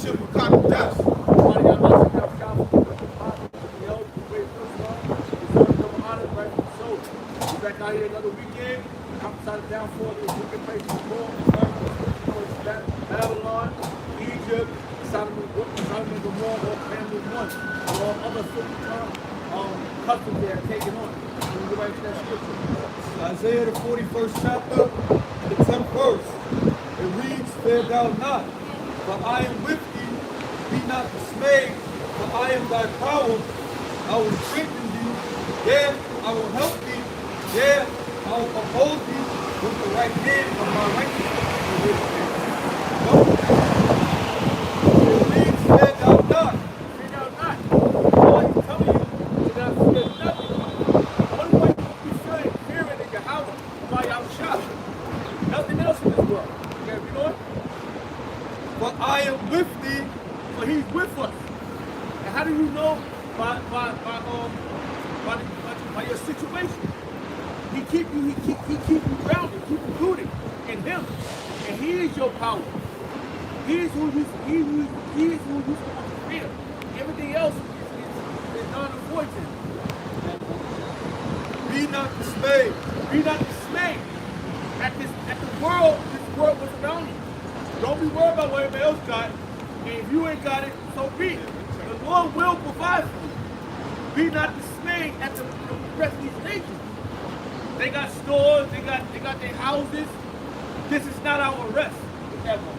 ship of cotton dust. Back out here another weekend. Outside of downfall, there's wicked places more. Babylon, Egypt, Sodom and Gomorrah, all family one. All other customs they have taken on. So we go back to that scripture. Isaiah the 41st chapter, the 10th verse. It reads, "Fear thou not, for I am with thee. Be not dismayed, for I am thy power. I will strengthen thee. Yeah, I will help thee. Yeah, I will uphold thee with the right hand of my righteousness." It reads, "Fear thou not." Fear thou not. All he's telling you is not fear nothing. Only way you feel fearing in your house by your shop. Nothing else in this world. Okay, you know what? For I am with thee. So he's with us. And how do you know? By your situation. He keep you grounded, keep you rooted in him. And he is your power. He's who you supposed to fear. Everything else is non-void to him. Be not dismayed. Be not dismayed at the world, this world was around you. Don't be worried about what everybody else got. And if you ain't got it, so be it. The Lord will provide for you. Be not dismayed at the rest of these nations. They got stores, they got their houses. This is not our rest. Look at that one.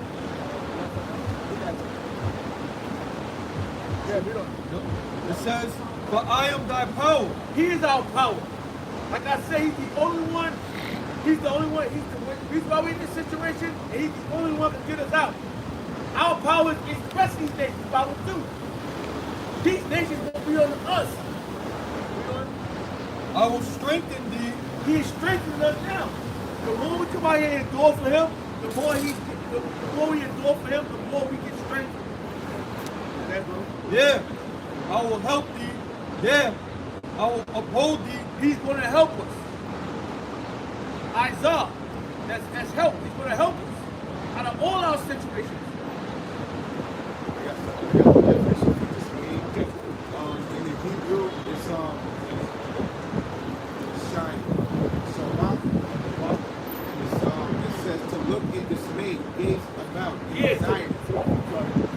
Yeah, we don't. It says, "For I am thy power." He is our power. Like I say, he's the only one. He's the only one. He's the reason why we're in this situation, and he's the only one to get us out. Our power is the rest of these nations' power too. These nations won't be on us. I will strengthen thee. He is strengthening us now. The more we come out here and endure for him, the more we endure for him, the more we get strengthened. That, bro. Yeah, I will help thee. Yeah, I will uphold thee. He's going to help us. Isaiah, that's help. He's going to help us out of all our situations. I got the definition for this game. In the Hebrew, it's shine. So it says to look in dismay, gaze about, Yes. anxiety.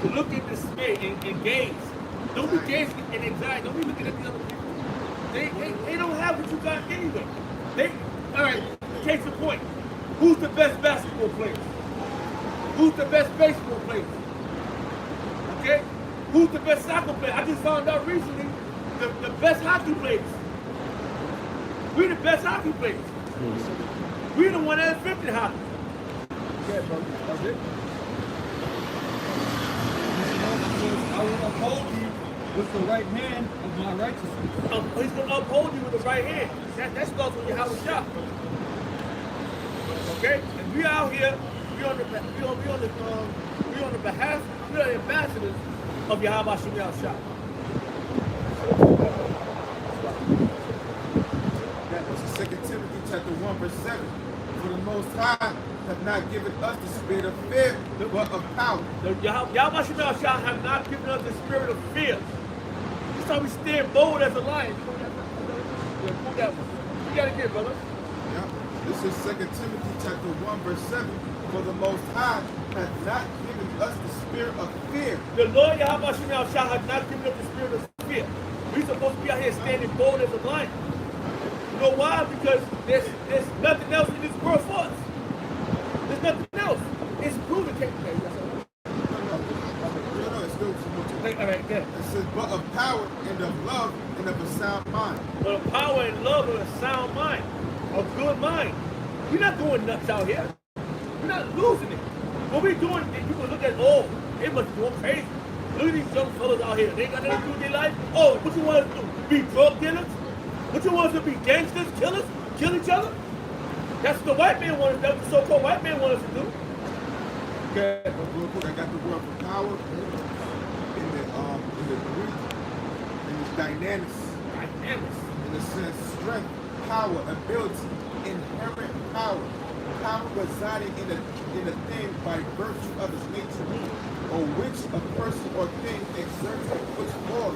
To look in dismay and gaze. Don't be gazing in anxiety. Don't be looking at the other people. They don't have what you got anyway. All right, case in point. Who's the best basketball player? Who's the best baseball player? Okay? Who's the best soccer player? I just found out recently the best hockey players. We're the best hockey players. We're the one that invented hockey. Yeah, bro. That's it. I will uphold thee with the right hand of my righteousness. He's going to uphold you with the right hand. That starts with your house shop. Okay? And we out here, we on the behalf, we are the ambassadors of Yahweh Shemiah shop. That was 2 Timothy chapter 1, verse 7. For the Most High have not given us the spirit of fear, but of power. Yahweh Shemiah shop have not given us the spirit of fear. That's why we stand bold as a lion. Pull that one. You got to get, brother. Yeah. This is 2 Timothy chapter 1, verse 7. For the Most High hath not given us the spirit of fear. The Lord Yahweh Shemiah shall have not given us the spirit of fear. We're supposed to be out here standing bold as a lion. You know why? Because there's nothing else in this world for us. There's nothing else. It's proven. No, it's still some more to it. All right, good. It says, but of power and of love and of a sound mind. But of power and love and a sound mind, a good mind. We're not going nuts out here. We're not losing it. What we're doing, people look at, oh, they must be going crazy. Look at these young fellas out here. They ain't got nothing to do with their life. Oh, what you want us to do? Be drug dealers? What you want us to be? Gangsters? Killers? Kill each other? That's what the white man wants. That's what the so-called white man wants us to do. Okay, but real quick, I got the word for power in the Greek, and it's dynamis. Dynamics. In the sense, strength, power, ability, inherent power, power residing in a thing by virtue of its nature. or which a person or thing exerts which law,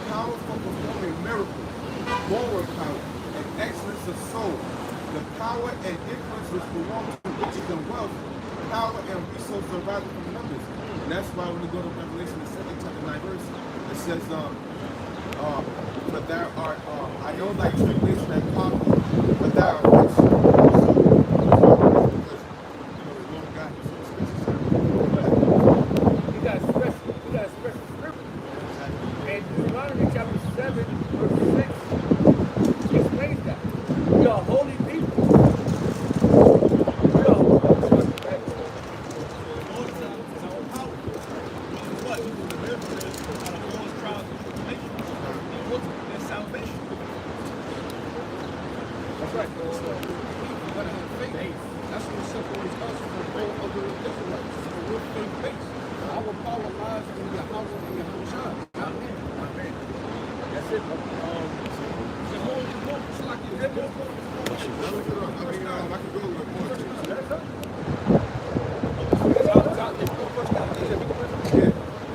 power for performing miracles, moral power, and excellence of soul, the power and influence which belong to riches and wealth, power and resources arising from numbers. And that's why when we go to Revelation, the 2nd chapter 9 verse, it says, but thou art, I know thy tribulation and poverty, but thou art rich. You got special scripture. And Deuteronomy chapter 7, verse 6 explains that. We are holy people. We are holy people. That's right. That's what separates us from all other Israelites. So we're faith-based. Our power lies in Yahweh and Yahushua. Amen. Amen. That's it.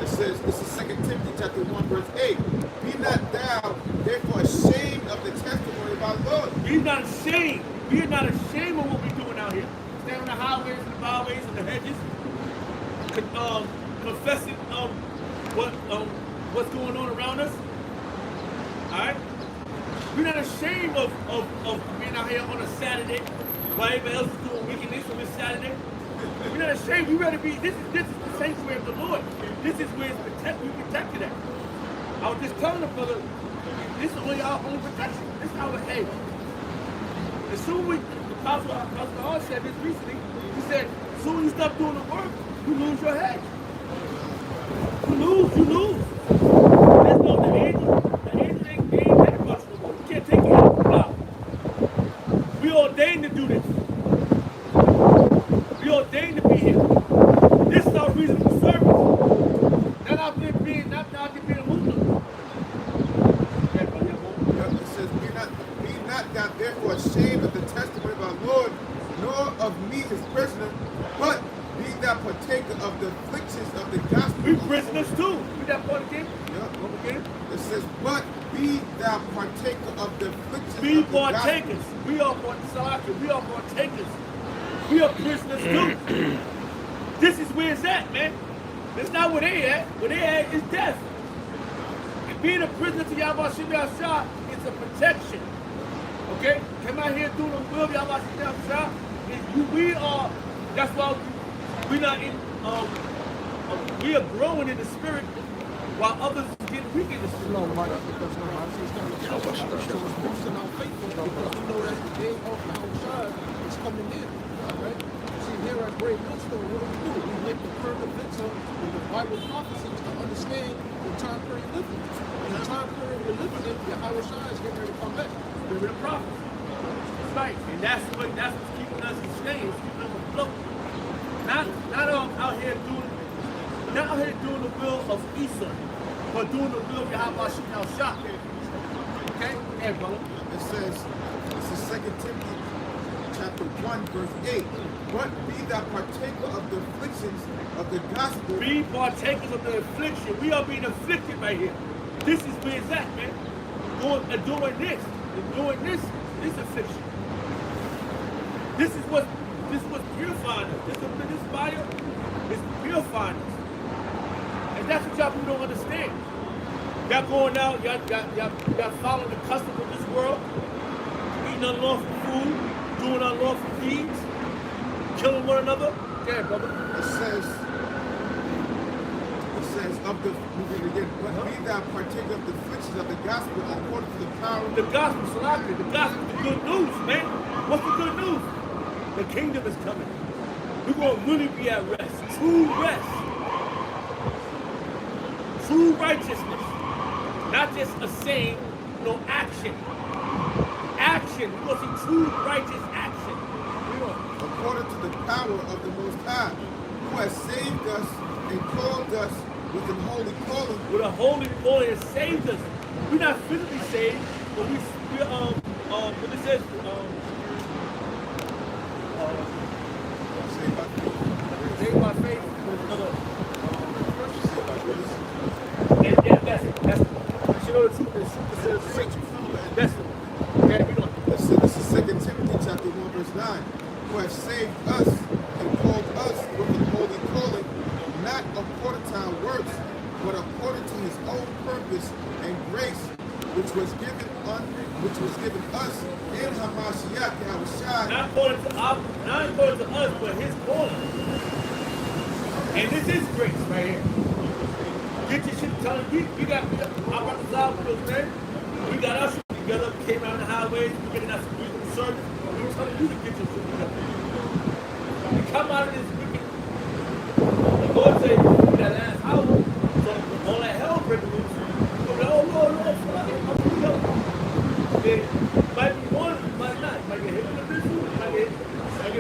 It says, this is 2 Timothy chapter 1, verse 8. Be not thou therefore ashamed of the testimony of our Lord. Be not ashamed. We are not ashamed of what we're doing out here. Stand on the highways and the byways and the hedges, confessing what's going on around us. All right? We're not ashamed of being out here on a Saturday while everybody else is doing wickedness on this Saturday. We're not ashamed. We rather be. This is the sanctuary of the Lord. This is where we protected at. I was just telling the brother, this is only our own protection. This is our head. As soon as the Apostle Hall said this recently, he said, as soon as you stop doing the work, you lose your head. You lose. There's no, the angels ain't ready for us no more. You can't take it out of the cloud. We ordained to do this. We ordained to be here. This is our reasonable service. Not out there being a Muslim. It says, be not thou therefore ashamed of the testimony of our Lord, nor of me his prisoner, but be thou partaker of the afflictions of the gospel. We prisoners too. Read that part again. Yeah. It says, but be thou partaker of the afflictions Be of the partakers. gospel. We are partakers. We are prisoners too. This is where it's at, man. It's not where they at. Where they at is death. And being a prisoner to Yahweh Shemel Shah is a protection. Okay? Come out here doing the will of Yahweh Shemel Shah. We are, that's why we're not in, we are growing in the spirit while others get weak in the spirit. No, Mike, because no, I see it's coming down. So it's boosting our faith because we know that the day of Yahushua is coming in. All right? See, here at Greatmillstone, what do? We make the perfect picture with the Bible prophecies to understand the time period we're living in. And the time period we're living in, Yahushua is getting ready to come back. Spirit of prophecy. That's right. And that's what's keeping us in staying, it's keeping us afloat. Not out here doing the will of Esau, but doing the will of Yahweh Shemel Shah. Okay? Hey, brother. It says, this is 2 Timothy chapter 1, verse 8. But be thou partaker of the afflictions of the gospel. Be partakers of the affliction. We are being afflicted right here. This is where it's at, man. Doing this affliction. This is what's purifying us. This fire is purifying us. And that's what y'all people don't understand. Y'all going out, y'all following the customs of this world, eating unlawful food, doing unlawful deeds, killing one another. Yeah, brother. It says of the moving again, but be thou partaker of the afflictions of the gospel according to the power of the gospel, Salaki, the gospel, the good news, man. What's the good news? The kingdom is coming. We're going to really be at rest. True rest. True righteousness. Not just a saying, no action. Action. We're going to see true righteous action. according to the power of the Most High, who has saved us and called us with an holy calling. With a holy calling has saved us. We're not physically saved, but we're what it says, Saved by faith. saved by faith. There's another according to our works, but according to his own purpose and grace, which was given us in Hamashiach, Yahushua. Not according to us, but his calling. And this is grace right here. Get your shit done. We got our brothers, man. We got us together, came out on the highways, we getting us some service. We were telling you to get your shit together. We come out of this wicked. The Lord said, we got to ask how. So all that hell breaking loose. So we're oh Lord, fuck it, I'm going to go. It might be one, it might not. You might get hit with a pistol, you might get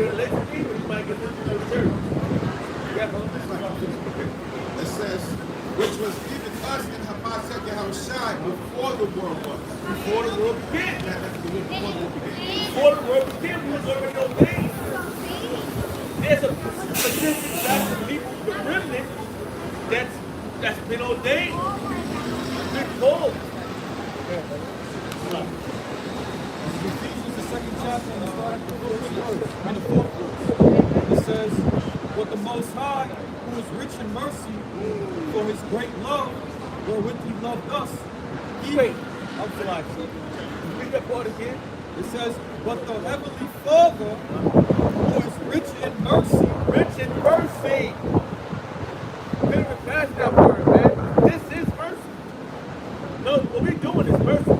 an electric beam, you might get hit with a church. It says, which was given us in Hamashiach Yahushua before the world was. Before the world began. That's the word before the world began. Before the world began, we was already ordained. There's a specific batch of people, the remnant, that's been ordained. Been called. Ephesians, the 2nd chapter, and starting the 4th verse. It says, "But the Most High, who is rich in mercy, for his great love, wherewith he loved us." Wait, I'm flying. Read that part again. It says, "But the Heavenly Father, who is rich in mercy." Rich in mercy. Better pass that word, man. This is mercy. No, what we doing is mercy.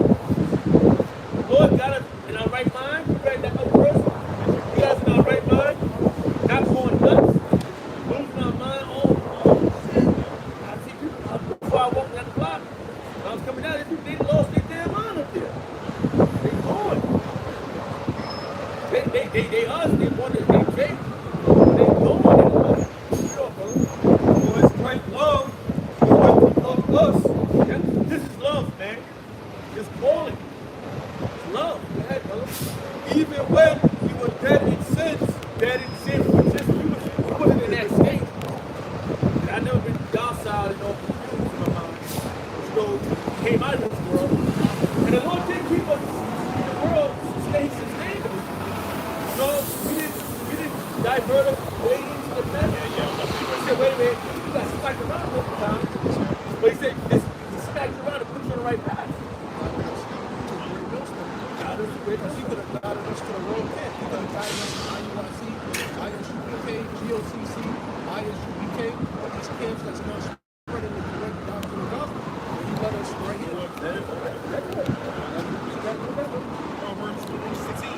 The Lord got us in our right mind. We read that other verse. We got us in our right mind. Not going nuts. Losing our mind. I see people before I walked down the block. When I was coming out, they lost their damn mind up there. They gone. They us. They wanted. They Jake. They gone. For his great love, wherewith he loved us. This is love, man. It's calling. It's love. Go ahead, brother. Even when we were dead in sins. Dead in sin. We wasn't in that state. And I never been docile and all confused in my mind. So came out of this world. And the Lord didn't keep us in the world stay sustainable. So we didn't divert us way into the mess. He said, wait a minute, you got smacked around a couple times. But he said, this smacked around and put you on the right path. Because he could have guided us to the wrong camp. He could have guided us to IUIC, ISUBK, GOCC, ISUBK, these camps that's not spreading the correct doctrine of God. And he led us right here. Proverbs 16.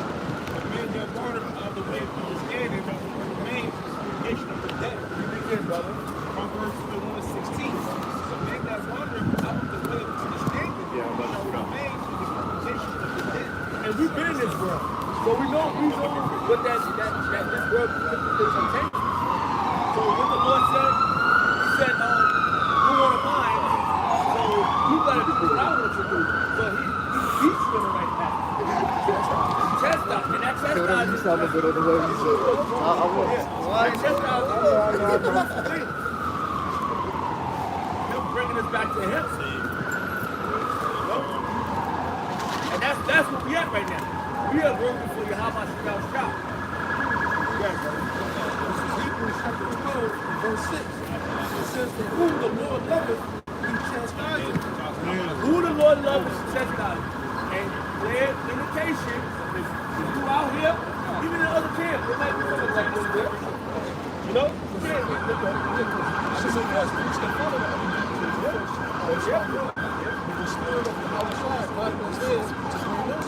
A man that watered of the way of understanding remains in the creation of the dead. Brother. Proverbs 1:16. A man that wandered out of the way of understanding shall remain in the congregation of the dead. And we've been in this world. So we know what that this world is contains. So what the Lord said, he said, you want mine, so you gotta do what I want you to do. So he beats you in the right path. Chastise, and that chastisement. Him bringing us back to him. And that's where we at right now. We are working for Yahweh Shah. This is Hebrews chapter 12, verse 6. It says, "For whom the Lord loveth, he chastises." Who the Lord loves is chastised. And clear indication is you out here, even in other camps, there might be something like this there. You know? The spirit of the outside, God was there to bring us.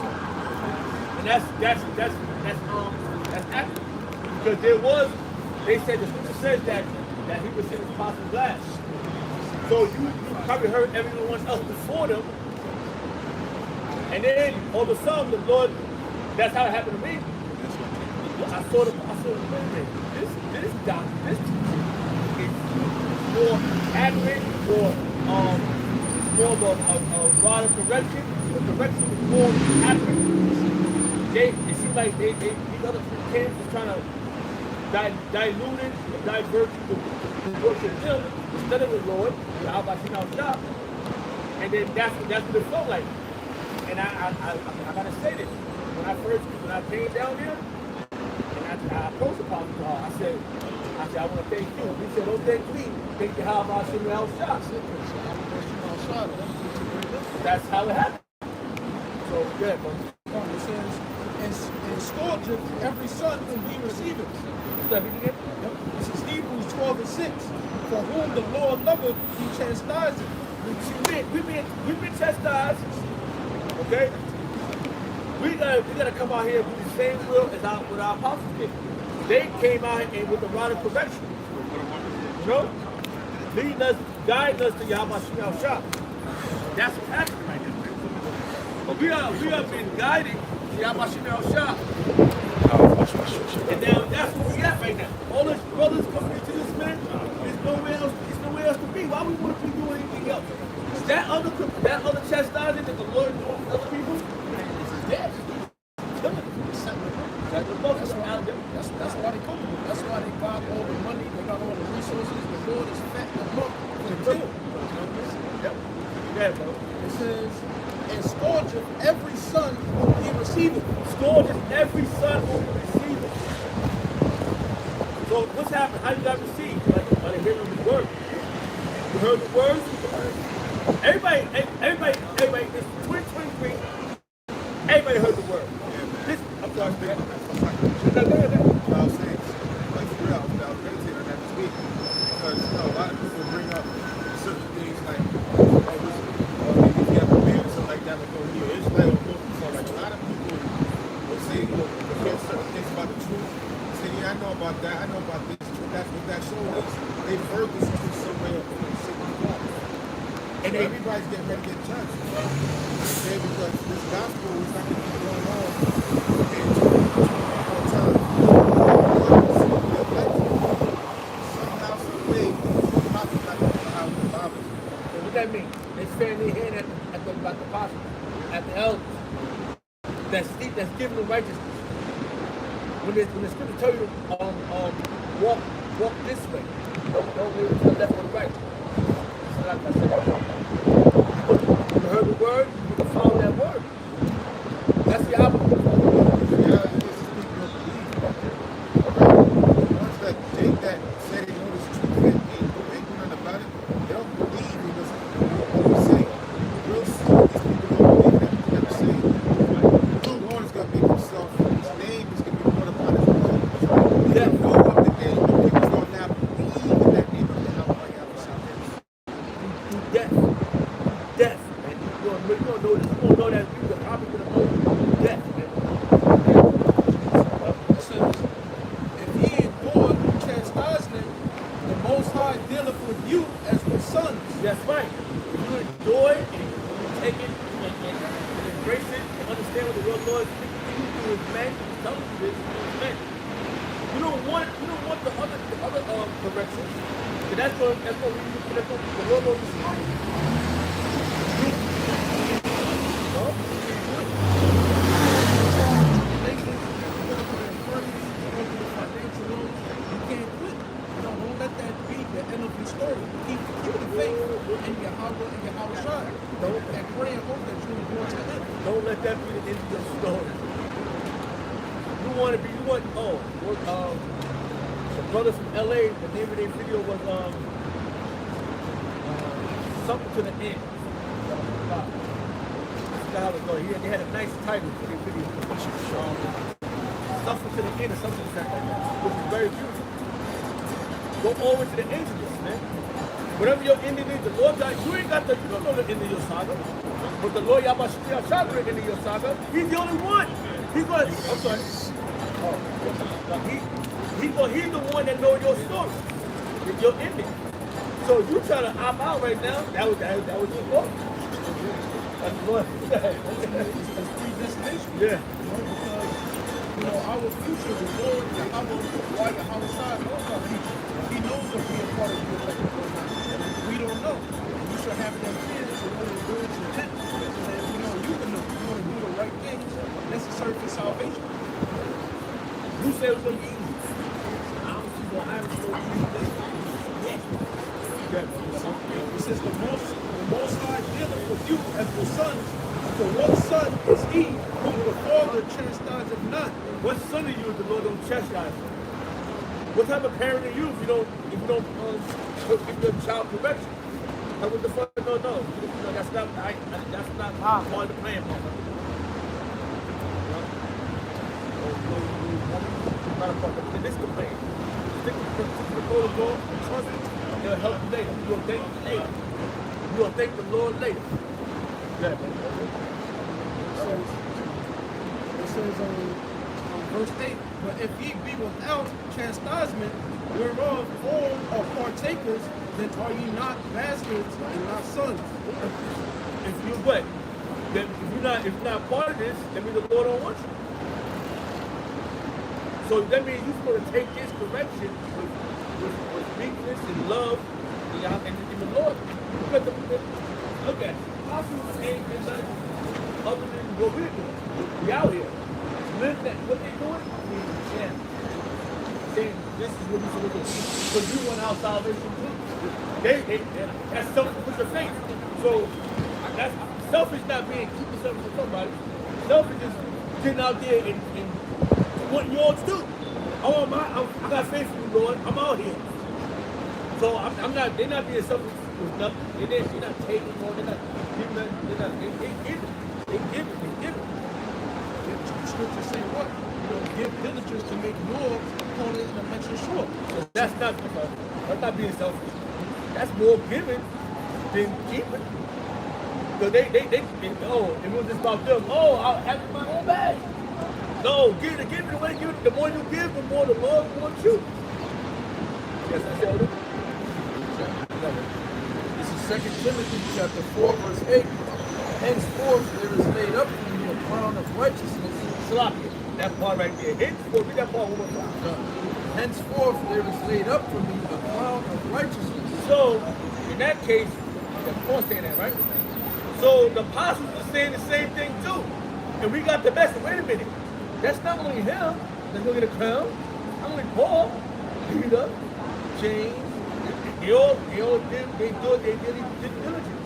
And that's accurate. Because they said the scripture says that he was in his apostle glass. So you probably heard everyone else before them. And then all of a sudden the Lord, that's how it happened to me. I saw the this doctrine, this teaching is more accurate, or more of a rod of correction. The correction is more accurate. It seems like these other camps is trying to dilute it, divert the worship of them instead of the Lord, the and then that's what it felt like. And I gotta say this. When I came down here, and I approached Apostle Paul, I said, I said, I want to thank you. He said, don't thank me. Thank you how about Shimon El Shah. That's how it happened. So, yeah, bro. It says, and scourgeth every son whom he receiveth. Step it again. This is Hebrews 12:6. For whom the Lord loveth, he chastiseth. We've been chastised. Okay? We gotta come out here with the same will as what our apostles did. They came out and with the rod of correction. You know? Leading us, guiding us to Yahweh Shemel Shah. That's what's happening right now. But we have been guided to Yahweh Shemel Shah. And now that's where we at right now. All these brothers coming into this man, there's nowhere else to be. Why we want to be doing anything else? That other chastising that the Lord is doing for other people, is dead. That's why they comfortable. That's why they got all the money, they got all the resources. The Lord is fattening them up for the kill. Yeah, bro. It says, and scourgeth every son whom he receiveth. Scourgeth every son whom he receiveth. So what's happened? How you got received? By the hearing of the word. You heard the words? Everybody, it's 2023. Everybody heard the word. This, I'm sorry, man. I was saying, like for real, I was meditating on that this week because a lot of people bring up certain things like, maybe if you have a man or something like that, like you're Israel or Muslim. So like a lot of people will say, they hear certain things about the truth. Say, yeah, I know about that. I know about this. That's what that show is. They've heard this truth somewhere before. And everybody's getting ready to get judged. Okay, because this gospel is not going to keep going on. What that mean? They stand their hand at the apostles, at the elders. That's giving them righteousness. When the scripture tell you walk this way, don't move to the left or the right. So like I said, you heard the word, you can follow that word. That's the opposite. That say they know this truth and ain't doing nothing about it, they don't believe in what we say. Real soon, these people don't believe in everything that we say. The Lord is going to make himself, his name is going to be put upon his blood. They know of the day when people don't now believe in that name of the Yahweh. Through death, man. You're gonna know this. You're gonna know that people are probably gonna know death, man. It says, if ye endure chastisement, the Most High dealeth with you as with sons. That's right. If you enjoy it and you take it and embrace it and understand what the real Lord is speaking to you through his men, he's telling you this through his men. You don't want the other corrections. But that's what the Lord will destroy you. Don't let that be the end of your story. Keep the faith in Yahweh and Yahweh Shai. And pray and hope that you will go to him. Don't let that be the end of your story. The brothers from LA, the name of their video was something to the end. I forgot how it was going. They had a nice title for their video. Something to the end or something like that, which is very beautiful. Go over to the end of this, man. Whatever your ending is, the Lord God, you don't know the end of your saga. But the Lord Yahweh Shah the end of your saga. He's the only one. He's the one that knows your story. It's your ending. So you try to opt out right now, that was your fault. That's the Lord. It's predestination. Yeah. Because our future, the Lord, why Yahweh Shai knows our future. He knows that we are part of the elect. We don't know. You should have them fears to know the words and intent. And you can know you want to do the right thing necessary for salvation. You said it was going to be easy. I don't see why I was going to be easy. It says the most high dealeth with you as the sons. For what son is he whom the Father chastiseth not? What son of you is the Lord don't chastise? What type of parent are you if you don't give your child correction? Like, what the fuck? No. That's not part of the plan, motherfucker. This is the plan. Stick to the protocol and trust it. It'll help you later. You'll thank you later. You'll thank the Lord later. Yeah. It says on verse 8, but if ye be without chastisement, whereof all are partakers, then are ye not bastards and not sons? If you're what? If you're not part of this, that means the Lord don't want you. So that means you're supposed to take his correction with meekness and love and the Lord. Look at it. Apostles ain't nothing other than what we're doing. We out here. Live that. What they doing? Yeah. Saying this is what we're supposed to do. Because you want our salvation too. That's selfish with your faith. So that's selfish not being keeping selfish for somebody. Selfish is getting out there and wanting yours too. I got faith in you, Lord. I'm out here. So they're not being selfish with nothing. They're not taking more. They're not giving. They give it. The scripture say what? Give diligence to make yours holy and election sure. So that's not being selfish. That's more giving than keeping. So it was just about them. Oh, I'll have it in my own bag. No, give it away. The more you give, the more the Lord wants you. Yes, I showed it. This is 2 Timothy chapter 4, verse 8. Henceforth there is laid up for you a crown of righteousness. Sloppy. That part right there. Henceforth, get that part one more time. Henceforth there is laid up for me a crown of righteousness. So, in that case, Paul saying that, right? So the apostles are saying the same thing too. And we got the best. Wait a minute. That's not only him that's going to get a crown. Not only Paul, Peter, James. They did diligence.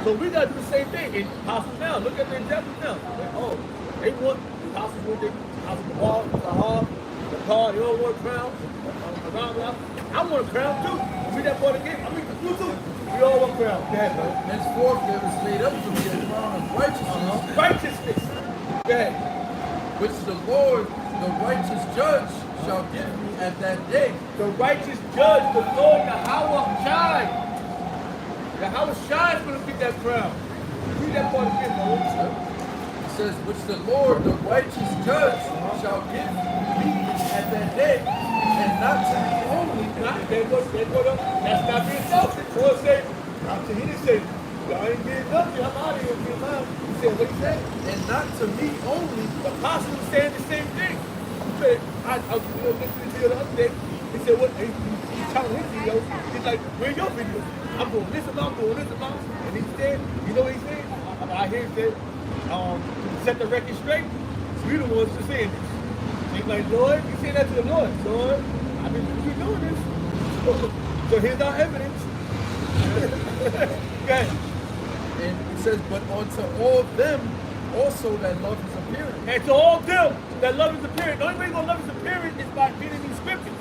So we got to do the same thing. And apostles now, look at the examples now. They want the apostles want the ball, the car, they all want a crown. I want a crown too. We that part again. I mean, you too. We all want a crown. Henceforth there is laid up for me a crown of righteousness. Righteousness. Go ahead. Which the Lord, the righteous judge, shall give me at that day. The righteous judge, the Lord, Yahweh Shai. Yahweh Shai is going to get that crown. Read that part again, Lord. It says, which the Lord, the righteous judge, shall give me at that day, and not to me only. That's not being selfish. Paul said, after he didn't say, I ain't getting nothing, I'm out of here. He said, what he said? And not to me only. The apostle was saying the same thing. He said, I was listening to the video the other day. He said, what? He's telling his videos. He's like, where your videos? I'm doing this amount, And he said, you know what he said? I hear him say, set the record straight. We the ones that's saying this. He's like, Lord, you say that to the Lord. Lord, I've been doing this. So here's our evidence. Okay. And it says, but unto all them also that love his appearing. And to all them that love his appearance. The only way you're going to love his appearance is by reading these scriptures.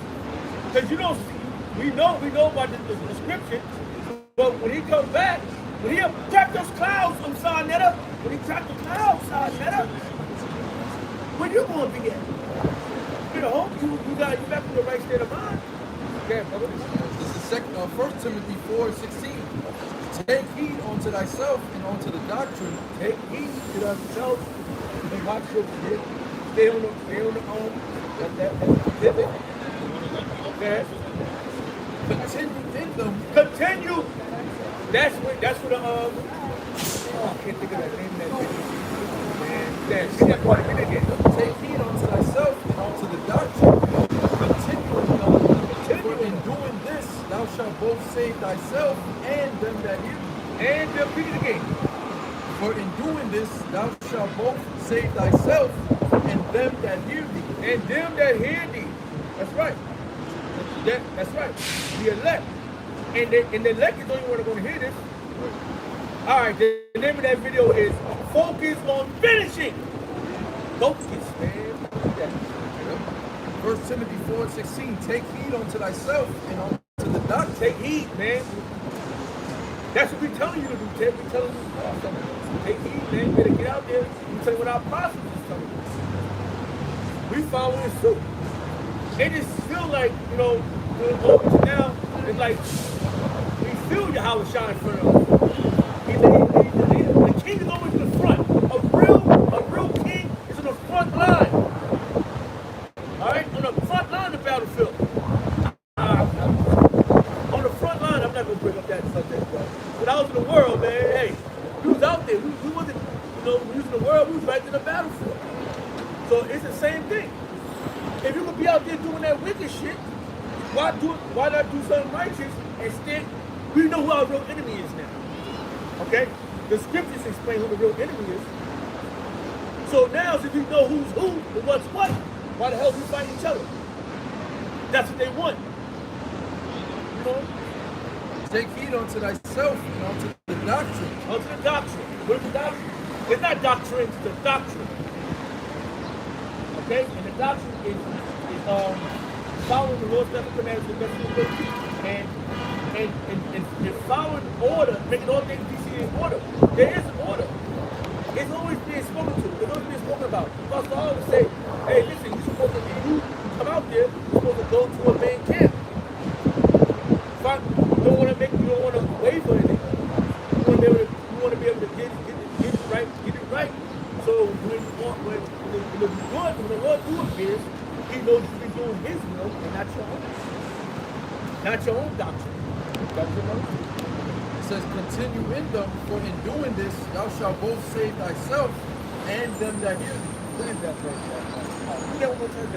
Because you don't see, we know about the scripture, but when he comes back, when he track those clouds from Sinetta, when he track the clouds, Sinetta, where you going to be at? You know, you back in the right state of mind. Okay, brother. This is 1 Timothy 4:16. Take heed unto thyself and unto the doctrine. Take heed to thyself and watch your shit. Stay on the that's pivot. Okay. Continue in them. Continue. That's what the I can't think of that name. Get that part again. Take heed unto thyself and unto the doctrine. Continue in them. For in doing this thou shalt both save thyself and them that hear thee. And repeat it again. For in doing this thou shalt both save thyself and them that hear thee. And them that hear thee. That's right. That's right. The elect. And the elect is the only one that's going to hear this. All right, the name of that video is Focus on Finishing. Focus, man. 1 Timothy 4:16, take heed unto thyself and unto the doctrine. Take heed, man. That's what we're telling you to do, Ted. We're telling you take heed, man. You better get out there. We tell you what our apostles is telling you. We following suit. It just feel like, you know, over to now, it's like we feel you how it's shining in front of us. The king is always in the front. A real king is in the front line. All right, on the front line of the battlefield. On the front line, I'm not gonna bring up that subject, but when I was in the world, man, hey, we was out there. We wasn't, you know, we was in the world. We was right in the battlefield. So it's the same thing. If you could be out there doing that wicked shit, why not do something righteous? Instead, we know who our real enemy is now. Okay? The scriptures explain who the real enemy is. So now, since we know who's who and what's what, why the hell we fight each other? That's what they want. You know? Take heed unto thyself and unto the doctrine. Unto the doctrine. What is the doctrine? It's not doctrine, it's the doctrine. Okay? And the doctrine is following the Lord's statutes and commandments to the best of your ability. And following order, making all things be seen in order. There is order. It's always being spoken to. It's always being spoken about. Because I always say, hey, listen, you're supposed to, you come out there, you're supposed to go to a main camp. You don't want to wait for anything. You want to be able to get it right. So when the Lord do appears, he knows you be doing his will and not your own. Not your own doctrine. That's your own. It says, continue in them, for in doing this thou shalt both save thyself and them that hear thee. What is that verse? Read that one more time.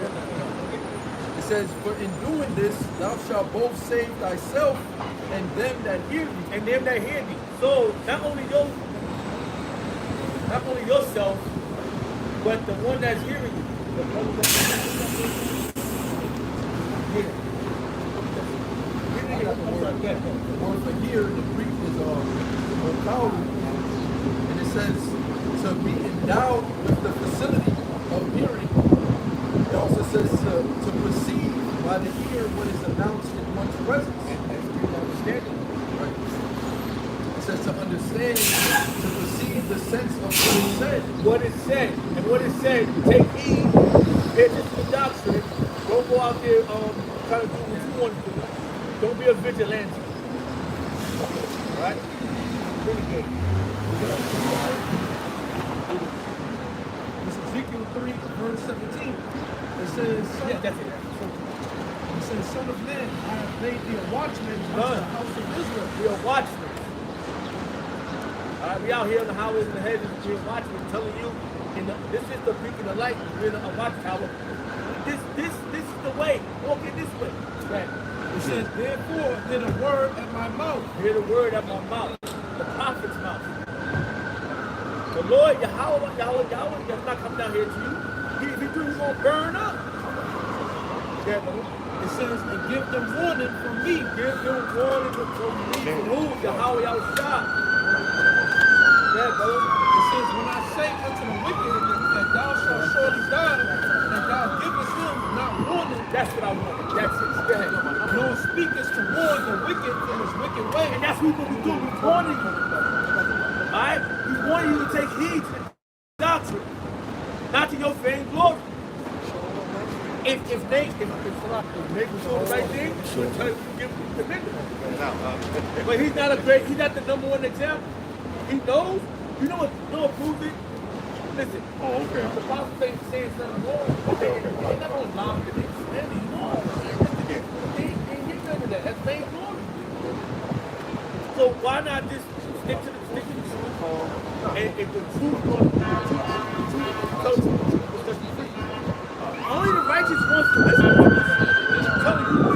It says, for in doing this thou shalt both save thyself and them that hear thee. And them that hear thee. So not only yourself, but the one that's hearing you. The one The word for hear in the Greek is okaru, and it says to be endowed with the facility of hearing. It also says to perceive by the ear what is announced in one's presence. understanding. Right. It says to understand, to perceive the sense of what is said. What is said. And what is said, take heed, pay attention to the doctrine. Don't go out there trying to do what you want to do. Don't be a vigilante. Right? Renegade. It's Ezekiel 3, verse 17. It says, Yeah, that's it. It says, son of man, I have made thee a watchman unto the house of Israel. We are watchmen. All right, we out here on the highways and the hedges, we're watchmen, telling you, this is the beacon of light, we're in a watchtower. This is the way. Walk in this way. Right. It says, therefore, hear the word at my mouth. Hear the word at my mouth, the prophet's mouth. The Lord, Yahweh, that's not coming down here to you. If he do, he's going to burn up. Yeah, brother. It says, and give them warning from me. Give them warning from me. From who? Yahweh outside. Yeah, brother. It says, when I say unto the wicked that thou shalt surely die, and thou givest him not warning, That's what I want. That's it. Go ahead. nor speakest to warn the wicked from his wicked way. And that's what we do. We're warning you. Alright? We want you to take heed to the doctrine. Not to your fame and glory. If Nate was doing the right thing, we'll tell you to give him the commitment. But he's not the number one example. He knows. You know what proves it? Listen. Oh, okay. The Bible saying something wrong. They're not going to lie to this. They ain't getting none of that. That's fame and glory. So why not just stick to the truth? And if the truth will tell you the truth will set you free. Only the righteous ones to listen to this. It's telling you the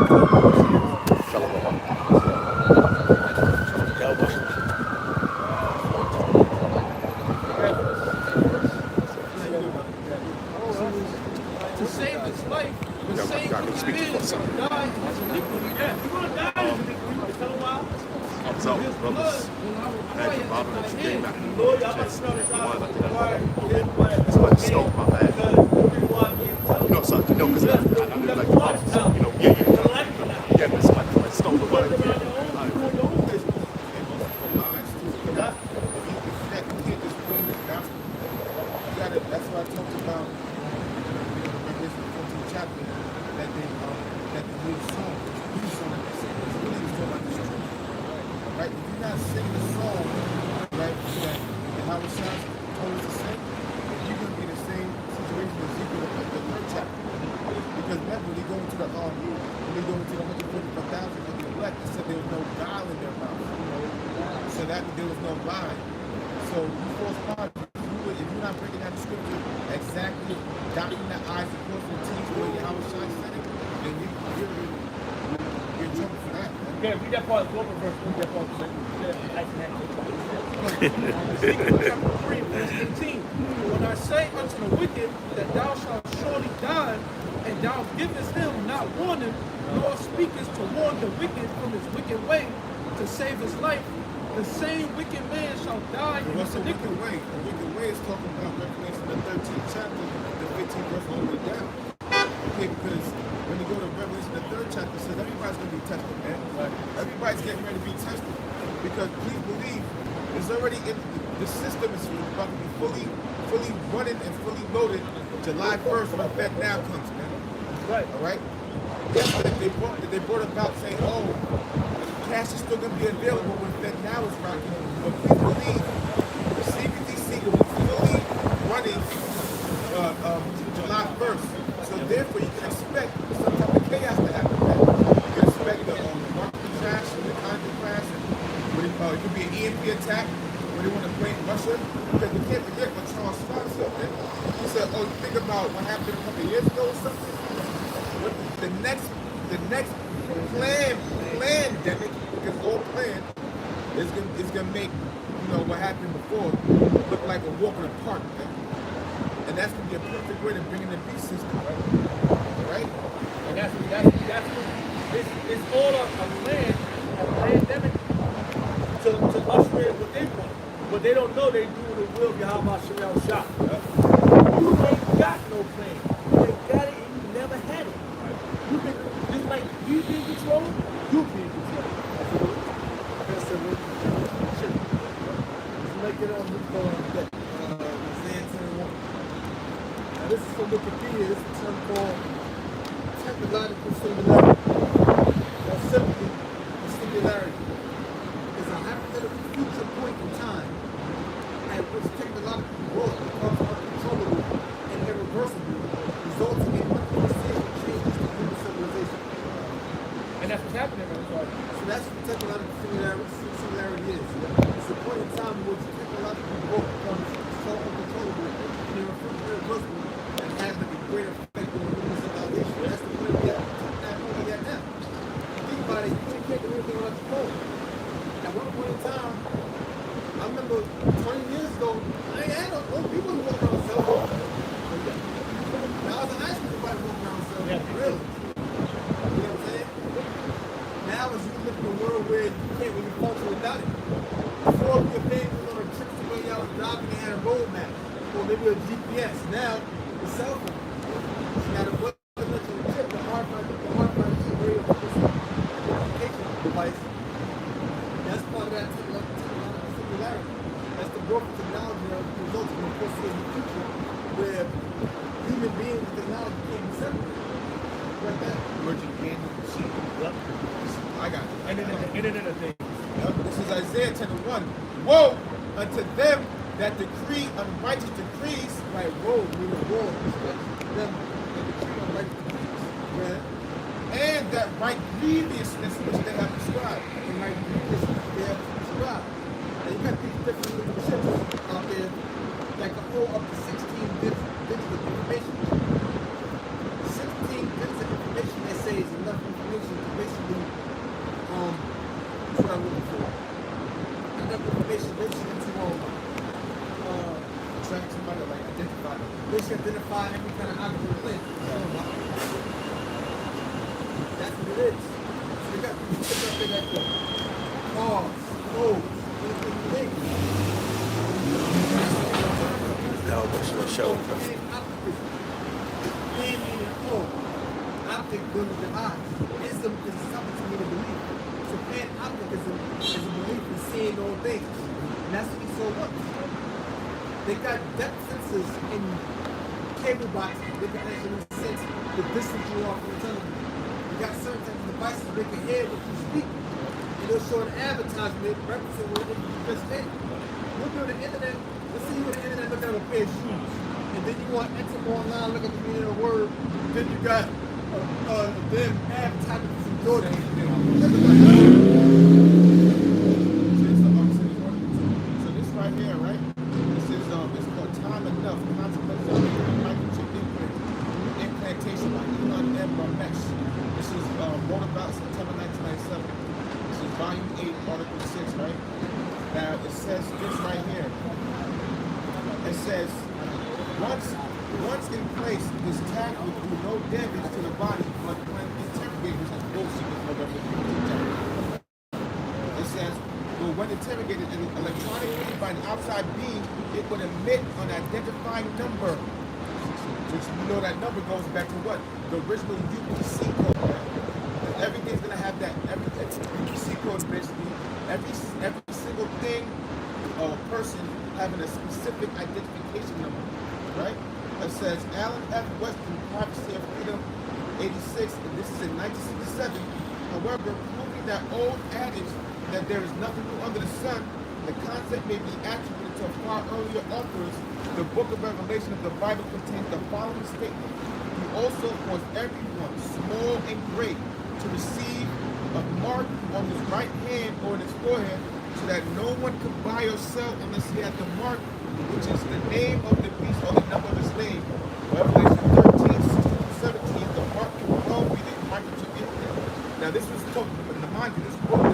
To save his life, the same man died in his iniquity. Yeah, you're going to die in this iniquity. Tell them why. I'm telling His you, blood brothers. will I Hey, require Bob, at thy it's hand. getting back. Lord, y'all must smell this out. It's like snow, my bad. Because the reason why I'm getting You know, son. You know, because I mean, like, you know, yeah, but somebody stole the money. That's what I talked about in Revelation 14th chapter, that the new song, that they sing, is really talking about the truth. Right? If you're not singing the song, right, that how it sounds told us to sing, you're going to be in the same situation as Ezekiel in the third chapter. Because remember, when they go into the 144,000 of the elect, it said there was no guile in their mouth. So that there was no lie. So you false prophets, if you're not breaking down the scripture exactly, dotting the I's and crossing the T's the way Yahweh Shai said it, then you're in trouble for that. Yeah, read that part of the verse. Read that part of the Ezekiel chapter 3, verse 18. When I say unto the wicked that thou shalt surely die, and thou givest him not warning, nor speakest to warn the wicked from his wicked way, to save his life, the same wicked man shall die in What's his the wicked iniquity. way? The wicked way is talking about Revelation the 13th chapter, the 15th verse all the way down. Okay, because when you go to Revelation the 3rd chapter, it says everybody's going to be tested, man. Everybody's getting ready to be tested. Because please believe, it's already in the system is about to be fully running and fully loaded July 1st when Fed Now comes, man. Right. All right? Yes, they brought about saying, oh, cash is still going to be available when Fed Now is rocking. But please believe, the CBDC will be fully running July 1st. So therefore, you can expect some type of chaos to happen. You can expect the market crash and the economy crash. It could be an EMP attack where they want to blame Russia. Because we can't forget what Charles Schwab said, man. He said, oh, you think about what happened a couple of years ago or something? The next pandemic, because all planned, is gonna make, what happened before look like a walk in the park, man. And that's gonna be a perfect way to bring in the beast system, right? And that's it's all a pandemic to usher in what they want. But they don't know they doing the will behind my Shalom shop. You ain't got no plan. You ain't got it and you never had it. You been just like you be in control, you be in control. Let's make it on that. Isaiah 21. Now this is from Wikipedia. This is a term called technological singularity. Or simply, the singularity is a hypothetical future point in time at which technological growth becomes uncontrollable and irreversible, resulting in unforeseen changes to human civilization. And that's what's happening right now. So that's what technological singularity is. It's a point in time in which technological growth becomes so uncontrollable and irreversible and has like a greater effect on human civilization. That's the point we at now. Think about it, you can't do anything without your phone. At one point in time, I remember 20 years ago, I ain't had no people wasn't walking around with cell phone. When I was in high school, everybody walking around with cell phone. Really? You know what I'm saying? Now as you live in a world where you can't really function without it. Before your family was on a trip to where y'all was driving, they had a road map or maybe a GPS. Now the cell phone. Now the what the chip, the hard radio communication device. That's part of that technological singularity. That's the growth of technology that results in a foreseeable future where human beings and technology can't be separated. Like that. Emerging hand machine. Yep. I got it. Internet of things. Yep. This is Isaiah 10:1. Woe unto them that decree unrighteous decrees. Right, woe, meaning woe. Them that decree unrighteous decrees. Right? And that write grievousness which they have prescribed. And right grievousness they have prescribed. And you got these different little chips out there that can hold up to 16 bits of information. 16 bits of information they say is enough information to basically what I'm looking for. Enough information basically to Track somebody, like identify them. basically identify every kind of object in the land. That's what it is. So you got these chips out there that can cars, clothes, anything you think. No, what's the show? optic good with the eyes. Ism is something to me to believe. So panopticism is a belief in seeing all things. And that's what he saw was. They got depth sensors in cable boxes. They can actually sense the distance you are from the television. You got certain types of devices that can hear what you speak. And they'll show an advertisement referencing what you just said. Look on the internet. Let's see you on the internet looking at a pair of shoes. And then you want to enter online, look at the meaning of the word. Then you got them advertising for some Jordan. So this right here, right? This is it's called Time Enough, Consequences of Microchip Implantation by Elon M. Ramesh. This is wrote about September 1997. This is volume 8, article 6, right? Now it says this right here. It says once in place, this tag will do no damage to the body, but when interrogators and gold seekers it says, well, when interrogated electronically by an outside being, it would emit an identifying number, which we know that number goes back to what? The original UPC code. Right? Everything's gonna have that. Every UPC code basically, every single thing or person having a specific identification number, right? It says Alan F. Weston, Prophecy of Freedom, 86, and this is in 1967. However, proving that old adage that there is nothing new under the sun, the concept may be attributed to far earlier authors. The book of Revelation of the Bible contains the following statement: He also caused everyone, small and great, to receive a mark on his right hand or on his forehead, so that no one could buy or sell unless he had the mark, which is the name of the beast or the number of his name. Revelation 13, 16, 17, the mark can well be the microchip implant. Now this was talking, but mind you, this author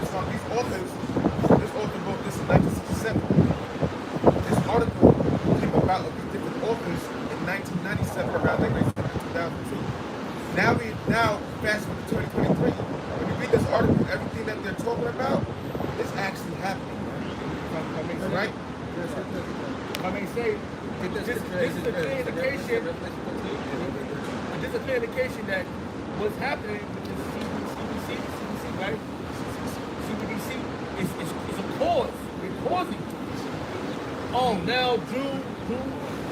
wrote this in 1967. This article came about with different authors in 1997, around like 2002. Now fast forward to 2023. When you read this article, everything that they're talking about is actually happening. Right? I may say, this is a clear indication. This is a clear indication that what's happening with this CBDC, right? CBDC is a cause. It's causing. Oh, now June,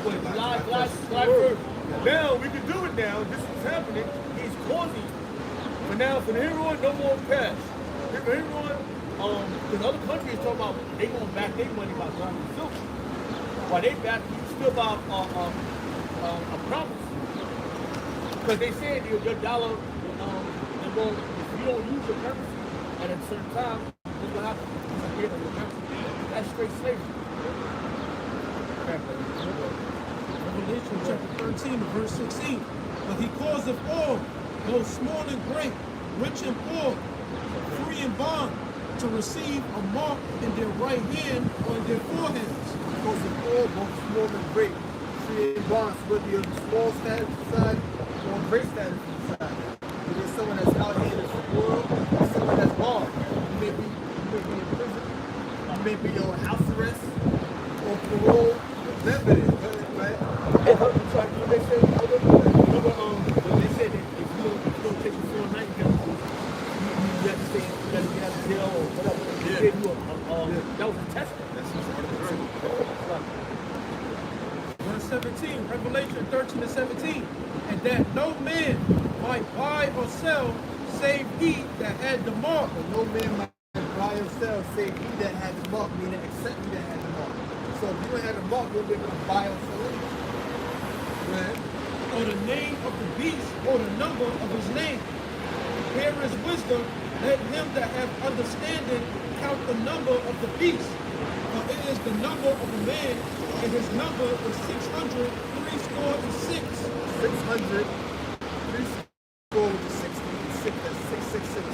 July 1st. Now we can do it now. This is what's happening. He's causing. But now from here on, no more cash. From here on, because other countries talking about they going back their money by driving silk. While they back, you still buy a promise. Because they said your dollar, if you don't use your currency at a certain time, what's going to happen? It's going to get your currency. That's straight slavery. Revelation chapter 13, verse 16. But he causeth all, both small and great, rich and poor, free and bond, to receive a mark in their right hand or in their foreheads. Because of all, both small and great, free and bond, whether you're small status side or great status side. If there's someone that's out here in this world, there's someone that's barred. You may be in prison, you may be on house arrest, or parole, whatever it is, right? They say that if you don't take the full night, you have to stay, you have to jail or whatever. They gave you that was a test. Verse 17, Revelation 13 to 17. And that no man might buy or sell save he that had the mark. And no man might buy or sell save he that had the mark, meaning except he that had the mark. So if you don't have the mark, you'll be able to buy or sell it. Right? Or the name of the beast, or the number of his name. Here is wisdom. Let him that have understanding count the number of the beast. For it is the number of a man, and his number is 600, 600. 3 with the 60, 6, that's 666.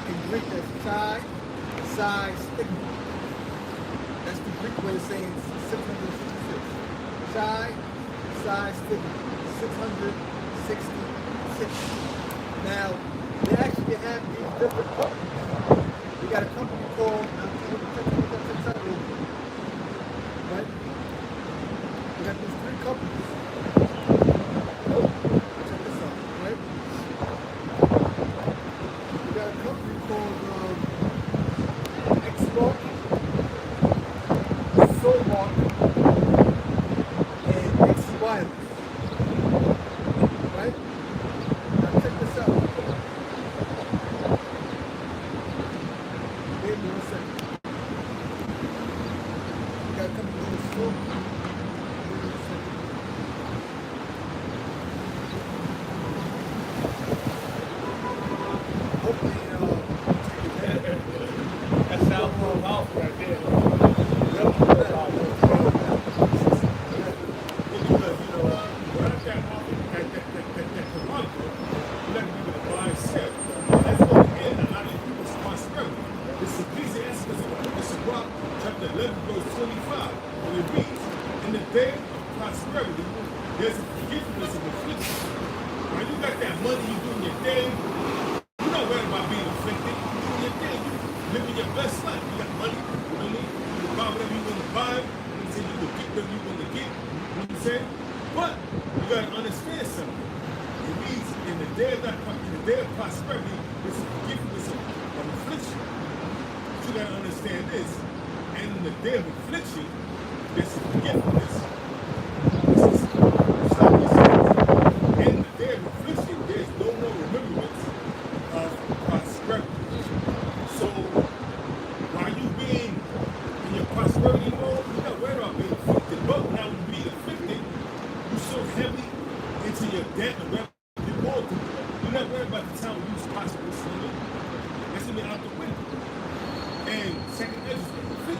In Greek, that's Psi, stigma. That's the Greek way of saying 666. Psi, stigma. 666. Now, they actually have these different companies. We got a company called, right? We got these 3 companies. Check this out, right? That sounds more powerful right there. Because, when I got off that Veronica, let me to buy and sell. That's going to end a lot of people's prosperity. It's Ecclesiastes, it's Rock, chapter 11, verse 25. And it reads, in the day of prosperity, there's a forgiveness of affliction. When you got that money, you doing your thing, you're not worried about being afflicted. You're doing your thing. You living your best life. You got money, you know what I mean? You can buy whatever you want to buy. You can get whatever you want to get. You know what I'm saying? But you got to understand something. It means in the day of prosperity, there's a forgiveness of affliction. But you got to understand this. And in the day of affliction, there's a forgiveness. Stop yourself. In the day of affliction, there's no more remembrance of prosperity. So while you being in your prosperity mode, you're not worried about being afflicted. But now when you being afflicted, you're so heavy into your debt and you're going through. You're not worried about the time when you was prosperous. That's gonna be out the window. And second Ezra 50,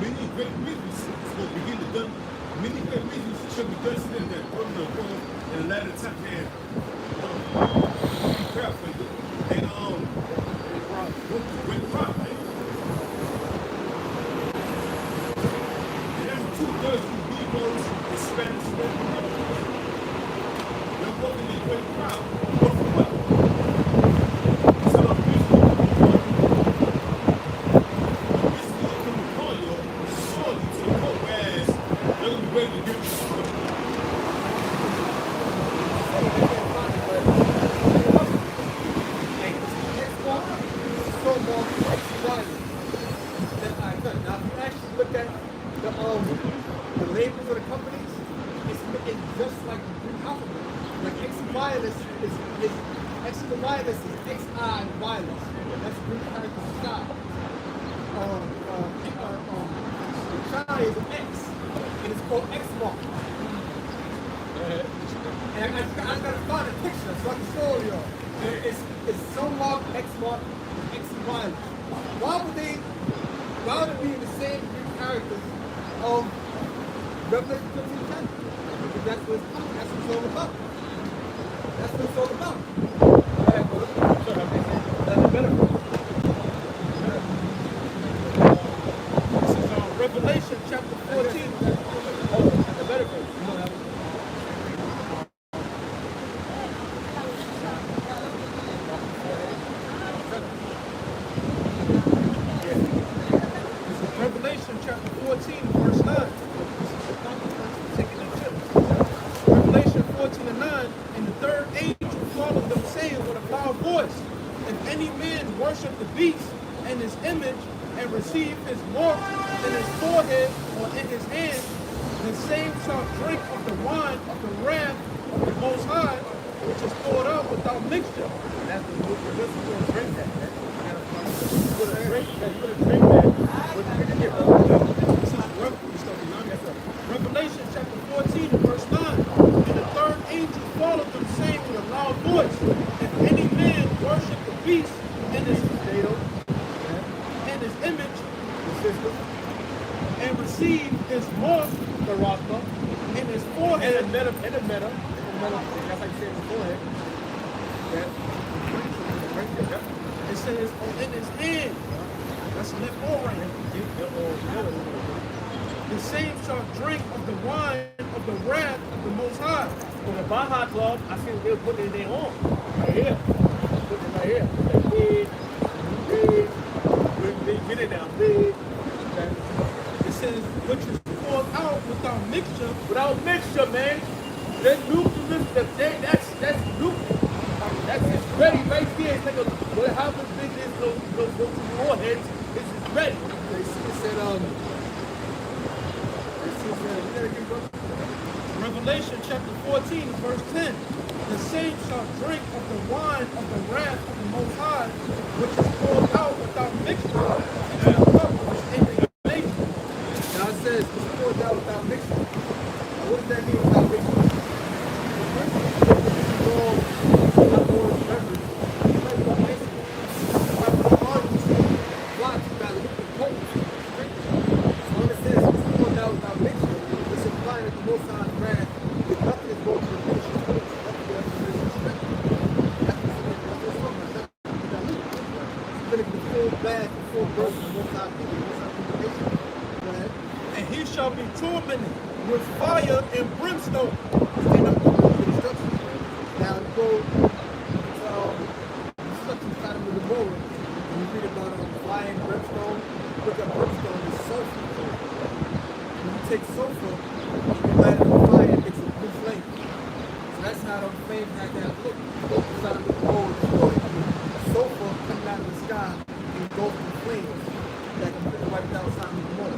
many great businesses will begin to done. Many great businesses should be done to them that put in the world and a lot of time there. Be careful. And great profit. And that's 2/3 of Negroes and Spanish speaking. They're working in great crowd. But for what? So the business will come upon you surely to the point whereas they're gonna be ready to give you something. Now, if you actually look at the labels of the companies, it's just like the Greek alphabet. Like X wireless is XI wireless. That's Greek character Chi. Chi is an X, and it's called X mark. And I gotta find a picture so I can show you. It's so long X mark, X wireless. Why would it be the same Greek characters of Revelation 15:10? Because that's what it's all about. That's what it's all about. This is Revelation chapter 14. The better verse. Revelation chapter 14, verse 9. Taking the tip. Revelation 14 and 9. And the third angel followed them, saying with a loud voice, if any man worship the beast and his image and receive his mark in his forehead or in his hand, the same shall drink of the wine of the wrath of the Most High, which is poured out without mixture. That's the book of this. You're going to drink that. You're going to drink that. You're going to drink that. This is Revelation chapter 14 and verse 9. And the third angel followed them, saying with a loud voice, if any man worship the beast and his image, and receive his mark, the Rasta, in his forehead, And a meta. That's like saying beforehand. it says, in his hand. That's left over him. The same shall drink of the wine of the wrath of the Most High. For the Baja Club, I see they were putting it in their arm. Right here. Putting it right here. Like, big. Get it down. Big. It says, which is poured out without mixture. Without mixture, man. That that's nuke. That's just ready right there. It's like however big it is, those warheads, this is ready. Revelation chapter 14, verse 10. The same shall drink of the wine of the wrath of the Most High, which is poured out without mixture into the cup which is in the nation. Now it says it's poured out without mixture. Now, what does that mean without mixture? And he shall be tormented with fire and brimstone. Now go instruction pattern with the mower. When you read about fire and brimstone, look at brimstone is sulfur. When you take sulfur and you light it on fire, it makes a blue flame. So that's how the flame had that look. Inside of the mower, sulfur coming out of the sky and goes to flames that can put right outside of the mower.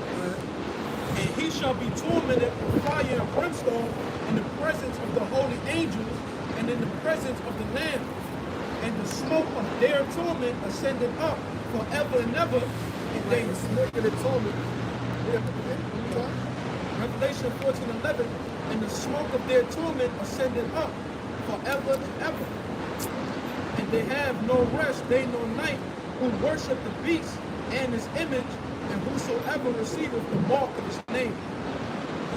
And he shall be tormented with fire and brimstone in the presence of the holy angels and in the presence of the Lamb. And the smoke of their torment ascended up forever and ever. And they the smoke of the torment. Revelation 14:11. And the smoke of their torment ascended up forever and ever. And they have no rest day nor night, who worship the beast and his image, and whosoever receiveth the mark of his name.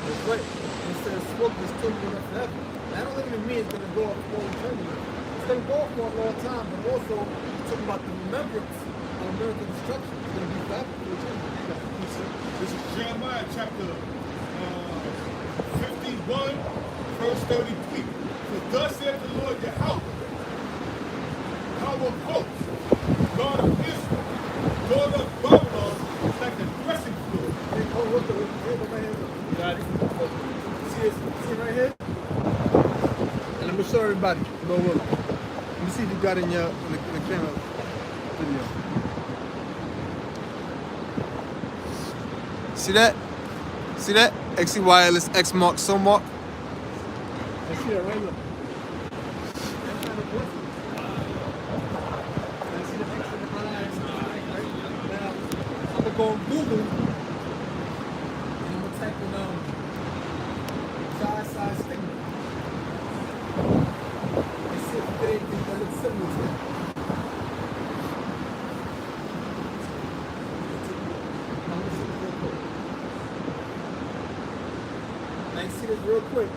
That's right. It says smoke is still going up forever. That don't even mean it's going to go up for eternity. It's going to go up for a long time, but also talking about the remembrance of American destruction. It's going to be forever for eternity. This is Jeremiah chapter 51, verse 33. For thus saith the Lord Yahweh, power of hosts, God of Israel, God of Babylon, is like a threshing floor. You got it? See it right here? And I'm going to show everybody. Go look. Let me see if you got it in your in the camera video. See that? See that? XE wireless, X mark, so mark. I see that right here. I'm gonna go on Google and I'm gonna type in child size stigma and see if they think that looks similar to it. I'm gonna see this real quick. Now you see this real quick.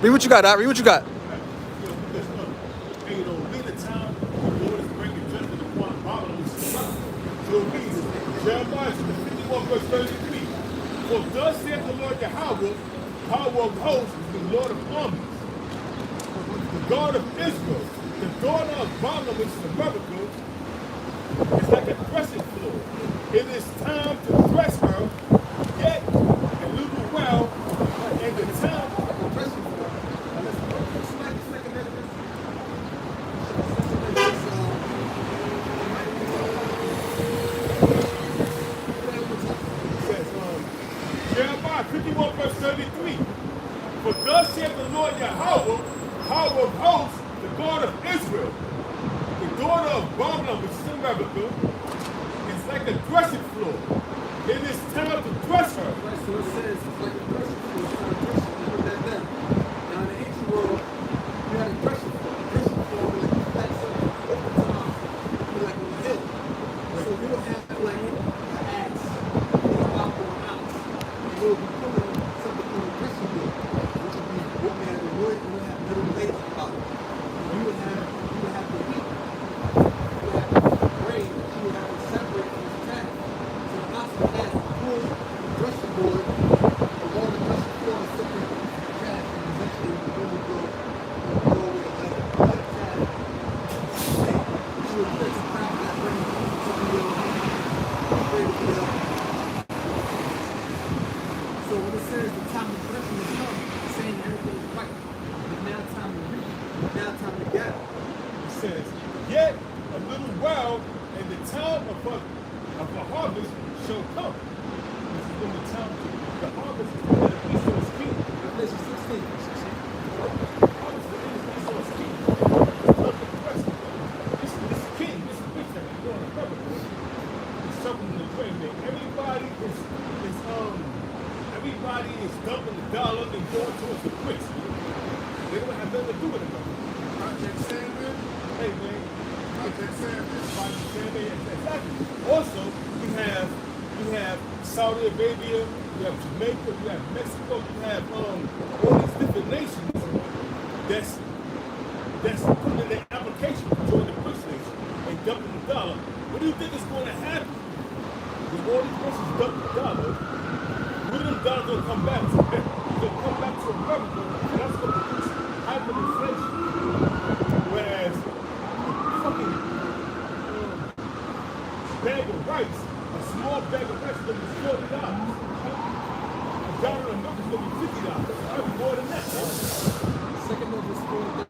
Read what you got, Read what you got. And in the time, the Lord is bringing judgment upon Babylon. So it means Jeremiah 51, verse 33. For thus saith the Lord Yahweh, power of hosts, the Lord of armies, the God of Israel, the daughter of Babylon, which is America, is like a threshing floor. It is time to thresh her, yet a little while, and the time Jeremiah 51, verse 33. For thus saith the Lord Yahweh, power of hosts, the God of Israel, the daughter of Babylon, which is in America, is like a threshing floor. It is time to thresh her. Right, so it says it's like a threshing floor. It's not a threshing floor. Put that down. Now in the ancient world, you had a threshing floor. A threshing floor was like a flat surface. Over time, it would be like on a hill. So you would have like an axe, about 4 ounce, and you would be pulling something from a threshing floor, which would be what we had the wood, and we would have little blades on top. And you would have the wheat. You would have the grain that you would have to separate from the chaff. So the ox would have to pull the threshing board along the threshing floor and separate from the chaff, and eventually the wood would go away like chaff. And you would fix the crown of that grain so you will break it up. So when it says the time of threshing is come, it's saying everything is right. But now time to reap, now time to gather. It says, yet a little while, and the time of the harvest shall come. This is when the time of the harvest is when the Esau's king. Revelation 16. Harvest is when Esau's king. It's not the threshing. This Exactly. Also, you have Saudi Arabia, you have Jamaica, you have Mexico, you have all these different nations that's putting in their application to join the BRICS nation and dumping the dollar. What do you think is going to happen when all these nations dump the dollar? What are them dollars going to come back to? They're going to come back to America, and that's going to produce hyperinflation. Whereas a fucking bag of rice, a small bag of rice is going to be $40. A gallon of milk is going to be $50. Probably more than that. Second of this food.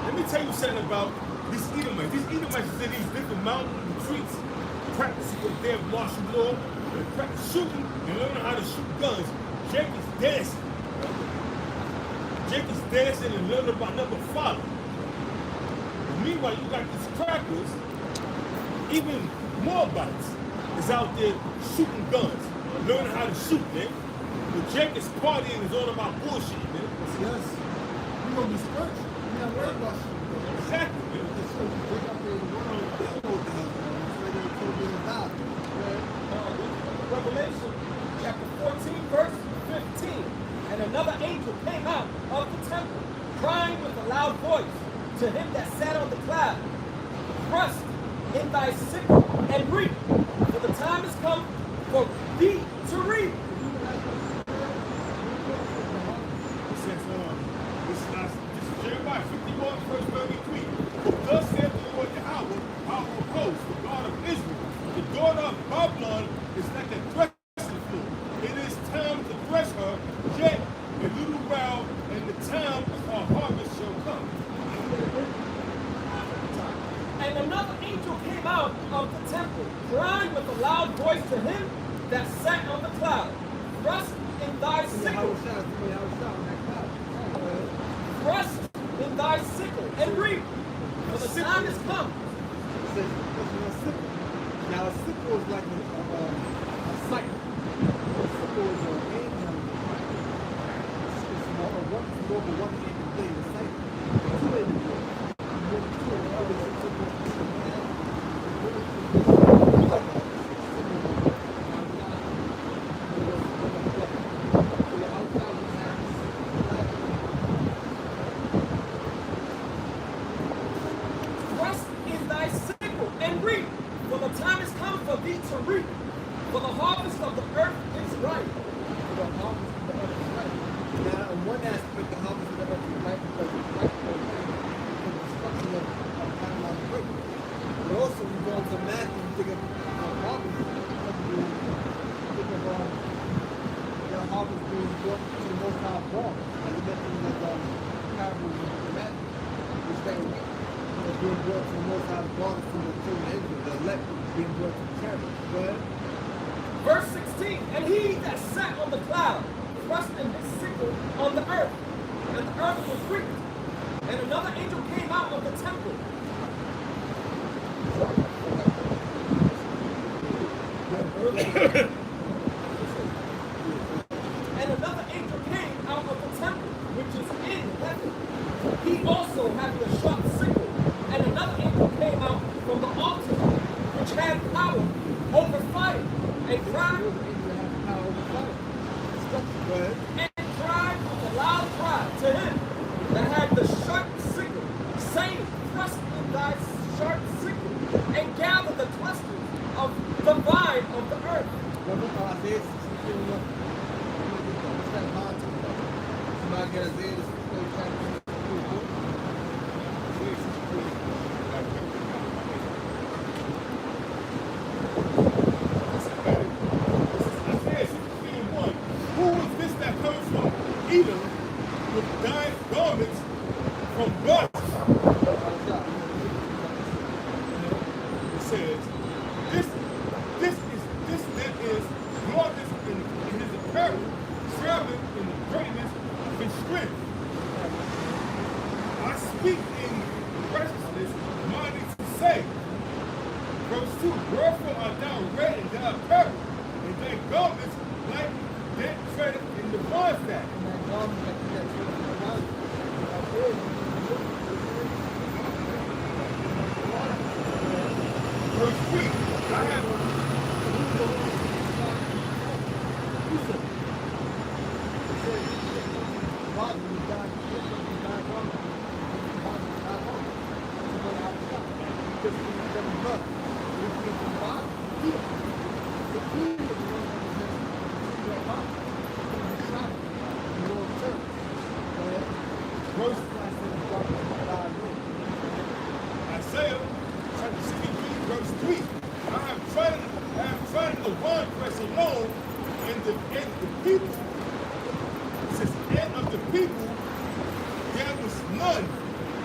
Let me tell you something about these Edomites. These Edomites is in these different mountain retreats, practicing with their martial law, and practice shooting and learning how to shoot guns. Jake is dancing. Jake is dancing and learning about number 5. And meanwhile, you got these crackers, even more bites, is out there shooting guns, learning how to shoot, man. But Jake is partying, is all about bullshit, man. Yes. You're going to be scorched. You're not worried about shit. Exactly, man. Revelation chapter 14, verse 15. And another angel came out of the temple, crying with a loud voice to him that sat on the cloud, thrust in thy sickle and reap, for the time is come for thee to reap. This is Jeremiah 51, verse 33. For thus saith the Lord Yahweh, our host, the God of Israel, the daughter of Babylon is like a threshing floor. It is time to thresh her, yet a little while, and the time of her harvest shall come. And another angel came out of the temple, crying with a loud voice to him that sat on the cloud, thrust in thy sickle. Thrust in thy sickle and reap, for the time is come. Now a sickle is like a scythe. A sickle is an handheld. It's more of a one-handed blade. A scythe. Two-handed blade. Thrust in thy sickle and reap, for the time is come for thee to reap, for the harvest of the earth is ripe. The harvest of the earth is right. Now, in one aspect, the harvest of the earth is right because it's right for the destruction of animal break. But also, we go into Matthew, you think of harvest, you think of the harvest being brought to the Most High barn, as you mentioned in the parables of Matthew, which they were being brought to the Most High barn from the children of Israel, the elect being brought to the chariot. Go ahead. Verse 16, and he that sat on the cloud thrust in his sickle on the earth, and the earth was reaped. And another angel came out of the temple. And another angel came out of the temple, which is in heaven. He also had a sharp sickle. And another angel came out from the altar, which had power over fire, and cried, and cried with a loud cry to him that had the sharp sickle, saying, thrust in thy sharp sickle, and gather the clusters of the vine of the earth. Who is this that comes from Edom with dyed garments from rust? It says, this that is glorious in his apparel, traveling in the greatness of his strength. Isaiah chapter 63, verse 3. I have trodden the winepress alone, and the people, it says, and of the people, there was none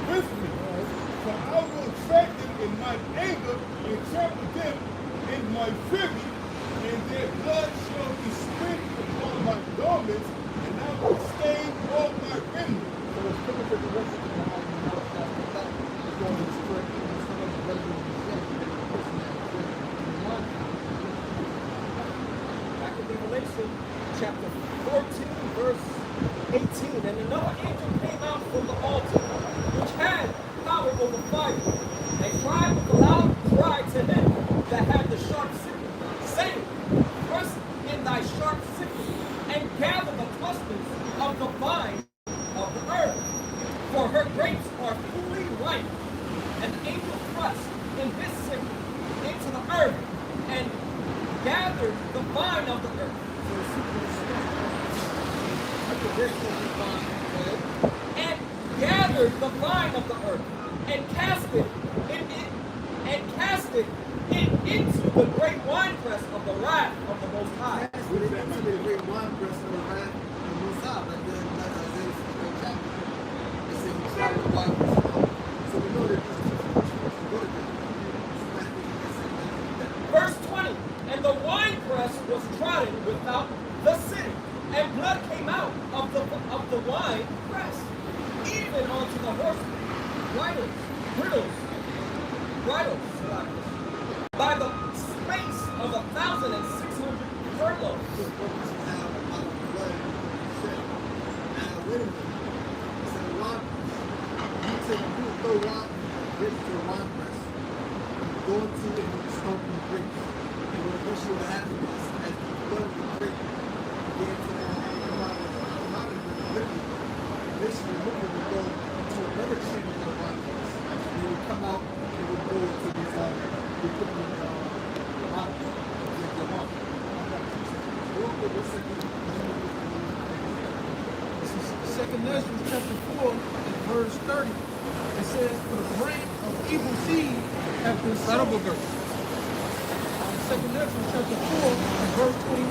with me. For I will track them in my anger and trample them in my fury, and their blood shall be sprinkled upon my garments, and I will stain all my remnants. Back in Revelation chapter 14, verse 18. And another angel came out from the altar, which had power over fire, and cried with a loud cry to him that had the sharp sickle, saying, thrust in thy sharp sickle, and gather the clusters of the vine of the earth, for her grapes are fully ripe. And the angel thrust in his sickle into the earth, and gathered the vine of the earth. And gathered the vine of the earth, and cast it into the great winepress of the wrath of the Most High. Verse 20, and the winepress was trodden without the city, and blood came out of the wine press, even onto the horsemen, bridles, by the space of 1,600 furlongs. Go into it and stomp in the grapes. And what eventually will happen is, as the blood of the grape begins to come out of the liquid, eventually the liquid will go to another chamber of the wine press. And it will come out and it will go into these, we put them in the bottles. This is 2 Ezra chapter 4, and verse 30. It says, for the grain of evil seed have been sown. Verse. 2 Ezra chapter 4, and verse 29.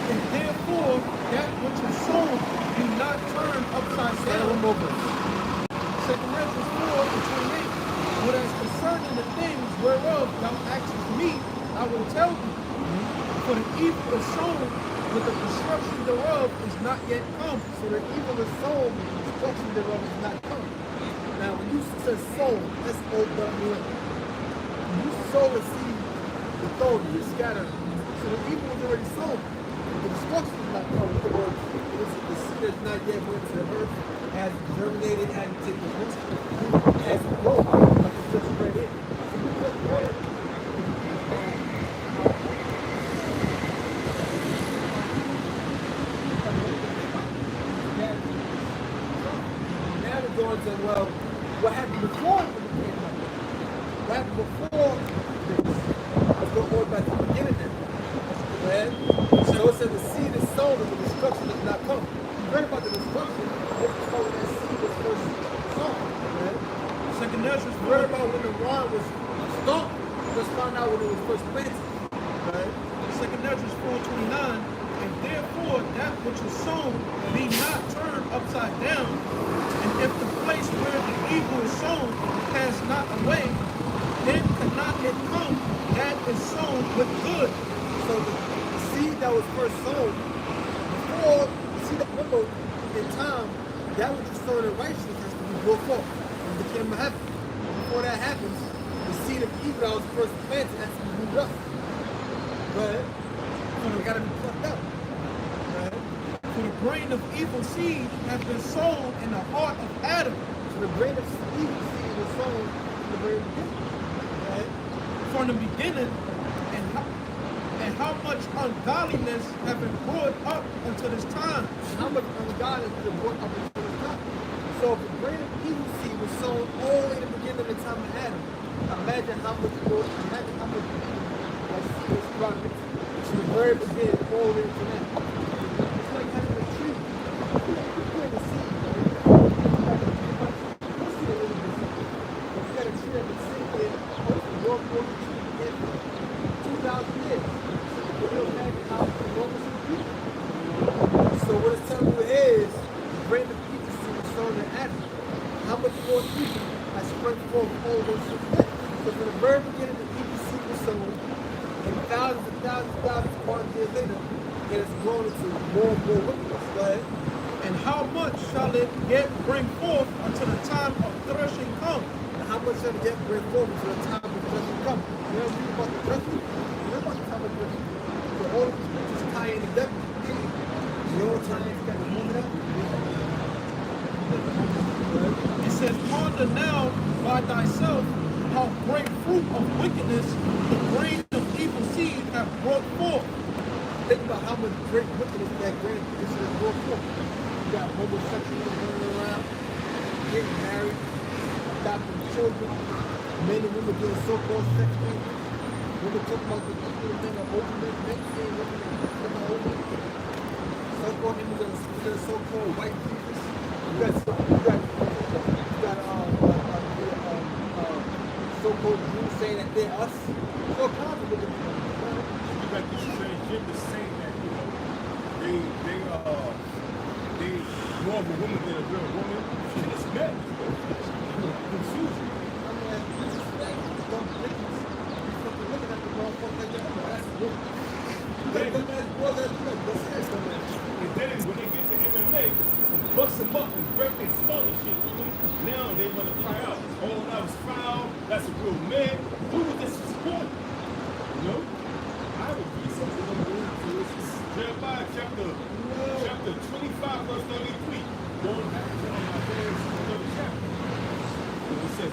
And therefore that which is sown do not turn upside down. 2 Ezra 4 and 28. But as concerning the things whereof thou askest me, I will tell thee. For the evil is sown, but the destruction thereof is not yet come. So the evil is sown, but the destruction thereof is not come. Now, when you say sown, that's O-W-N. When you sow a seed, the thorn, you scatter. So the evil is already sown. The destruction is not come. In other words, the seed is not yet went to the earth, has germinated, hasn't taken root, hasn't grown. Like it's just right here. So you put bread. Now we're going to, well, what happened before the beginning? What happened before this? Let's go all back to the beginning then. Right? So it says the seed is sown and the destruction does not come. You read about the destruction, this is how that seed was first sown. Right? Second Ezra You read about when the wine was stomped. Let's find out when it was first planted. Right? 2 Ezra 4:29. And therefore that which is sown be not turned upside down. And if the place where the evil is sown pass not away, then cannot it come that is sown with good. So the seed that was first sown, before the seed that remember in time, that which was sown in righteousness has to be brought forth in the kingdom of heaven. Before that happens, the seed of evil that was first planted has to be moved up. But it gotta be plucked out. Right? For the grain of evil seed has been sown in the heart of Adam. So the grain of evil seed was sown in the very beginning. Right? From the beginning, and how much ungodliness have been brought up until this time. And how much ungodliness has been brought up into this time. So if the grain of evil seed was sown all in the beginning of the time of Adam, imagine how much evil was brought to the very beginning all the way to now. It's like having a tree. You plant a seed, right? You see a little bit something. But you got a tree that been sitting there, hopefully your tree again for 2,000 years. Can you imagine how enormous it would be? So what it's telling you is, the grain of evil seed was sown in Adam. How much more evil has spread forth all those since then? So from the very beginning, the evil seed was sown, and thousands and thousands of years later, it has grown into more and more wickedness. Go ahead. And how much shall it yet bring forth until the time of threshing come? And how much shall it yet bring forth until the time of judgment come? You know read about the judgment? You know about the time of judgment? So all of these scriptures tie in together. You know what time you got to move it up? It says, ponder now by thyself how great fruit of wickedness the grain of evil seed hath brought forth. Think about how much great wickedness that grain is going to grow forth. You got homosexuals running around, getting married, adopting children, men and women doing so-called sex things. Women talking about the men are open men, men saying women are open. So-called immigrants, so-called white people. You got so-called Jews saying that they're us. So confident with them. You got these transgenders saying that, you know, they more of a woman than a real woman. And it's men. Confusion. I mean, this is like dumb ridiculous. You fucking looking at the motherfucker like that. That's good. You got dumbass boys that do that. That's it. And then when they get to MMA, bust them up and break their skull and shit. Now they want to cry out, oh, that was foul, that's a real man. Who was this support? You know? I would read something on the room to this. Jeremiah chapter 25, verse 33. Going back to my parents in another chapter. It says,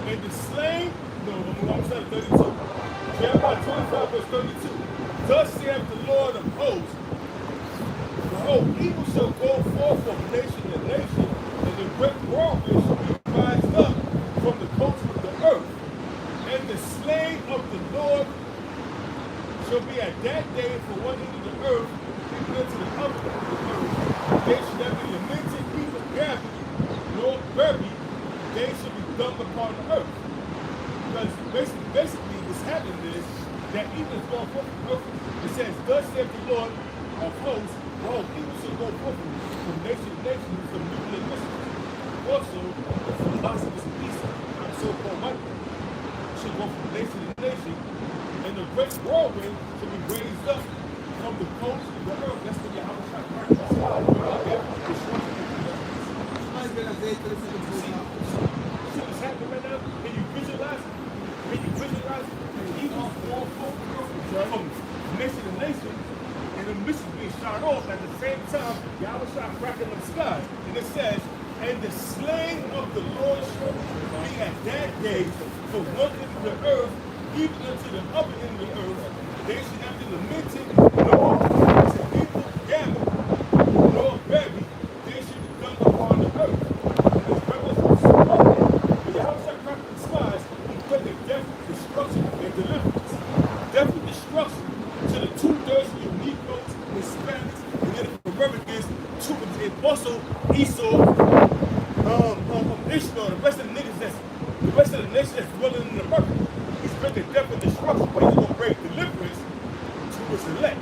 and the slain, no, I'm sorry, 32. Jeremiah 25, verse 32. Thus saith the Lord of hosts, behold, evil shall go forth from nation to nation, and the great whirlwind shall be rised up from the coast of the earth. And the slain of the Lord shall be at that day for one end of the earth, even unto the other end of the earth. They shall not be lamented, neither gathered, nor buried. They shall be dumped upon the earth. Because basically what's happening is that evil is going forth from the earth. It says, thus saith the Lord of hosts, oh, evil shall go forth from nation to nation, from nuclear missiles. Also, the philosophers of Esau, so-called white men, should go from nation to nation, and the great whirlwind should be raised up from the coast of the earth. That's the Yahweh shot right. That's why see what's happening right now? Can you visualize it? Can you visualize it? The evil going forth from nation to nation, and the missiles being shot off at the same time, Yahweh shot cracking the skies. And it says, and the slain of the Lord shall be at that day for one end of the earth, even unto the other end of the earth. They should not be lamented, nor people gathered, nor buried. They should be dumped upon the earth. And as brothers were spoken, the Yahweh shot cracking the skies, he put the death, destruction, and deliverance. Death and destruction to the 2/3 of your Negroes, Hispanics, and then the Americans, and also Esau, Ishmael, the rest of the niggas the rest of the nation that's dwelling in America. He's bringing death and destruction, but he's gonna bring deliverance to his elect.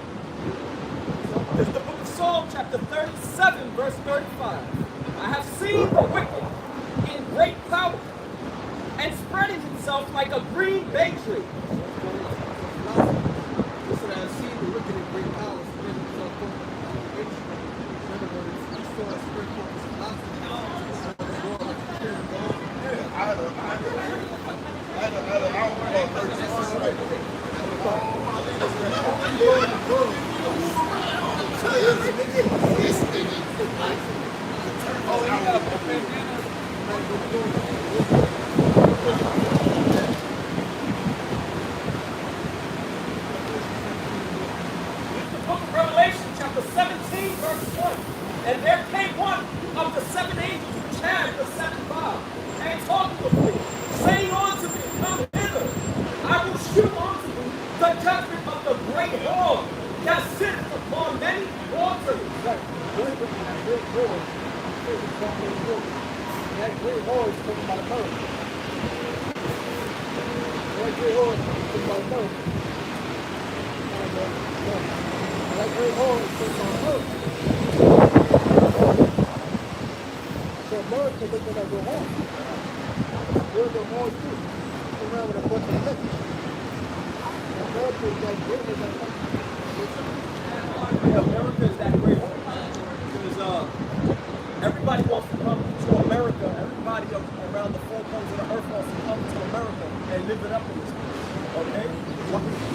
This is the book of Psalm, chapter 37, verse 35. I have seen the wicked in great power and spreading himself like a green bay tree. Listen, I've seen the wicked in great power spread himself forth like a great tree. In other words, he saw it spread forth his philosophy. The book of Revelation, chapter 17, verse 1. And there came one of the seven angels which had the seven vials, and talked with me, saying unto me, Come hither, I will shew unto thee the judgment of the great whore that sitteth upon many waters. Right. We're bringing that great whore. That great whore is talking about America. That great whore is talking about America. That great whore is talking about America. So America looking at the whore. We're the whore too. Around with a bunch of liquor. America is that great as that America is that great whore. Because everybody wants to come to America. Everybody around the four corners of the earth wants to come to America and live it up in this place. Okay?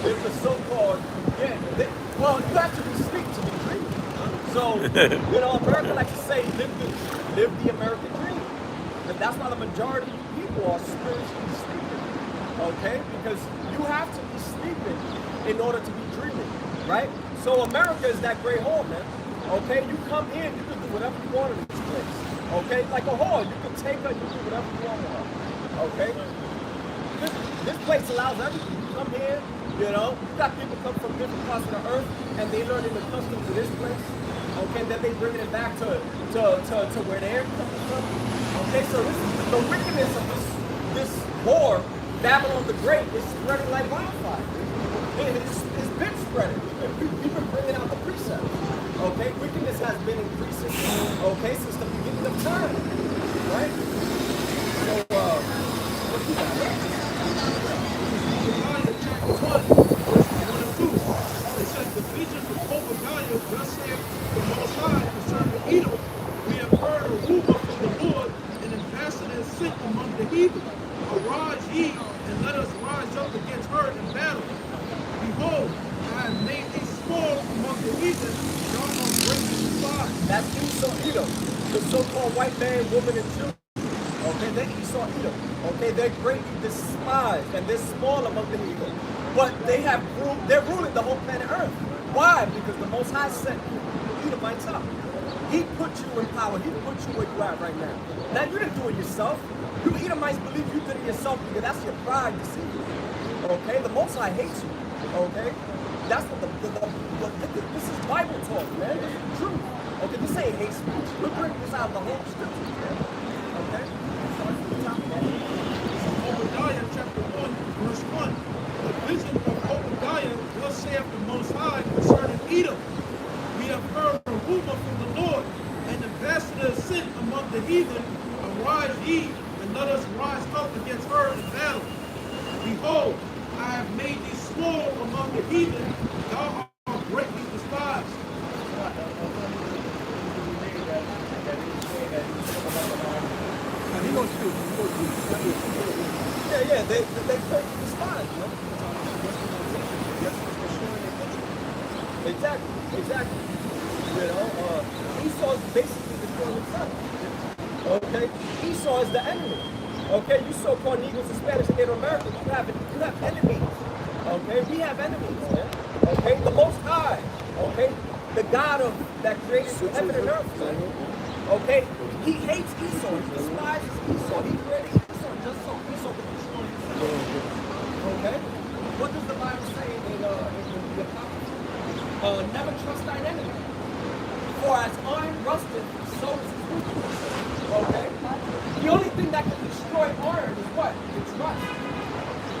There's the so-called, well, you actually speak to the dream. So, America likes to say, live the American dream. And that's why the majority of people are spiritually sleeping. Okay? Because you have to be sleeping in order to be dreaming. Right? So America is that great whore, man. Okay? You come in, you can do whatever you want in this place. Okay? Like a whore, you can take her, you can do whatever you want with her. Okay? This place allows everything. You come here, you got people come from different parts of the earth, and they learn the customs of this place. Okay, then they bring it back to where they're coming from. Okay, so the wickedness of this whore, Babylon the Great, is spreading like wildfire. It's been spreading. We've been bringing out the precepts. Okay, wickedness has been increasing. Okay, since the beginning of time. Right? So, what you got? Chapter 1, verses 1 and 2. It says, The vision of Obadiah, thus saith the Most High concerning Edom. We have heard a rumor from the Lord, an ambassador is sent among the heathen. Arise ye, and let us rise up against her in battle. Behold, I have made thee small among the heathen, thou art greatly despised. That's Esau Edom, the so-called white man, woman, and children. Okay, they Esau Edom. Okay, they're greatly despised, and they're small among the heathen. But they're ruling the whole planet Earth. Why? Because the Most High set Edomites up. He put you in power. He put you where you at right now. Now, you didn't do it yourself. You Edomites believe you did it yourself because that's your pride deceiving you. Okay, the Most High hates you. Okay, that's what this is Bible talk, man. This is the truth. Okay, this ain't hate speech. We're bringing this out of the whole scripture, man. Okay. Obadiah chapter 1, verse 1. The vision of Obadiah, thus saith the Most High concerning Edom. We have heard a rumor from the Lord, an ambassador is sent among the heathen. Arise ye, and let us rise up against her in battle. Behold, I have made thee small among the heathen, thou art greatly despised. Yeah, they greatly despised, man. Exactly. Esau is basically destroying himself. Okay? Esau is the enemy. Okay? You so-called Negroes and Spanish and Native Americans, you have enemies. Okay? We have enemies, man. Okay? The Most High. Okay? The God that created heaven and earth, man. Okay? He hates Esau. He despises Esau. He created Esau just so Esau could destroy himself. Okay? What does the Bible say in the Apocrypha? Never trust thine enemy. For as iron rusteth, so is his weakness. Okay? The only thing that can destroy iron is what? It's rust.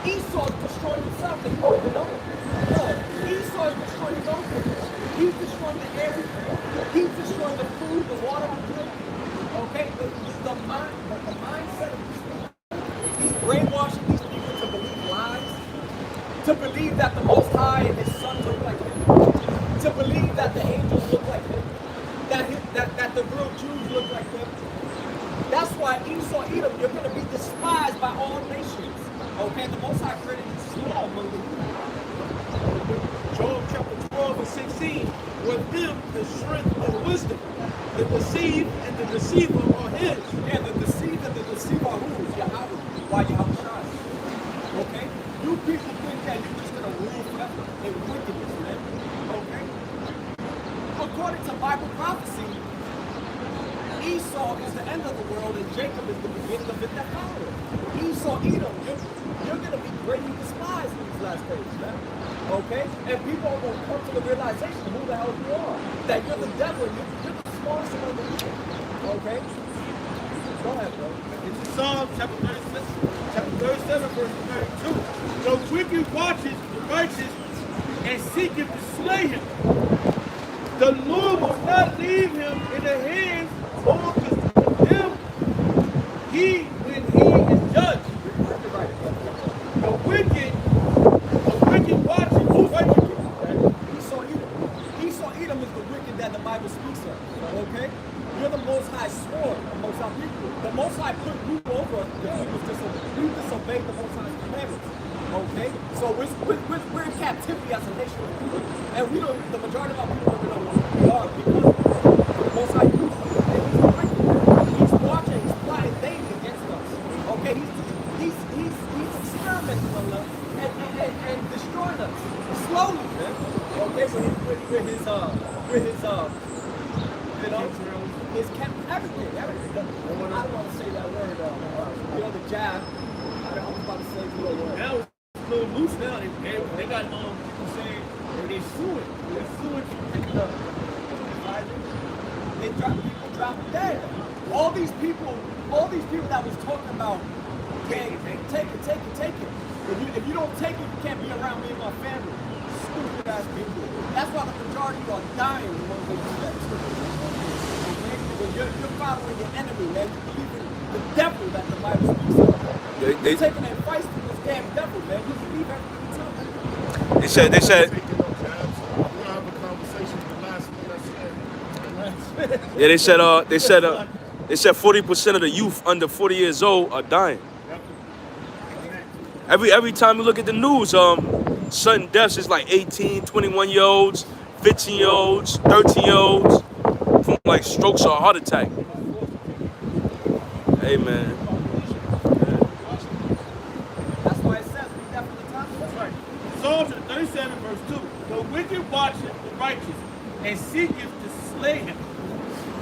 Esau destroyed himself and he don't even know it. No, Esau is destroying his own things. He's destroying the air we breathe. He's destroying the food, the water we drink. Okay? The mindset of these people. He's brainwashing these people to believe lies. To believe that the Most High and his son look like him. To believe that the angels look like him. That the real Jews look like him. That's why Esau, Edom, you're going to be despised by all nations. Okay, the Most High created you small among the heathen. Job chapter 12 and 16. With him the strength and wisdom. The deceived and the deceiver are his. Yeah, the deceived and the deceiver are who? Yahweh. Why Yahweh shines. Okay? You people think that you're just going to rule forever in wickedness, man. Okay? According to Bible prophecy, Esau is the end of the world, and Jacob is the beginning of it that followed. Esau, Edom, you're going to be greatly despised in these last days, man. Okay? And people are going to come to the realization of who the hell you are. That you're the devil, and you're the smallest among the people. Okay? Go ahead, bro. It's Psalm chapter 36, chapter 37, verse 32. The wicked watches the righteous and seeketh to slay him. The Lord will not leave him in the hands of them. When he is judged. The wicked watches the righteous. Esau, Edom is the wicked that the Bible speaks of. Okay? You're the Most High sword amongst our people. The Most High put you over because we disobeyed the Most High's commandments. Okay? So we're in captivity as a nation of people. And we don't, the majority of our people don't know what we are because the Most High used us. And he's the wicked. He's watching, he's plotting daily against us. Okay? He's experimenting on us and destroying us. Slowly, man. Okay? With his you know, his everything. I don't want to say that word, the jab. I was about to say the word. Now it's a little loose now. They got people saying they're suing. They're suing for picking up. People dropping dead. All these people that was talking about, take it. If you don't take it, you can't be around me and my family. Stupid ass people. That's why the majority are dying when they do that. You're following your enemy, man. You're believing the devil that the Bible speaks of. You're taking advice from this damn devil, man. You believe everything you tell me. They said. We're gonna have a conversation with the last one that's Yeah, they said 40% of the youth under 40 years old are dying. Every time you look at the news, sudden deaths is like 18, 21-year-olds, 15-year-olds, 13-year-olds from like strokes or a heart attack. Hey man. That's why it says we definitely talk. That's right. Psalm 37, verse 2. The wicked watcheth the righteous and seeketh to slay him.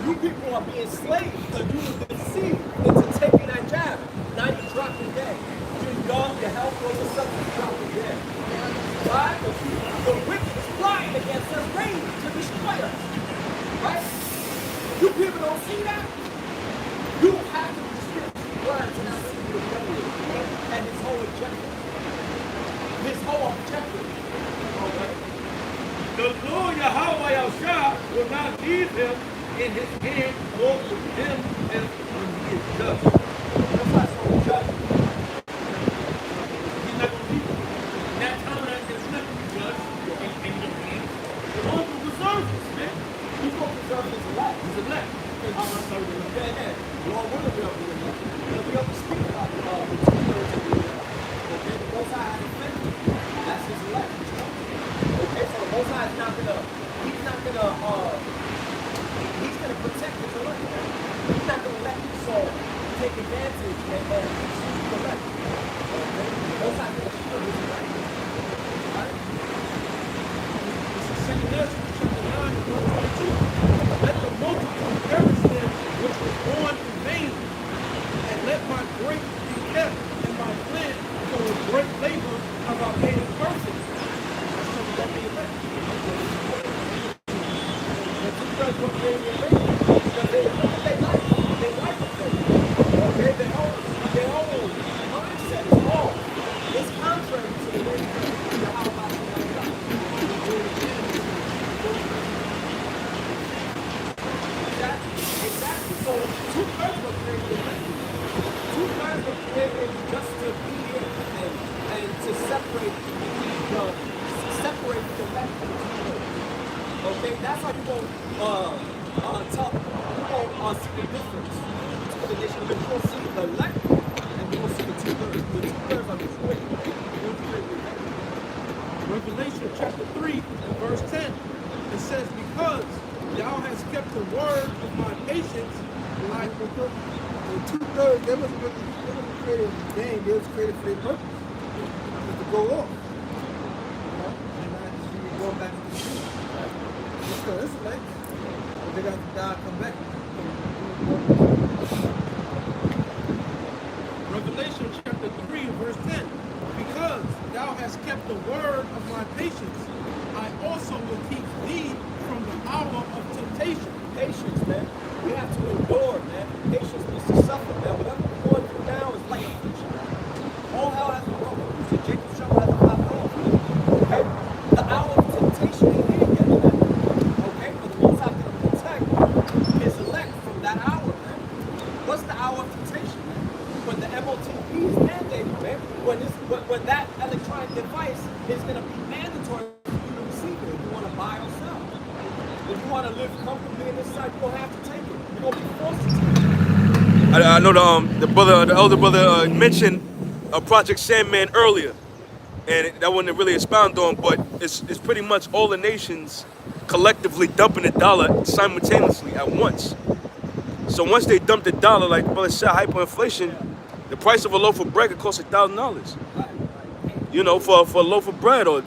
You people are being slaves because you were deceived into taking that jab. Now you're dropping dead. You're young, your health goes to something, you're dropping dead. Why? Because the wicked is flying against us, ready to destroy us. Right? You people don't see that? You have to restrict words and not see the devil and his whole objective. Okay? The Lord Yahweh Yahushua will not leave him in his hand nor condemn him when he is judged. That's why it's called judgment. He's not going to leave him. In that time that there's not going to be judged in your hands. The Lord will preserve us, man. He's going to preserve his elect. He's elect. Yeah. Lord, we're going to be able to do it. We'll be able to speak about the 2/3 of the elect. Okay, the Most High has offended. That's his elect. Okay, so the Most High is not going to, he's going to protect his elect. He's not going to let Esau take advantage and choose the elect. Okay, the Most High is going to shield his elect. Right? This is 2 Ezra, chapter 9, verse 22. Let the multitude perish them which was born in vain, and let my grace be kept in my land for the great labor of our native person. That's what we got the elect. The 2/3 what they because they like it. Okay, their whole mindset is wrong. It's contrary to the way the how about Exactly. So 2/3 were created. 2/3 were created just to be here and to separate the left from the 2/3. Okay, that's how you won't see the difference between the nation. You're going to see the left and you're going to see the 2/3. The 2/3 are created. Revelation chapter 3 and verse 10. It says, because thou hast kept the word of my patience, like The 2/3, they wasn't created in vain. They was created for their purpose. Just to go off. And not just be going back to the street. It's the Israelites. But they got to die and come back. Revelation chapter 3, verse 10. Because thou hast kept the word of my patience, I also will keep thee from the hour of temptation. Patience, man. We have to endure, man. Patience means to suffer, man. Whatever we're going through now is like affliction, man. All hell has been broken loose, and Jacob's trouble has been popped off, man. Okay? The hour of temptation ain't here yet, man. Okay? But the Most High is going to protect his elect from that hour, man. What's the hour of temptation, man? When the MOTP is mandated, man. When that electronic device is going to be mandatory for you to receive it if you want to buy or sell. If you want to live comfortably in this side, you're going to have to take it. You're going to be forced to take it. I know the elder brother mentioned Project Sandman earlier, and that wasn't really expounded on, but it's pretty much all the nations collectively dumping the dollar simultaneously at once. So once they dump the dollar, like the brother said, hyperinflation, the price of a loaf of bread could cost $1,000. You know, for a loaf of bread, or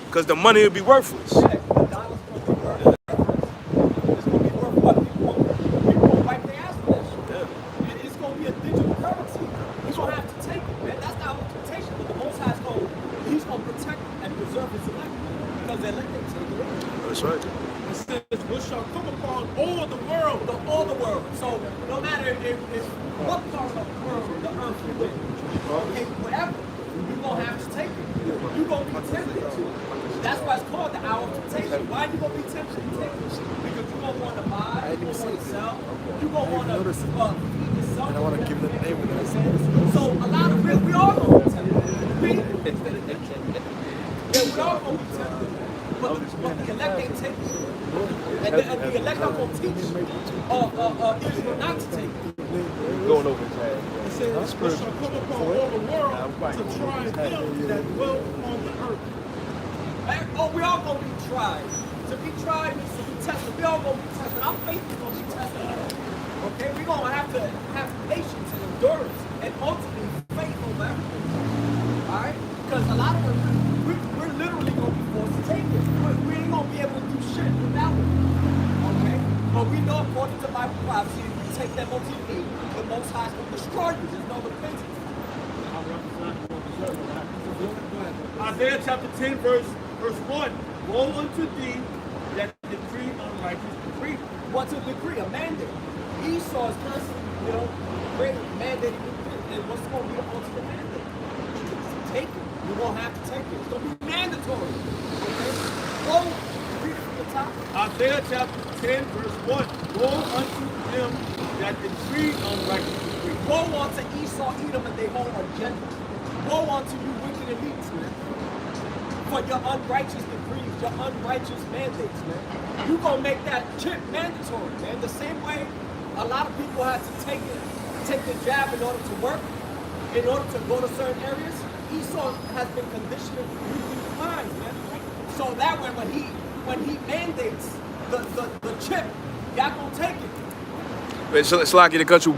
because the money would be worthless. Yeah, the dollar's going to be worth it's going to be worth what? People won't wipe their ass for that shit. It's going to be a digital currency. You're going to have to take it, man. That's not what temptation, but the Most High he's going to protect and preserve his elect because they're let them take it. That's right. It says, which shall come upon all the world. All the world. So no matter if what part of the world, the earth you're in, okay, whatever, you're going to have to take it. You're going to be tempted to. That's why it's called the hour of temptation. Why are you going to be tempted to take it? Because you're going to want to buy, you're going to want to sell, you're going to want to feed yourself. And I want to give them the name of that. So a lot of we all going to be tempted. Yeah, we all going to be tempted. But the elect ain't taking it. And the elect are going to teach Israel not to take it. Going over time. It says, which shall come upon all the world to try them that dwell on the earth. Oh, we all going to be tried. To be tried means to be tested. We all going to be tested. Our faith is going to be tested. Okay? We're going to have patience and endurance and ultimately faith over everything. Alright? Because a lot of us, we're literally going to be forced to take it. We ain't going to be able to do shit without it. Okay? But we know according to Bible prophecy, if you take that OTP, the Most High is going to destroy you. There's no repentance. Isaiah chapter 10, verse 1. Woe unto thee that decree unrighteous decree. What's a decree? A mandate. Esau is constantly, mandating and what's going to be the ultimate mandate? Take it. You won't have to take it. It's going to be mandatory. Okay? Go read it from the top. Isaiah chapter 10, verse 1. Woe unto them that decree unrighteous decree. Woe unto Esau, Edom, and they whole agenda. Woe unto you wicked elites, man. For your unrighteous decrees, your unrighteous mandates, man. You're going to make that chip mandatory, man. The same way a lot of people had to take the jab in order to work, in order to go to certain areas. Esau has been conditioning youth minds, man. So that way when he mandates the chip, y'all gonna take it. It's lucky to cut you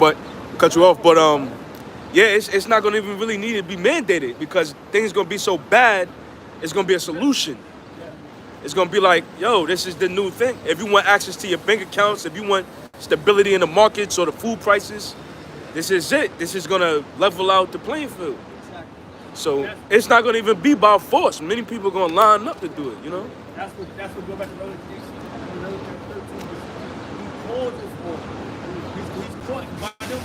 off, but yeah, it's not gonna even really need to be mandated because things gonna be so bad. It's gonna be a solution. It's gonna be like, yo, this is the new thing. If you want access to your bank accounts, if you want stability in the markets or the food prices, this is it. This is gonna level out the playing field. So it's not gonna even be by force. Many people are gonna line up to do it, you know? That's what go back to Revelation 13. He called this for. He's caught by them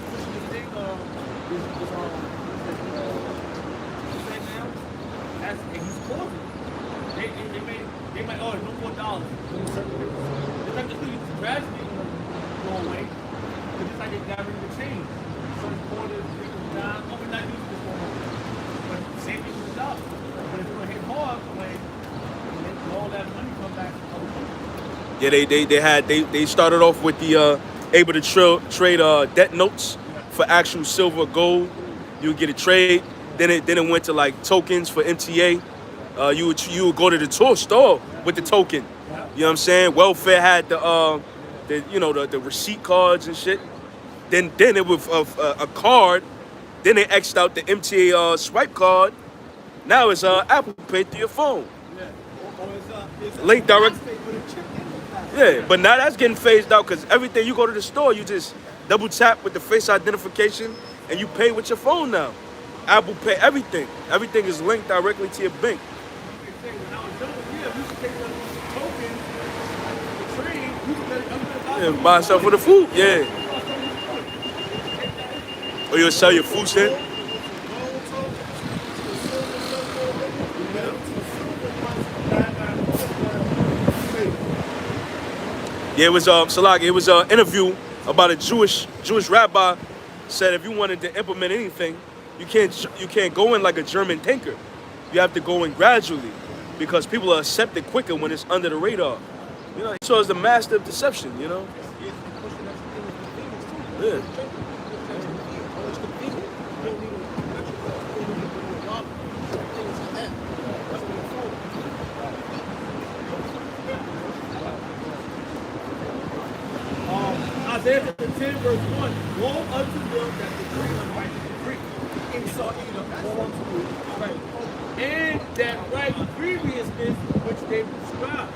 pushing this thing and he's causing it. They might no more dollars. It's like the thing gradually go away. But it's like they got rid of the change. Certain quarters, we're not using this no more. But same thing with the dollar. But if you're gonna hit hard, all that money come back. Yeah, they started off with the able to trade debt notes for actual silver or gold. You would get a trade. Then it went to like tokens for MTA. You would go to the tour store with the token. You know what I'm saying? Welfare had the receipt cards and shit. Then it was a card. Then they X'd out the MTA swipe card. Now it's Apple Pay through your phone. Or it's Link direct. Yeah, but now that's getting phased out because everything you go to the store, you just double tap with the face identification and you pay with your phone now. Apple Pay, everything. Everything is linked directly to your bank. When I was younger, yeah, we used to take the token, the train, we used to Yeah, buy stuff for the food, yeah. Or you'll sell your food stamp. Yeah, it was Salag. It was an interview about a Jewish rabbi said if you wanted to implement anything, you can't go in like a German tanker. You have to go in gradually because people are accepted quicker when it's under the radar. You know, so it's the master of deception. You know. Yeah. Isaiah 10 verse 1, woe unto them that decree unrighteous decree. Esau Edom, woe unto you, right? And that right grievousness which they prescribe.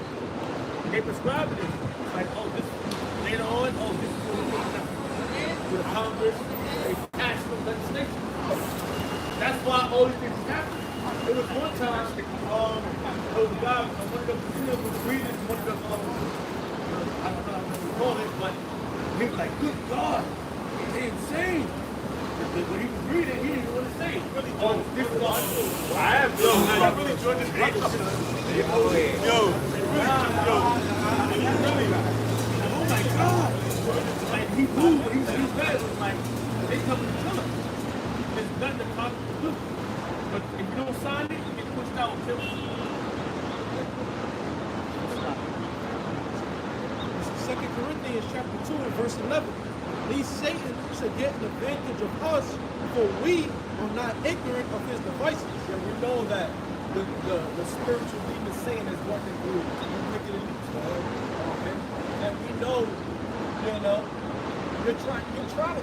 They prescribe this. Like, oh, this later on, oh, this is what we're going to the Congress, they passed the legislation. That's why all these things happen. There was one time, there was a guy, one of the casinos was reading, one of the, I don't know what you call it, but he was like, good God, they're insane. When he was reading, he didn't know what to say. Oh, this is all. I have, yo, I really enjoyed this game. Oh my God. Like, he knew what he said. It was like, they coming to kill him. There's nothing the cops can do. But if you don't sign it, you get pushed out and killed. Second Corinthians chapter 2 and verse 11. Lest Satan should get an advantage of us, for we are not ignorant of his devices. Yeah, we know that the spiritual demon Satan is working through wicked and okay? And we know, you're trying to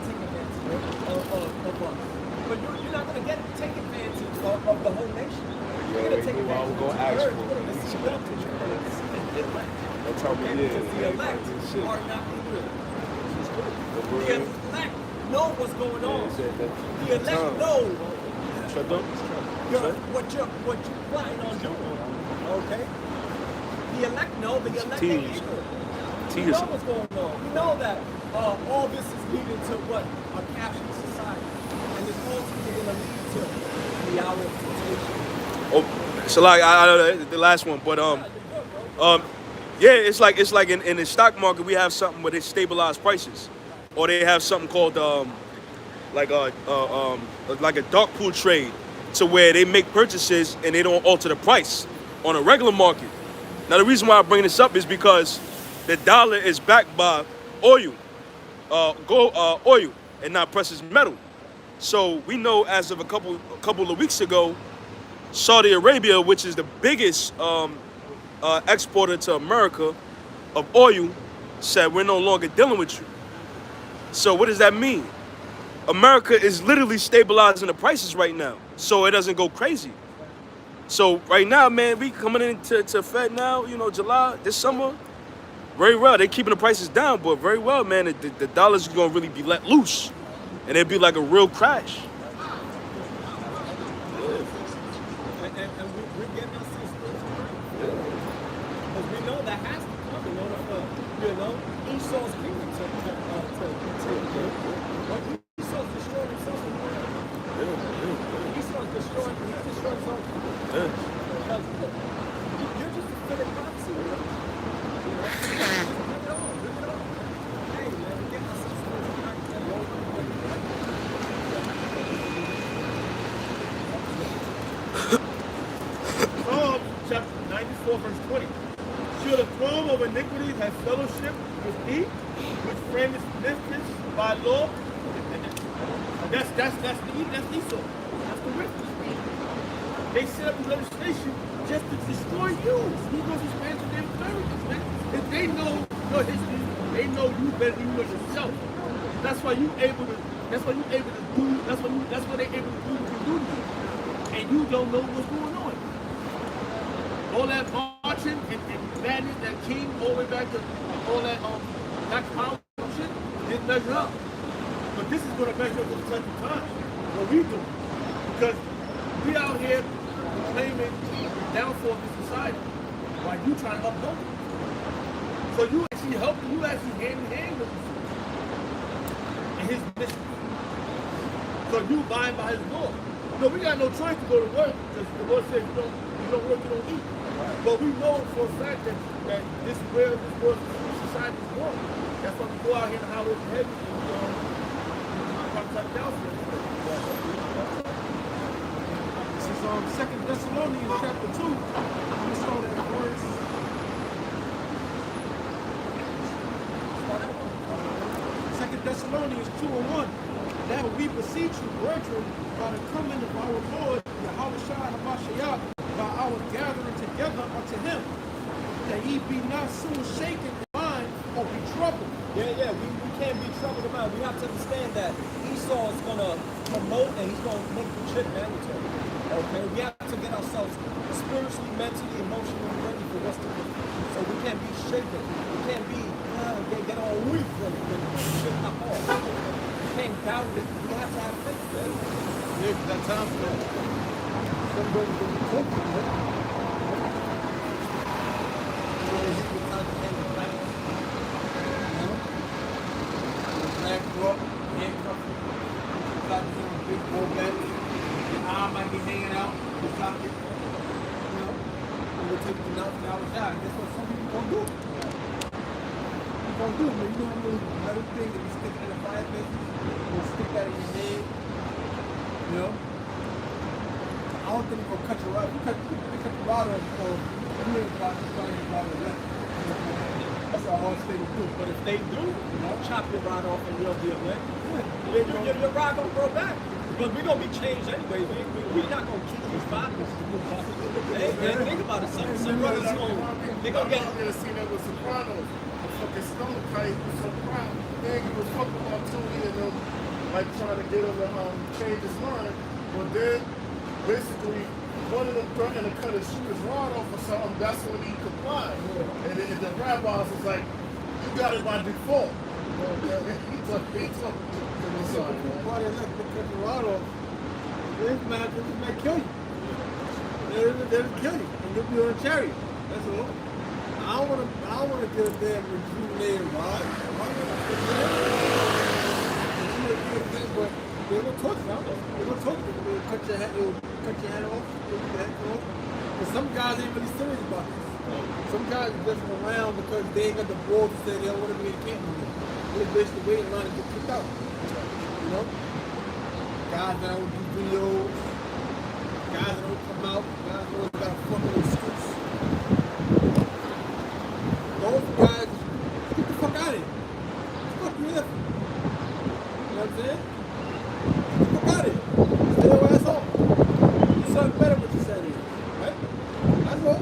take advantage of us. But you're not going to take advantage of the whole nation. You're going to take advantage of the church. You're going to see up to the elect. That's how we did. Because the elect are not ignorant. The elect know what's going on. The elect know what you're planning on doing. Okay? The elect know, the elect ain't ignorant. We know what's going on. We know that all this is leading to what? A captured society. And it's ultimately going to lead to the hour of temptation. Oh, so like I know the last one, but yeah, it's like in the stock market we have something where they stabilize prices, or they have something called like a dark pool trade, to where they make purchases and they don't alter the price on a regular market. Now the reason why I bring this up is because the dollar is backed by oil, oil, and not precious metal. So we know as of a couple of weeks ago, Saudi Arabia, which is the biggest exporter to America of oil, said we're no longer dealing with you. So what does that mean? America is literally stabilizing the prices right now, so it doesn't go crazy. So right now, man, we coming into Fed now, July, this summer, very well. They're keeping the prices down, but very well, man, the dollar's gonna really be let loose, and it'd be like a real crash. And we're getting us some spiritual because we know that has to come in order for, Esau's kingdom to Esau's destroying himself in the world. Esau's destroying himself. Because you're just a fitted prophecy, Bring it on. Hey, man, we're getting us some spiritual Psalm chapter 94, verse 20. Should a throne of iniquity have fellowship with thee, which framest mischief by law? And that's Esau. That's the rich. They set up the legislation just to destroy you. He goes to spend their inheritance, man. If they know your history, they know you better than you know yourself. That's why you able to. That's why they're able to do what they do to you. And you don't know what's going on. All that marching and madness that king all the way back to all that black power shit didn't measure up. But this is going to measure up to the test of time. What we do. Because we out here claiming downfall of this society while you trying to uphold it. So you actually help, you actually hand in hand with this and his mission. So you abide by his law. No, we got no choice to go to work because the Lord says you don't work, you don't eat. But we know for a fact that this world society is going. That's why we go out here in the highways and heavy and try to cut down for it. This is 2 Thessalonians chapter 2. I'm going to start at verse. 2 Thessalonians 2:1. Now we beseech you, brethren, by the coming of our Lord, Yahushua HaMashiach, by our gathering together unto him, that ye be not soon shaken in mind or be troubled. Yeah, we can't be troubled about it. We have to understand that Esau is going to promote and he's going to make the trip mandatory. Okay, we have to get ourselves spiritually, mentally, emotionally ready for what's to come. So we can't be shaken. We can't be get all weak when shit pop off. We can't doubt it. We have to have faith, man. Yeah, that time for somebody to be taken, right? Black rock, handcuffed, got him a big bull back. Your arm might be hanging out, the socket. You know, and we'll take the out and shot. That's what some people gonna do. You gonna do, man. You know how many metal things that be sticking in the fireplace? You'll stick that in your head. You know? I don't think you're gonna cut your rod. You cut your rod off, you ain't about to find your rod or left. That's a hard thing to do. But if they do, chop your rod off and you'll be okay. Your rod gonna grow back. But we're gonna be changed anyway. We're not gonna keep these bodies. Hey, man, think about it. Some brothers they're gonna get. I'm gonna see that with Sopranos. A fucking stomach kite was so proud. They ain't give a fuck about Tony and them, like trying to get him to change his mind. But then, basically, one of them threatened to cut his rod off or something. That's when he complied. And then the rabbis was like, "You got it by default." He's like, sorry, man. Body left to cut your rod off. This might kill you. They'll kill you. And you'll be on a chariot. That's all. I don't want to get a damn rejuvenated rod. But they will torture you. They will torture you. They will cut your head off. But some guys ain't really serious about this. Some guys are just around because they ain't got the balls to say they don't want to be in camp anymore. They're basically waiting in line to get kicked out. You know? Guys that don't do videos, guys that don't come out, guys that always got a fucking excuse. Those guys, get the fuck out of here. Fuck you there. You know what I'm saying? Get the fuck out of here. Stay your ass home. You something better what you said here. Right? That's all.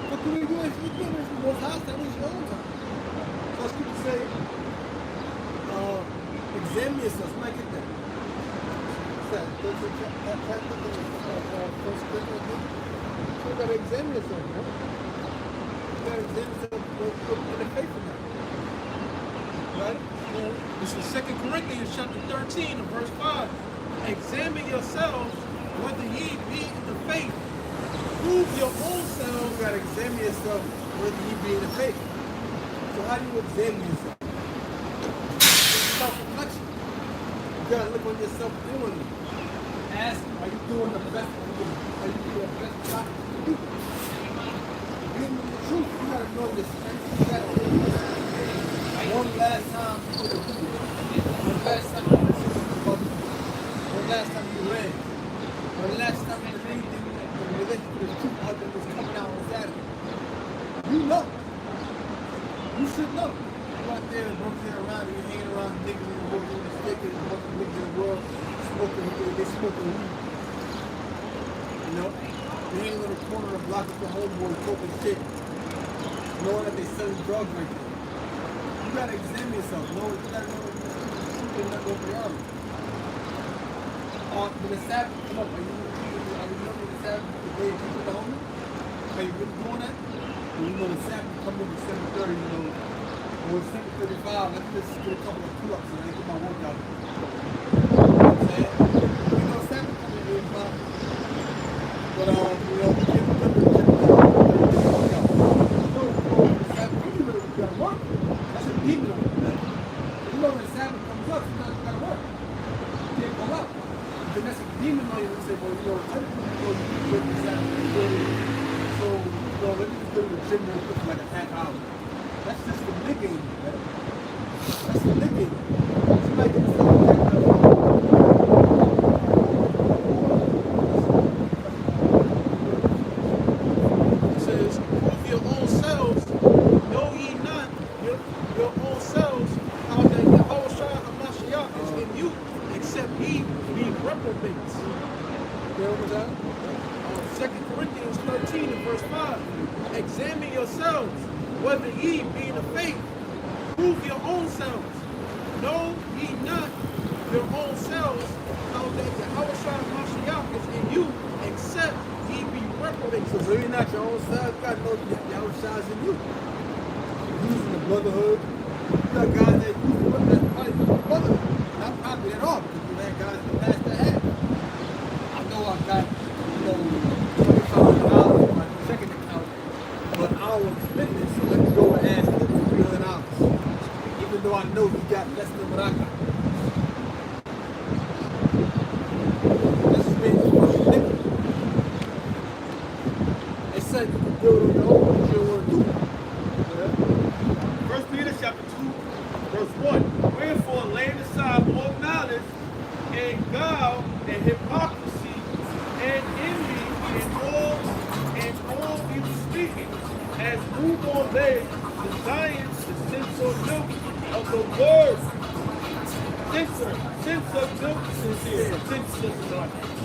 What can we do if you do this in most house? That was your own time. So let's keep it saying. Examine yourself. Somebody get that. What's that? First Corinthians. So you gotta examine yourself, man. You gotta examine yourself in the faith of that. Right? This is 2 Corinthians chapter 13 and verse 5. Examine yourselves whether ye be in the faith. Prove your own selves. You gotta examine yourself whether you be in the faith. So how do you examine yourself? Self-reflection. You gotta look on yourself inwardly. Ask, are you doing the best? Are you doing the best possible you do? Being the truth, you gotta know your strength. You gotta know your strength. One last time you did it. One last time you did it. One last time you read. One last time you read the relation to the truth out there was coming out on Saturday. You know. You should know. You out there and rotating around and you're hanging around niggas in the world, doing the stick and a bunch of niggas in the world they smoking weed. You know? You're hanging on the corner of the block with your homeboy smoking shit. Knowing that they selling drugs right there. You gotta examine yourself. You gotta know what you're truth and not what reality. When the Sabbath come up, are you looking at the Sabbath the day you keep the homie? Are you really doing that? you know, the Sabbath come in at 7:30, you know, or 7:35, let me just get a couple of pull-ups and I get my workout. You know what I'm saying? You know, Sabbath come in at 8 o'clock. But, you know, we get the workout. Sabbath, you know, we gotta work. That's a demon on it, man. You know, when Sabbath comes up, sometimes you gotta work. You can't go out. Then that's a demon on you and say, well, you know, technically, you know, you can work the Sabbath. So, you know, let me just go to the gym real quick for like a half hour. That's just the nigging, man. That's the nigging. Somebody can say It says, prove your own selves, know ye not your own selves, how that Yahushua HaMashiach is in you, except ye be reprobates. There was that. 2 Corinthians 13 and verse 5. Examine yourselves, whether ye be in the faith. Prove your own selves. Know ye not your own selves, how that Yahushua HaMashiach is in you, except ye be reprobates. So you're not your own self. You got to know Yahushua's in you. You're using the brotherhood. You got guys that use the brotherhood. That's probably the brotherhood. Not probably at all, because you had guys in the past that had. I know I got, you know, $2,500 in my checking account, but I don't want to spend it, so let me go and ask him for $300. Even though I know he got less than what I got. This is being ridiculous. They said you can do it on your own, but you don't want to do it. Yeah. 1 Peter chapter 2, verse 1. Wherefore, laying aside all malice and guile and hypocrisy and envy and all evil speaking, as newborn babes, desiring the sensual milk of the word.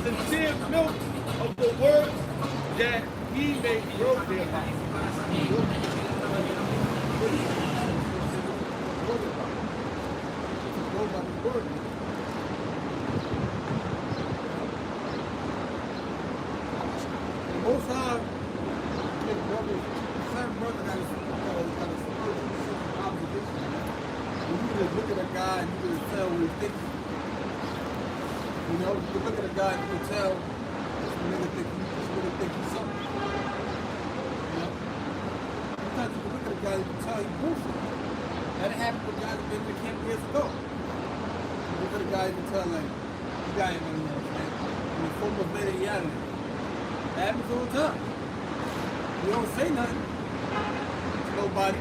Sincere milk of the word, that he may grow thereby. Most time, certain brother got a spiritual obligation. When you just look at a guy and you can tell what he's thinking. You know, you can look at a guy and you can tell this nigga think he's something. You know? Sometimes you can look at a guy and you can tell he's bullshit. That happened with guys that been in the camp years ago. You look at a guy and you can tell, like, this guy ain't gonna know, man. And the form of reality. That happens all the time. You don't say nothing to nobody.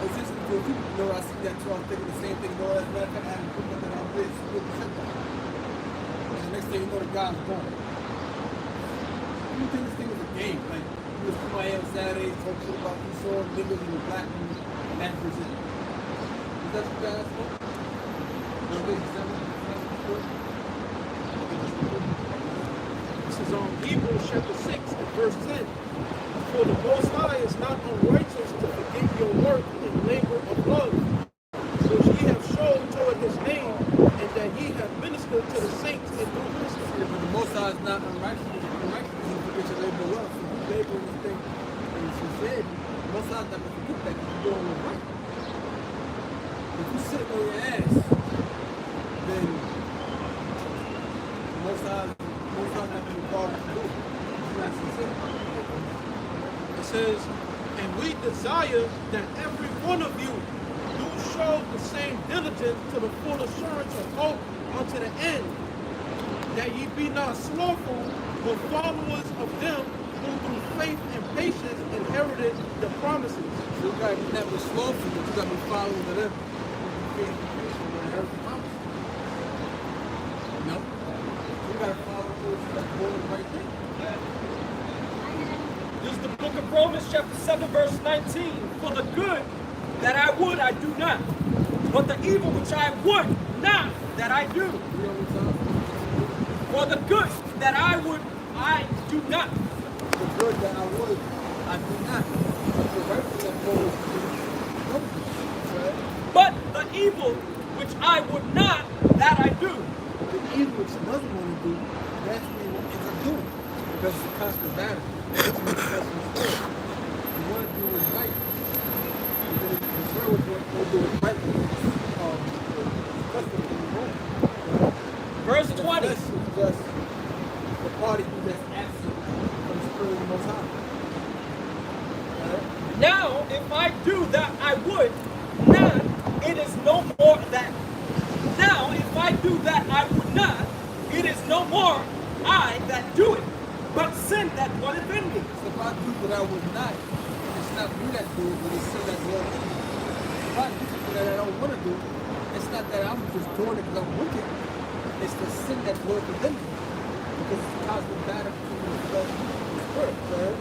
It's just because people, you know, I see that too. I'm thinking the same thing. You know, that's not going to happen. Put nothing on this, put the shit down. And the next thing you know, the guy's gone. You think this thing is a game? Like, you just come out here on Saturdays, talk shit about you saw niggas and the black women, and that's just it. Is that what you guys want? This is on Hebrews chapter 6 and verse 10. For the Most High is not unrighteous to forget your work and labor of love, which ye have shown toward his name, and that ye have ministered to the saints in due ministry. Yeah, but the Most High is not unrighteous. You forget your labor of love. So you labor in this thing and sincerity. The Most High is not going to forget that because you're doing what's right. If you sit on your ass, then the Most High not going to be involved with you. It's not sincere. It says, and we desire that every one of you do show the same diligence to the full assurance of hope unto the end, that ye be not slothful, but followers of them who through faith and patience inherited the promises. So you got to be never slothful, but you got to be following to them. Faith and patience will inherit the promises. No. You got to follow those that's doing the right thing. This is the book of Romans chapter 7 verse 19. For the good that I would, I do not. But the evil which I would not, that I do. For the good that I would, I do not. The good that I would, I do not. But the right thing that goes to But the evil which I would not, that I do. the evil which he doesn't want to do, that's what he ends up doing. Because it's a constant battle. It's a constant story. You want to do is right, because Israel was what they do is right, custom is wrong. Verse And the 20. flesh is just the party who just absent from the Spirit of the Most High. Right? Now, if I do that I would not, it is no more that. Now, if I do that I would not, it is no more I that do it, but sin that dwelleth in me. So if I do what I would not, it's not me that do it, but it's sin that dwells in me. If I do something that I don't want to do, it's not that I'm just doing it because I'm wicked. It's the sin that dwells within me. Because it's a constant battle between the flesh and the spirit. Right?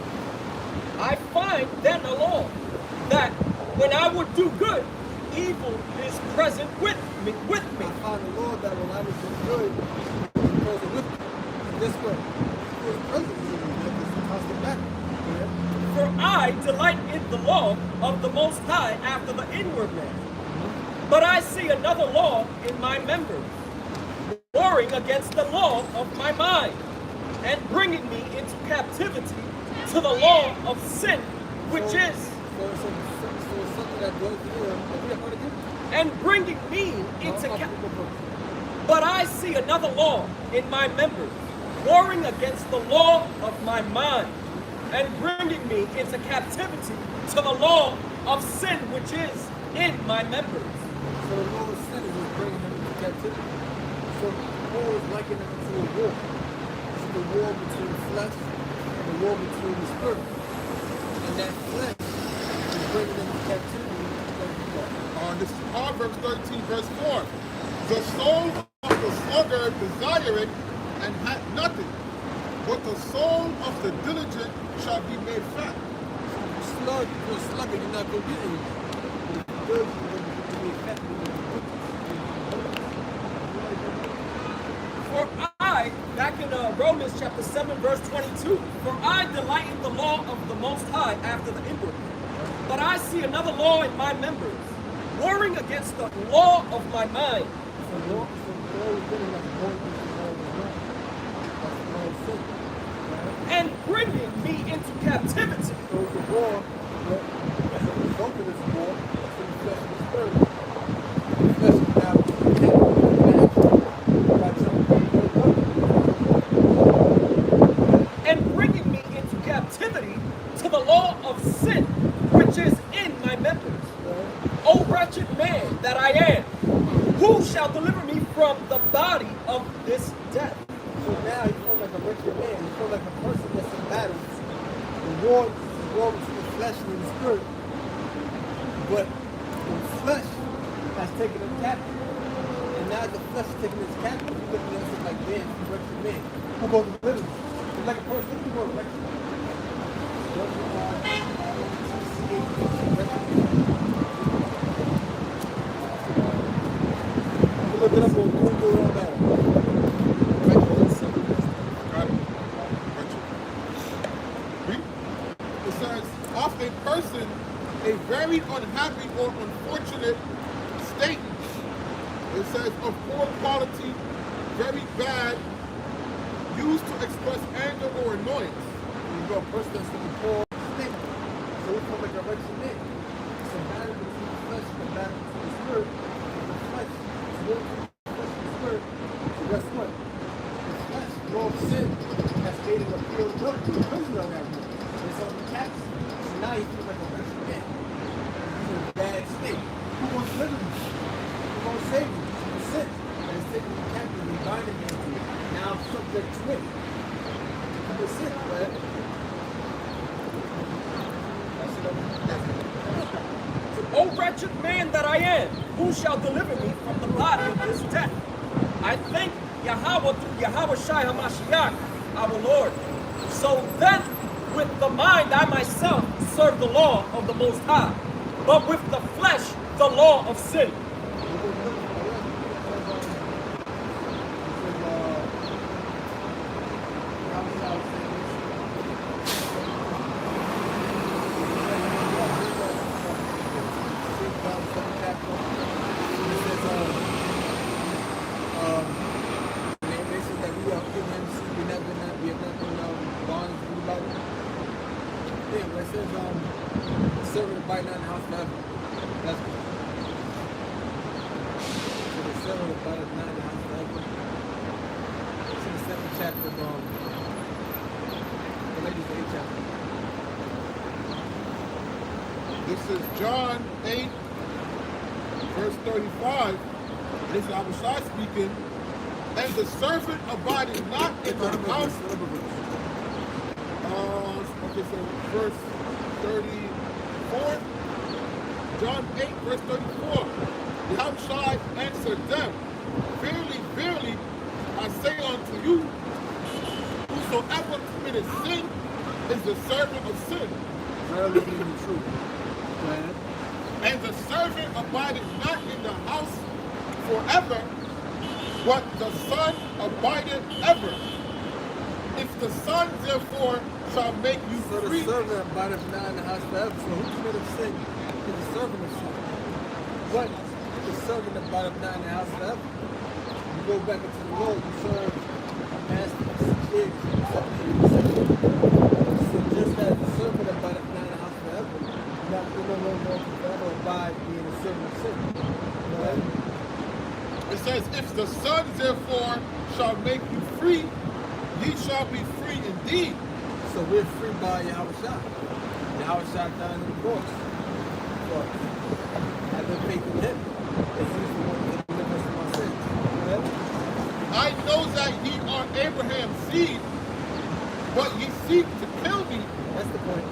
I find then alone that when I would do good, evil is present with me. I found the Lord that when I was doing good, He was present with me. And this way, He was present with me. Like it's a constant battle. Right? For I delight in the law of the Most High after the inward man. But I see another law in my members, warring against the law of my mind, and bringing me into captivity to the law of sin, which is, So it's something that dwells in you. Read that part again. and bringing me into captivity. But I see another law in my members, warring against the law of my mind, and bringing me into captivity to the law of sin, which is in my members. So the law of sin is just bringing them into captivity. So Paul is likening it to a war. It's the war between the flesh and the war between the spirit. And that flesh is bringing them into captivity. This is Proverbs 13, verse 4. The soul of the sluggard desireth and hath nothing, but the soul of the diligent shall be made fat. You're slugging, you're not going to get anything. But if you're good, you're going to be fat. For I, back in Romans chapter 7, verse 22, for I delight in the law of the Most High after the inward. But I see another law in my members, warring against the law of my mind, So law is getting like more than the law of God. That's the law of sin. Right? and bringing me into captivity. So it's a war, but as a result of this war, it's in the flesh and the spirit. The flesh is now And bringing me into captivity to the law of sin, which is in my members. O wretched man that I am, who shall deliver me from the body of this death? So now you feel like a wicked man. You feel like a person that's in battle. The war between the flesh and the spirit. But the flesh has taken him captive. And now the flesh is taking his captive. You look at us like, man, you wretched man. Who goes to live? It's like a person who goes to wretched man. Look it up on Google or that. It says, of a person, a very unhappy or unfortunate state. It says, of poor quality, very bad, used to express anger or annoyance. You got a person that's in a poor state. So we feel like a wretched man. It's a battle between the flesh and the battle between the spirit. And the flesh is working with the flesh and the spirit. So guess what? The flesh, law of sin, has made him appeal guilty, a prisoner of that rule. It's on the tax. So now he feels like a wretched man. He's in a bad state. Who wants to live with you? Who wants to save you? He's in sin. And it's taking him captive and binding him to it. Now I'm subject to it. It's sin, right? O wretched man that I am, who shall deliver me from the body of this death? I thank Yahweh through Yahweh Shai HaMashiach, our Lord. So then, with the mind I myself serve the law of the Most High, but with the flesh the law of sin. servant abiding not in the house forever. That's good. So the servant abiding not in the house forever. It's in the 7th chapter of Galatians 8th chapter. This is John 8, verse 35. This is Abishai speaking. And the servant abiding not in the house. Okay, so verse 34. John 8, verse 34. The Abishai answered them, Verily, verily, I say unto you, whosoever committeth sin is the servant of sin. Verily being the truth. And the servant abideth not in the house forever, but the Son abideth ever. If the Son therefore shall make you So the free, servant abideth not in the house forever. So who committed sin is the servant of sin. But the servant abideth not in the house forever. You go back into the Lord, you serve master 6 years, 7 years, 7 years. So just as the servant abideth not in the house forever, not no longer forever abide being a servant of sin. Right? it says, if the Son therefore shall make you free, ye shall be free indeed. So we're free by Yahushua. Yahushua died on the cross. But having faith in him, is he's the one that delivers us from our sins. Right? I know that ye are Abraham's seed, but ye seek to kill me. That's the point.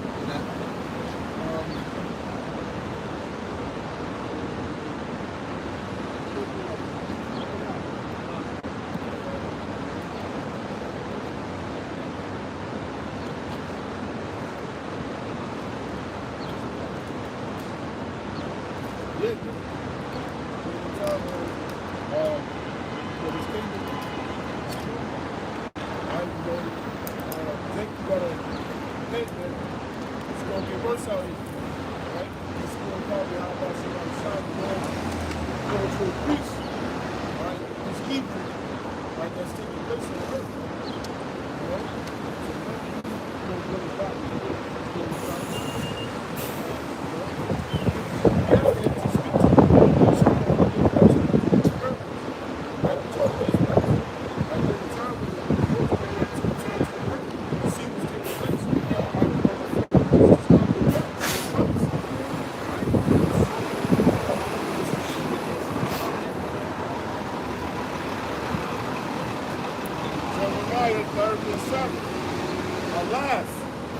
Alas,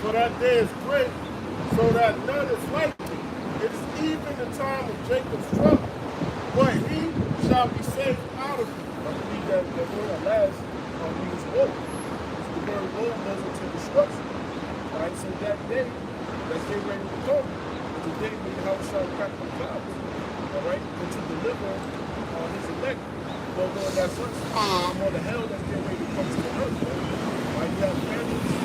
for that day is great, so that none is like it. It is even the time of Jacob's trouble, but he shall be saved out of it. I believe that the word alas means woe. The word woe goes into destruction. Right? So that day that's getting ready to come is the day when the house shall crack the clouds. All right? And to deliver his elect. Well, Lord, that's us. Or the hell that's getting ready to come to the earth. Right? You have families.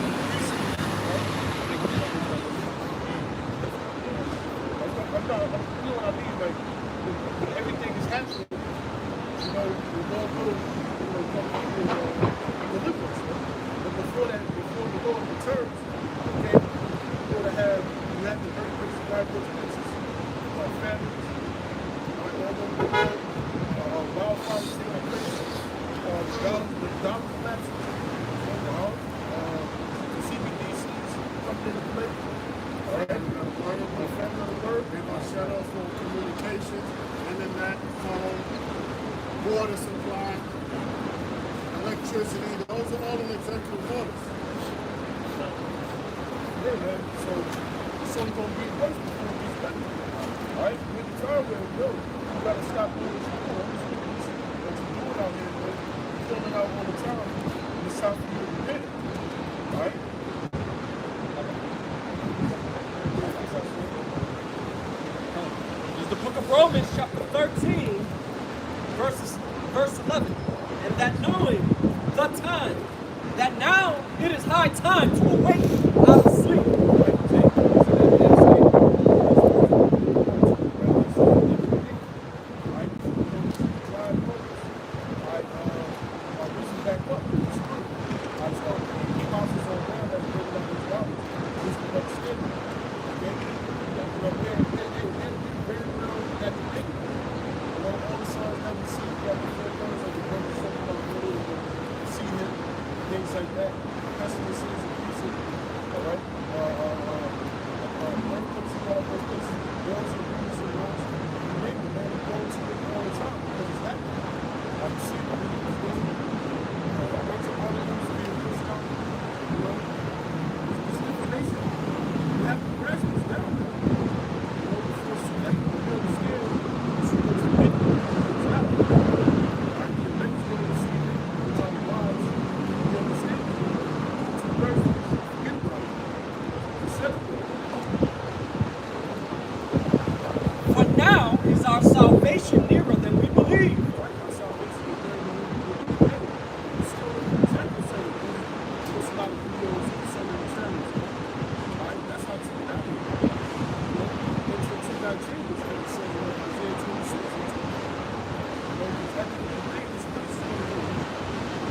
You know what I mean? Like, when everything is happening, you know, we're going through, deliverance. But before the Lord returns, okay, you have the very places, God goes places, families, wildfires taking place, the dollar collapses, the CBDCs coming into play. Right? My family of the word, and my shout out for communications, internet, phone, water supply, electricity. Those are all the executive orders. Yeah, man. So it's only going to be worse before it gets better. All right? With the time where you got to stop doing what you're doing. What you're doing out here, man. You're filling out all the time. And it's time for you to repent. All right? The book of Romans, chapter 13, verse 11. And that knowing the time, that now it is high time to awake out of sleep. like that. Pestilences and pieces. All right. Earthquakes and all those places. Wars and rumors and wars. You name it, man. We go to it all the time because it's happening. I'm seeing it. I went to all the news to be in this time. You know, it's information. You have to grasp this down. You know, before it's too late. You understand. It's too late. It's not. Right? The elect's going to see it. It's on the lives. You understand? It's too late. Forget about it. It's settled. For now is our salvation nearer than we believe. Right? Our salvation is very near. It's still in the 10%. There's a lot of videos and so many channels. Right? That's how it's been happening. You know, that's what you got changes. And it says in Isaiah 26. You know, because at the end of the day, this place is going to be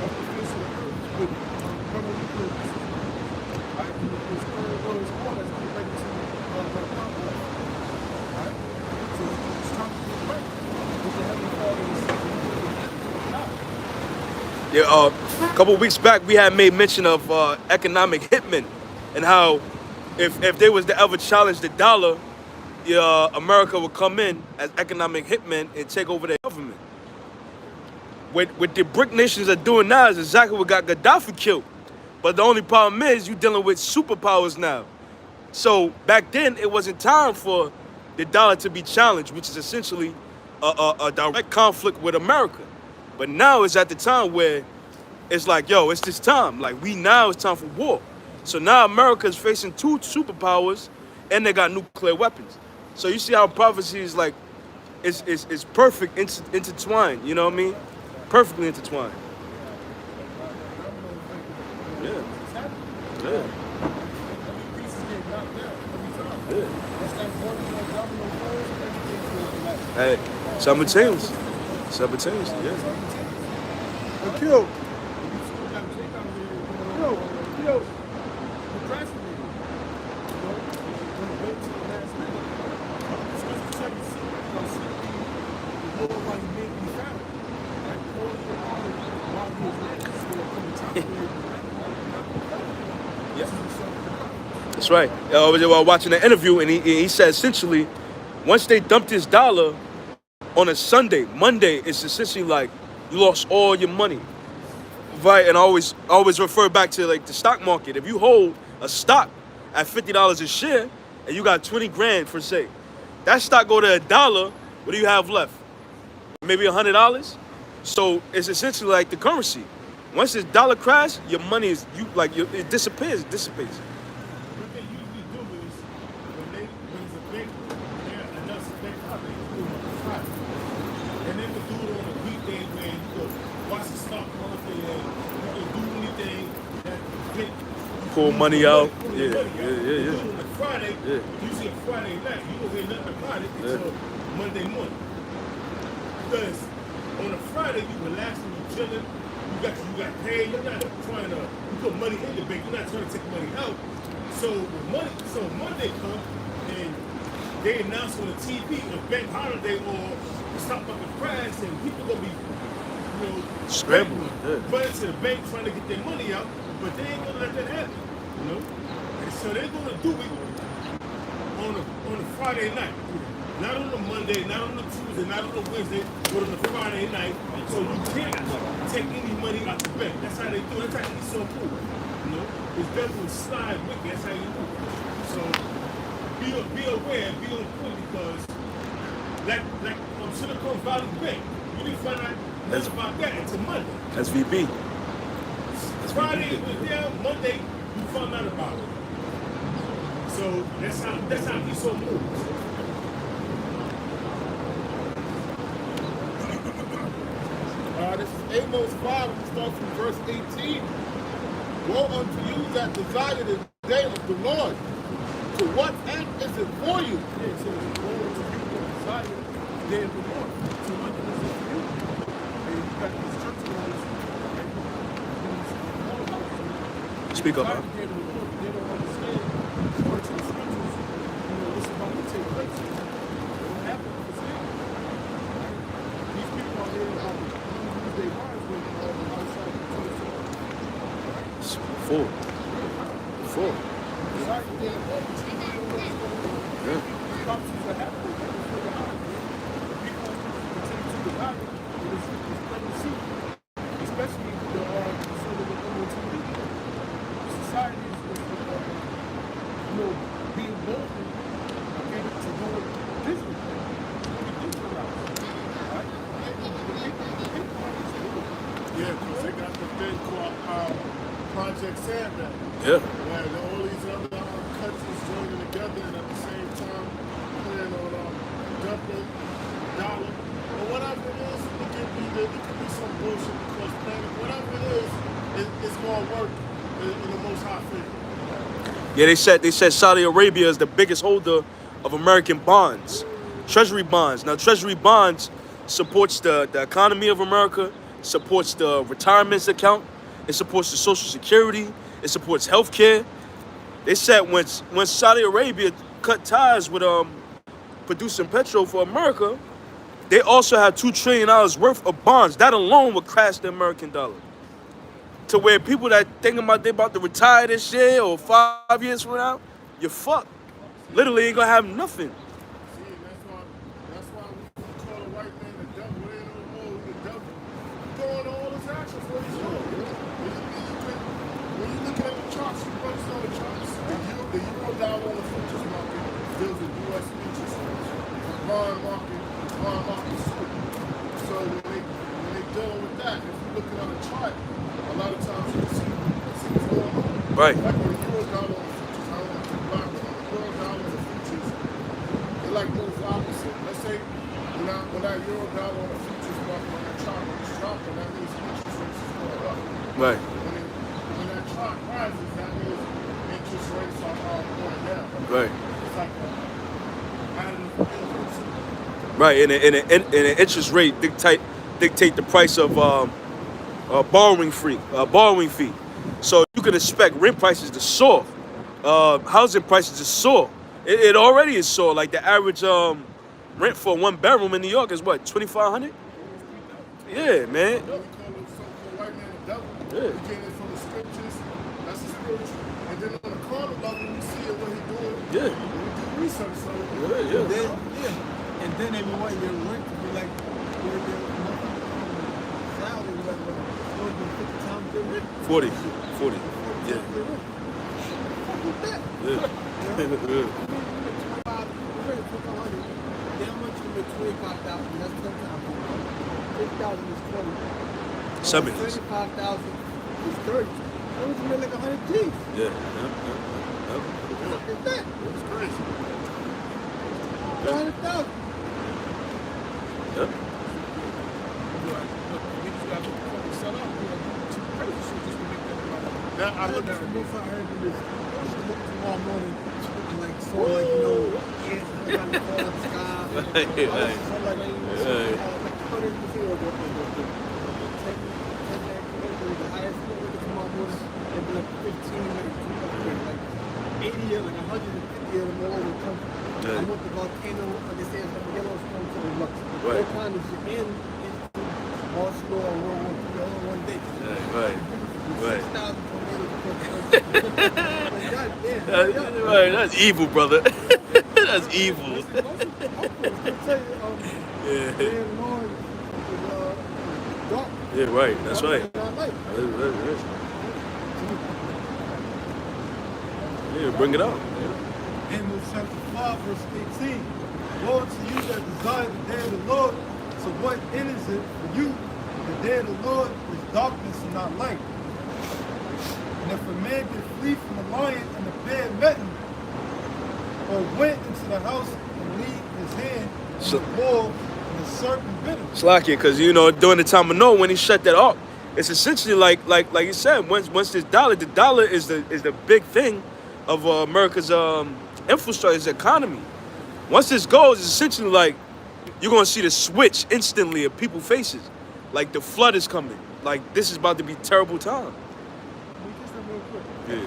off the face of the earth with permanent purpose. Right? And this third world is all that's getting ready to come. Right? So it's time to get right with the Heavenly Father and the Yeah, a couple weeks back, we had made mention of economic hitmen and how if they was to ever challenge the dollar, America would come in as economic hitmen and take over their government. What the BRIC nations are doing now is exactly what got Gaddafi killed. But the only problem is you're dealing with superpowers now. So back then, it wasn't time for the dollar to be challenged, which is essentially a direct conflict with America. But now it's at the time where it's like, yo, it's this time. Like, now it's time for war. So now America is facing two superpowers, and they got nuclear weapons. So you see how prophecy is like, it's perfect, intertwined. You know what I mean? Perfectly intertwined. Yeah. Yeah. Hey, simultaneously, yeah. Kill. That's right. I was watching an interview, and he said essentially, once they dumped this dollar on a Sunday, Monday, it's essentially like you lost all your money, right? And I always refer back to like the stock market. If you hold a stock at $50 a share, and you got 20 grand for say, that stock go to $1. What do you have left? Maybe $100. So it's essentially like the currency. Once this dollar crash, your money is it dissipates. What they usually do is when it's a big, they're announcing big holiday, they do it on Friday. And they would do it on a weekday where you could watch the stock market and you could do anything that big. Pull money out. You Yeah. do it on a Friday, Yeah. usually a Friday night. You don't hear nothing about it until Monday morning. Because on a Friday you relaxing, you chilling, you got paid, you're not trying to put money in the bank, you're not trying to take money out. So Monday comes and they announce on the TV a bank holiday or the stock market crash, and people gonna be, Scrambling, running to the bank trying to get their money out, but they ain't gonna let that happen, And so they're gonna do it on a Friday night. Not on a Monday, not on a Tuesday, not on a Wednesday, but on a Friday night. So you can't take any money out the bank. That's how they do it. That's how it's so cool. It's devil will slide wicked. That's how you do it. So be aware, be on point, because like Silicon Valley Bank, you didn't find out nothing about that until Monday. SVB. Friday it was there, Monday you found out about it. So that's how he so moves. This is Amos 5, it starts from verse 18. Woe unto you that desire the day of the Lord. To what end is it for you? It says, woe unto you that desire the day of the Lord. To what end is it for you? And you got these church owners, Speak up, man. They don't understand according to the scriptures, what's about to take place. It don't happen for sale. These people are here about to lose their minds with outside the church. Four. Yeah. Prophecies are happening. People continue to divide it. It's plain to see. Especially the sort of the TV. Society is being bold, okay, to go with Disney. Yeah, because they got the thing called Project Sandbag. Yeah. Where all these other countries joining together and at the same time playing on dumping dollar or whatever it is. It could be some bullshit because whatever it is, it's going to work in the most high favor. Yeah, they said Saudi Arabia is the biggest holder of American bonds, treasury bonds. Now, treasury bonds supports the economy of America, supports the retirements account, it supports the Social Security, it supports healthcare. They said when Saudi Arabia cut ties with producing petrol for America, they also have $2 trillion worth of bonds. That alone would crash the American dollar. To where people that think about they about to retire this year or 5 years from now, you're fucked. Literally ain't gonna have nothing. See, that's why we call a white man the devil. They ain't no more the devil. Doing all his actions, what he's doing. When you look at the charts, you understand the charts. The euro dollar on the futures market deals with U.S. interest rates. The bond market swing. So when they dealing with that, if you're looking on a chart, a lot of times you can see what's going on. Right. Like when the euro dollar on the futures, I don't want to block it. On the euro dollar on the futures, they like moves opposite. Let's say when that euro dollar on the futures market on that chart is dropping, that means interest rates is going up. Right. When that chart rises, that means interest rates are going down. Right. It's like additive influence. Right. And an interest rate dictate the price of borrowing fee. So you can expect rent prices to soar, housing prices to soar. It already is soar. Like the average rent for 1 bedroom in New York is what, $2,500? Yeah, man. We call the so-called white man the devil. Yeah. We get it from the scriptures. That's the spiritual. And then on the carnal level, we see it what he's doing. Yeah. We do research. So And then they want your rent to be like your salary, like 50 times their rent. 40. Yeah. Yeah. Seven. 35,000 is 30. That was made like 100 G's. Yeah. Look at that. it's crazy. 100,000. Yeah. We just got to fucking sell out. We got too crazy shit just to make that money. Now, I look That's at the most I heard of this. I was looking tomorrow morning and like saw like, you know, ants trying to fall out the sky. Right. The highest number tomorrow morning, it'd be like 15, like 80 or like 150 of them all over the country. Yeah. I went to volcano, like they say, it's like Yellowstone to the Lux. Right. All kind of shit. And all slow on World War II all in one day. Right. 6,000 tornadoes. God damn. Right. That's evil, brother. That's evil. Yeah. Yeah, right. That's right. Yeah, bring it out. Amos chapter 5, verse 18. Woe to you that desire the day of the Lord. So what is it for you? The day of the Lord is darkness and not light. And if a man did flee from the lion and the bear met him, or went into the house and leave his hand in the wall and the serpent bit him. Slack it, because during the time of Noah when he shut that off, it's essentially like you said, once this dollar, the dollar is the big thing of America's infrastructure, its economy. Once this goes, it's essentially like you're gonna see the switch instantly of people's faces. Like the flood is coming. Like this is about to be a terrible time. Yeah.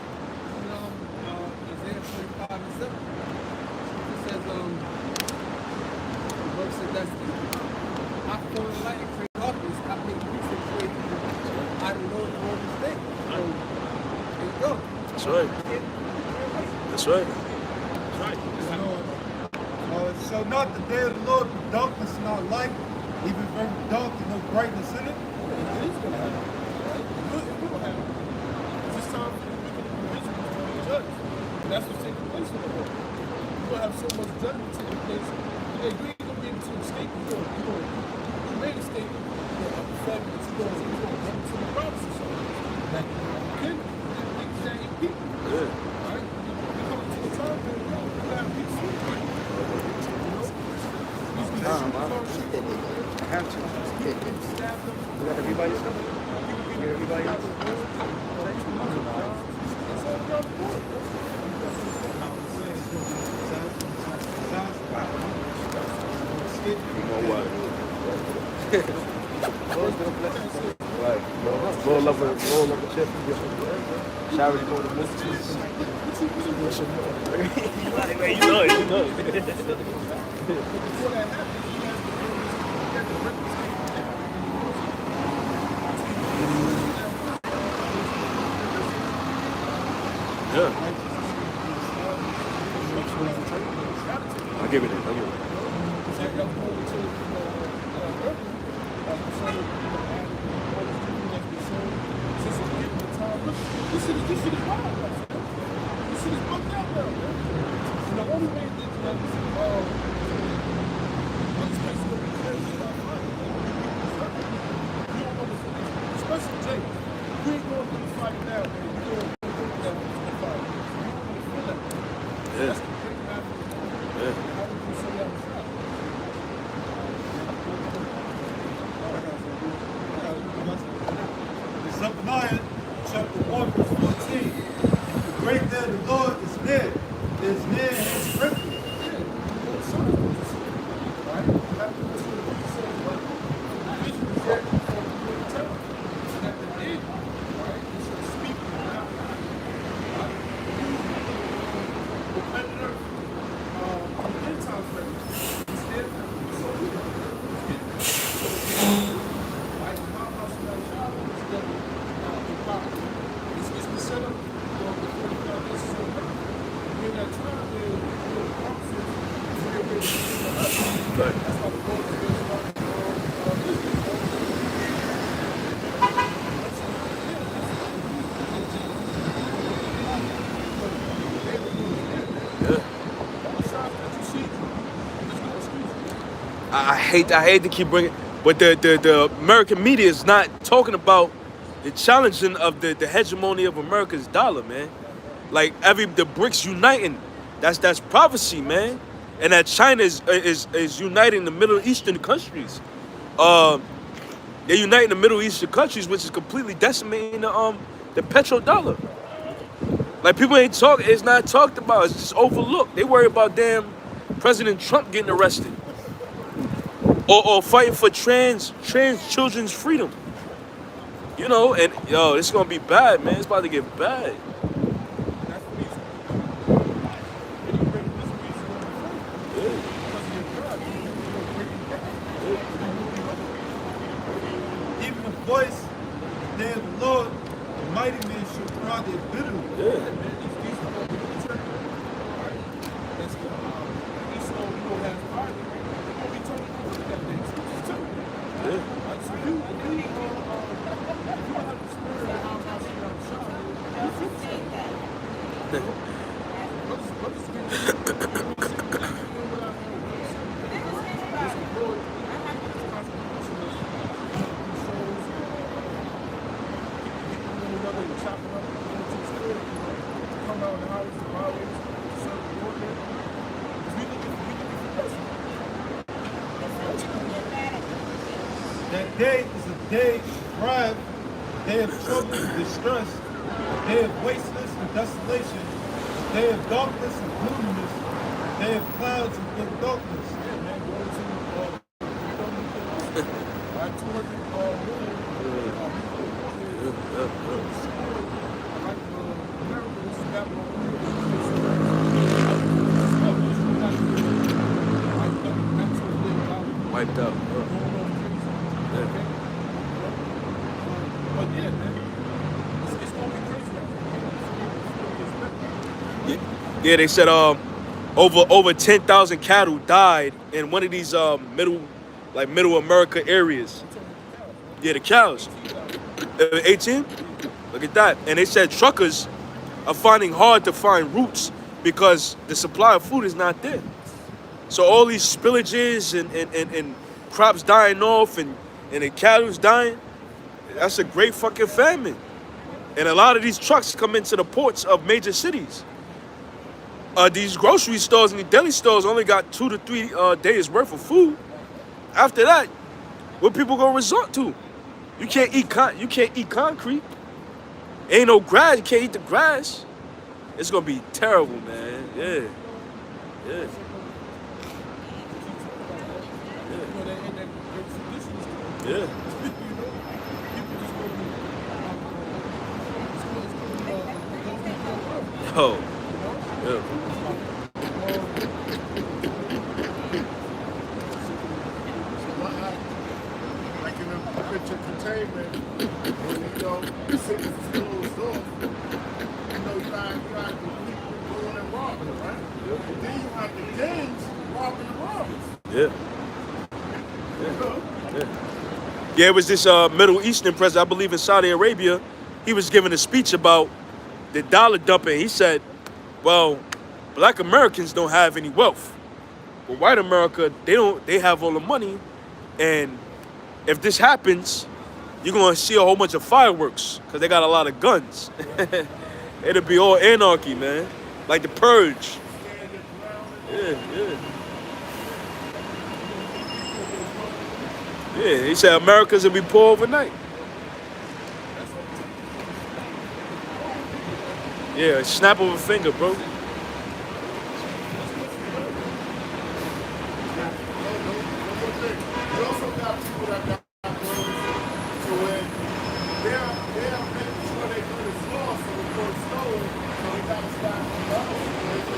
Isaiah 25 and 7. It says, the verse says that's I fall in light and create darkness, I make peace and create evil. I don't know the whole mistake. So That's right. That's right. Shall not the day of the Lord be darkness in our light, even very dark and no brightness in it? It is going to happen. Right? It will happen. It's just time for the wicked individuals to be judged. And that's what's taking place in the world. You're going to have so much judgment taking place. And you ain't going to be able to escape. You made a statement of the fact that you're going to run into the promise or something. Like, you can't eat people. Yeah. Right? You're coming to a time period where you have peace. Roll up a chip. Charity go to Mrs. You know it. Yeah. I'll give it in. This shit is wild. This shit is bugged out now, man. And the only way that this place is going to be clear is by fire. You don't understand. Especially Jake. We ain't going through the fight now, man. You're going through the fight. You don't want to feel that. Yeah. That's the great matter. Yeah. How would you say that was that? Zephaniah chapter 1, verse 14. The great day of the Lord is near. It is near and it's friendly. I hate to keep bringing, but the American media is not talking about the challenging of the hegemony of America's dollar, man. Like the BRICS uniting, that's prophecy, man. And that China is uniting the Middle Eastern countries. They're uniting the Middle Eastern countries, which is completely decimating the petrodollar. Like people ain't talk, it's not talked about. It's just overlooked. They worry about damn President Trump getting arrested, or fighting for trans children's freedom. You know, and yo, it's gonna be bad, man. It's about to get bad. Even the voice, the day of the Lord, the mighty men shall cry their bitterly. That day is a day of wrath, a day of trouble and distress, a day of wasteness and desolation, a day of darkness and gloominess, a day of clouds and thick darkness. Wiped out. But yeah, man, it's gonna be crazy. Yeah, they said over 10,000 cattle died in one of these middle America areas. Yeah, the cows. 18? Look at that. And they said truckers are finding hard to find routes because the supply of food is not there. So all these spillages and crops dying off and the cattle's dying, that's a great fucking famine. And a lot of these trucks come into the ports of major cities. These grocery stores and the deli stores only got 2 to 3 days worth of food. After that, what people gonna resort to? You can't eat concrete. Ain't no grass. You can't eat the grass. It's gonna be terrible, man. Yeah. Yeah. Yeah. Oh. Yeah. Like in a picture containment, the city is closed off. You have the people going and robbing, right? And then you have the gangs robbing the robbers. Yeah. Yeah, it was this Middle Eastern president, I believe in Saudi Arabia. He was giving a speech about the dollar dumping. He said, well, black Americans don't have any wealth. But white America, they have all the money. And if this happens, you're going to see a whole bunch of fireworks because they got a lot of guns. It'll be all anarchy, man. Like the Purge. Yeah. Yeah, he said Americans will be poor overnight. Yeah, snap of a finger, bro. You also got people that got loans to when they're making sure they do this law so the court stolen, so they got to stop the other situation.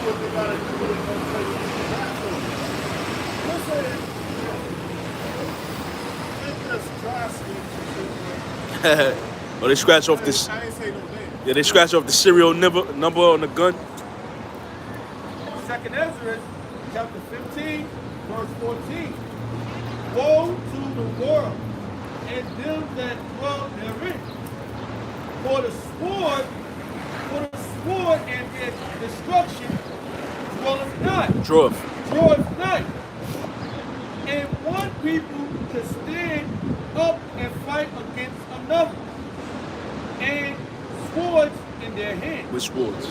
What they got to do is go take the bathroom. Listen, it's drastic. Oh, they scratch off this. I ain't say no name. Yeah, they scratch off the serial number on the gun. Second Ezra, chapter 15, verse 14. Woe to the world and them that dwell therein. For the sword and their destruction dwelleth not. Draweth not. And one people to stand up and fight against another. And swords in their hands. With swords.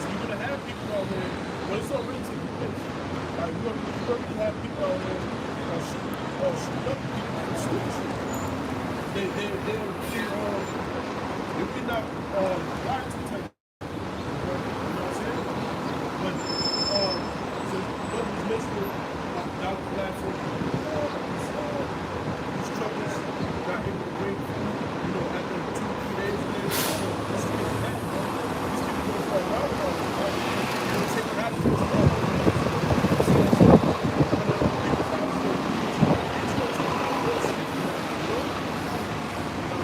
You're gonna have people out there, but it's already taking place. Like you already have people out there shoot up people in the streets. They we're not rioting type. You know what I'm saying? But so what was listed Dr. Blatcher, these truckers got able to bring food, after 2-3 days later, this is that. These people gonna start routing they're taking out of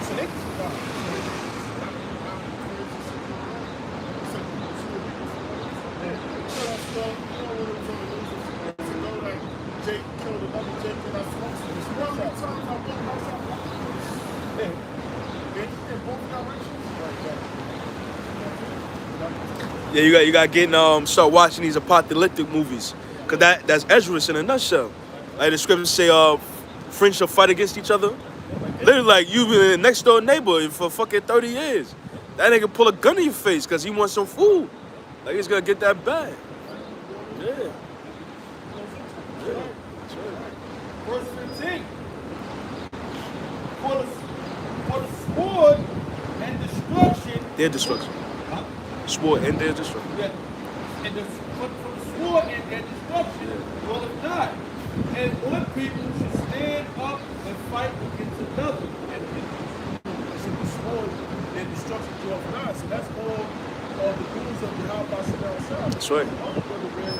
so they can survive. Jake killed another Jake that I smoked. You know how many times I walked outside? In both directions? Yeah, you got getting start watching these apocalyptic movies, cause that's Ezra's in a nutshell. Like the scriptures say, friends shall fight against each other. Literally, like you've been a next door neighbor for fucking 30 years. That nigga pull a gun in your face cause he wants some food. Like he's gonna get that bad. Yeah. Verse 15. For the sword and destruction. Their destruction. Sword and their destruction. Yeah. And for the sword and their destruction will it die. And one people should stand up and fight against another. So the sword and destruction to our God. So that's all the rules of the How About Shabbat. That's right. Other brother read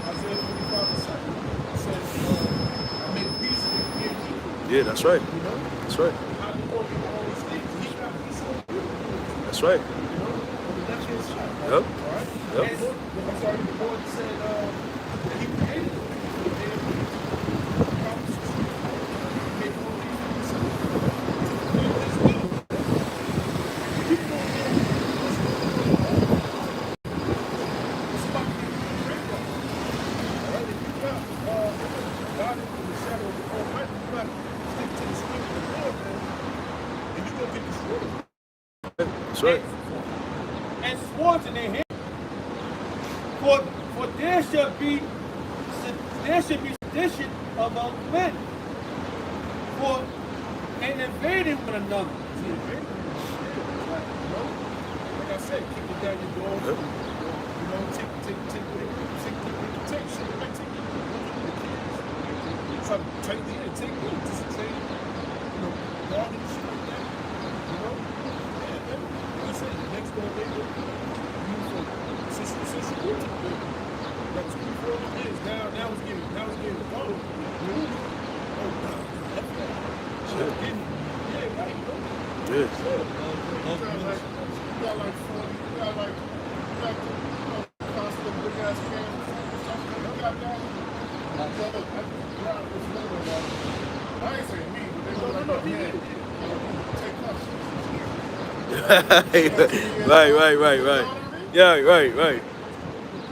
Isaiah 55:7. It says, I make peace with your people. Yeah, that's right. You know? That's right. How do you want to do all these things? He got peace on That's right. On the left-hand side. Yep. All right? Yep. And I'm sorry, the Lord said that he created it. He made promises. He made all these promises. To fulfill his will. People don't know what's going on. It's about to be great. All right? If you got God in the shadow of the Almighty, you got to stick to the spirit of the Lord, man. And you're going to get destroyed. That's right. And swords in their hand. For there should be sedition among men, for and invading one another. See, invading, like I said, kicking down your door. Yep. You know, take shit, like take the kids. Try to take the end, take it, just trade, bargain and shit like that. You know? Yeah, man. Like I said, the next door neighbor, beautiful, since you grew up, that was 3-4 years. Now it's getting cold. Oh, God. Sure. Yeah, right. Yeah. You got like 40, you got like constant big ass cans or something. You got that. I ain't saying me, but they look like me. Take cups. Right. Yeah, right.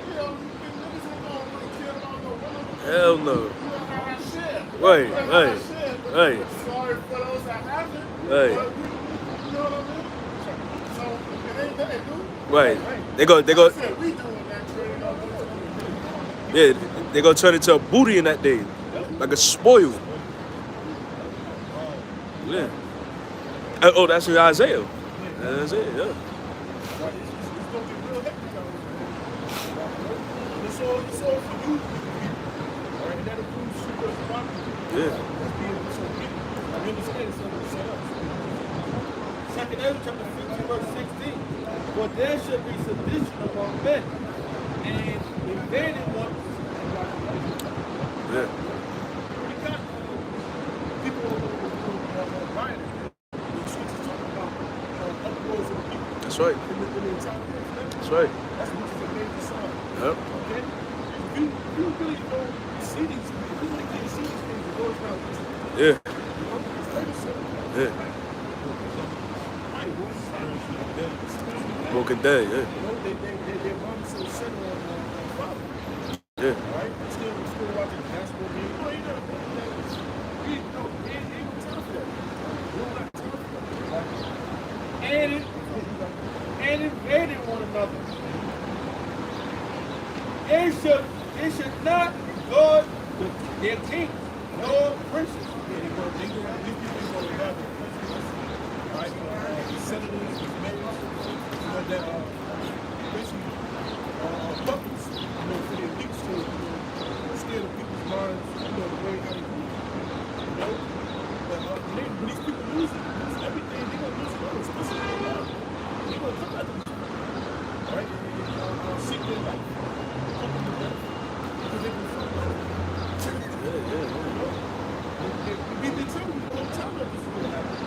You know, niggas ain't gonna really care about no women. Hell no. You don't have that shit. Right, You don't have right, that shit, but right. sorry for those that have it. Right. But you know what I mean? So it ain't that, dude. Right. They go. I said we doing that trade on those. Yeah, they gonna turn into a booty in that day, like a spoil. Yeah. Oh, that's in Isaiah. Isaiah, yeah. It's gonna get real hectic out here. It's all for you. All right, and that includes super property. Yeah. That's being disobedient. You understand it's something set up. Second Ezra chapter 15, verse 16. For there should be sedition among men, and invading one. Yeah. We got people buying it. The scriptures talking about uproars of the people. That's right. In the entire world. That's right. That's what is a major sign. Yep. Okay? If you really don't see these things, if you really can't see these things, it goes down this. Yeah. You know, it's like a seven. Yeah. Walking Dead. Yeah. You know, their moms so set on father. Yeah. Right? Still watching basketball games. No, you never did that. We ain't got time for that. We don't got time for that. And invading one another. They should not guard their king, nor princes. Yeah, these people ain't gonna have the principles. Right? Senators, mayors, that basically puppets, for their leaks to steal the people's minds, the way how they move. You know? But when these people lose everything, they're gonna lose it all, especially their life. They're gonna come after these people. Right? And seek their life. Come to them. Because they can find out. We've been telling you the whole time that this is gonna happen.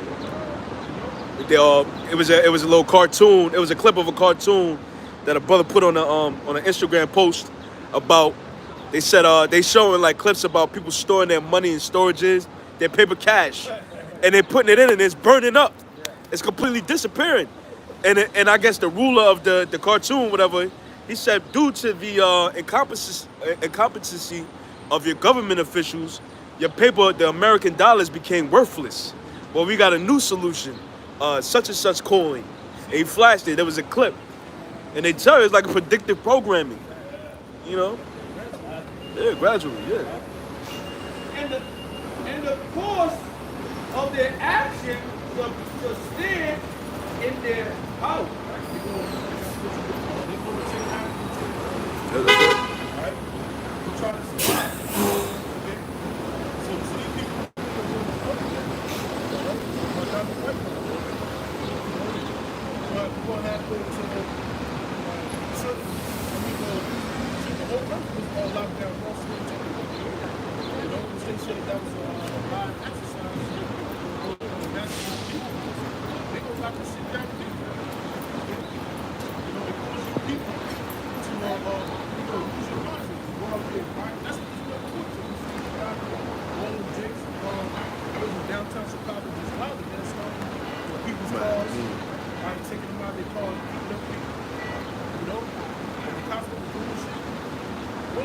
It was a little cartoon. It was a clip of a cartoon that a brother put on an Instagram post about. They said they showing like clips about people storing their money in storages, their paper cash, and they're putting it in and it's burning up. It's completely disappearing. And I guess the ruler of the cartoon, whatever, he said due to the incompetency of your government officials, your paper, the American dollars became worthless. Well, we got a new solution. Such and such coin. And he flashed it. There was a clip. And they tell you it's like a predictive programming. You know? Yeah, gradually, yeah. And the course of their action shall stand in their house. Yeah, that's it. Right? We're trying to survive. Okay? So these people we're gonna have to go to the whole country was all locked down. You know, they said that was a live exercise. They gonna lock the shit down.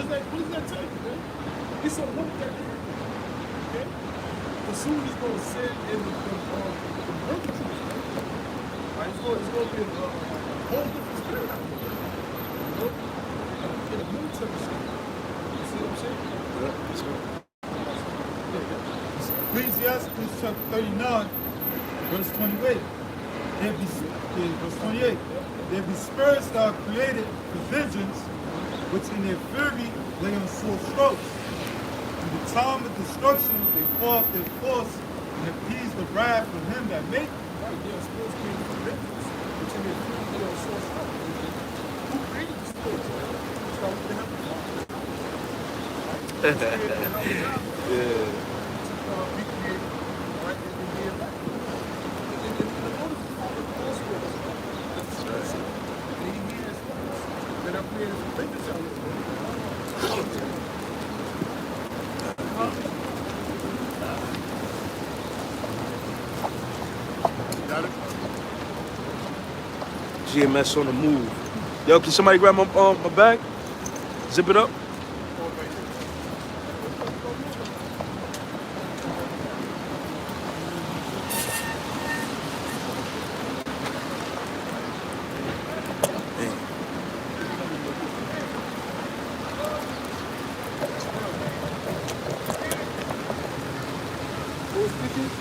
does that tell you, man? It's a hope that they have. Okay? But soon he's going to sin in the purgatory. Right? It's going to be a whole different spirit out there. You know? In a military state. You see what I'm saying? Ecclesiastes chapter 39, verse 28. Verse 28. There be spirits that are created for vengeance, which in their fury lay on sore strokes. In the time of destruction, they pour out their force and appease the wrath of him that made them. Right, there are spirits created for vengeance, which in their fury lay on sore strokes. Who created the spirits? Start with the heavenly Father. Right? Yeah. GMS on the move. Yo, can somebody grab my bag? Zip it up.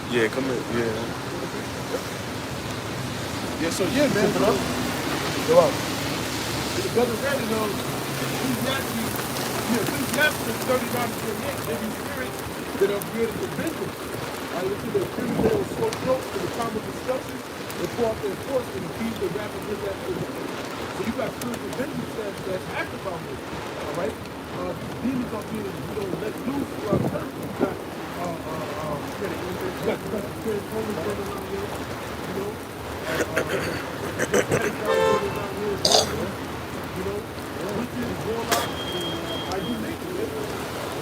Yeah, come in. Yeah. Yeah, so yeah, man. Go out. The brother read it on Ecclesiastes 39-28. Every spirit that are created for vengeance. I look at the criminal so close to the time of destruction, they pour out their force and appease the wrath of him that made them. So you got spiritual vengeance that's active out here. Alright? Demons are being, let loose throughout the earth. You got the spirit homeless running around here, you know. Witches, warlocks, I do make it,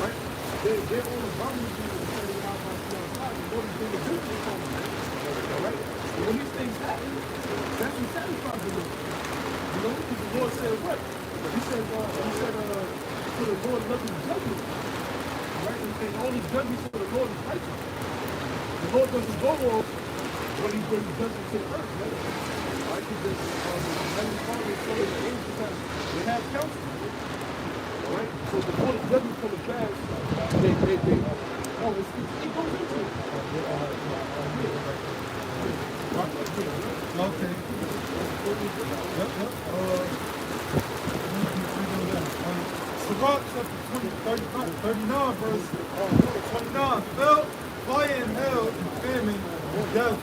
right? They're on the boundary and setting out by the outside. You know these things are good for them, alright? And when these things happen, that's what satisfies the Lord. You know, because the Lord said what? He said, for the Lord nothing judgment. Right? And all his judgments for the Lord is righteous. The Lord doesn't go off when he brings judgment to the earth, right? I think that Heavenly Father is telling the angels that they have counsel, right? So before the judgment comes back, they always it goes into it. Okay. Sirach chapter 39, verse 29. Fell, fire and hell and famine and death,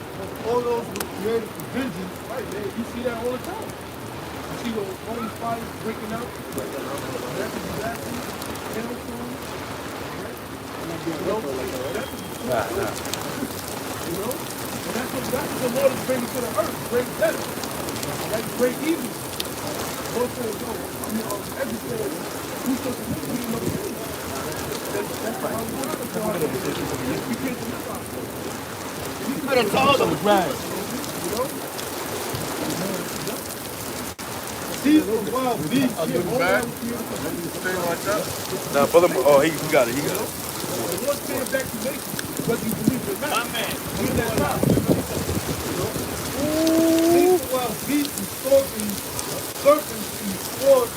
all those were created for vengeance. Right, man. You see that all the time. You see those holy fires breaking out. That's exactly hailstorms. Right? You know? And that's what the Lord is bringing to the earth. Great death. Like great evil. Lord says, no, everything. Who's supposed to live? We know the truth. That's how we want to go out there. We can't live out there. You could have told them. Right. You know? Seeds of wild beasts. Stay like that. Nah, brother. Oh, he got it. He got it. The Lord came back to make you, whether you believe it or not. My man. We're that time. Seeds of wild beasts and scorpions, serpents and swords,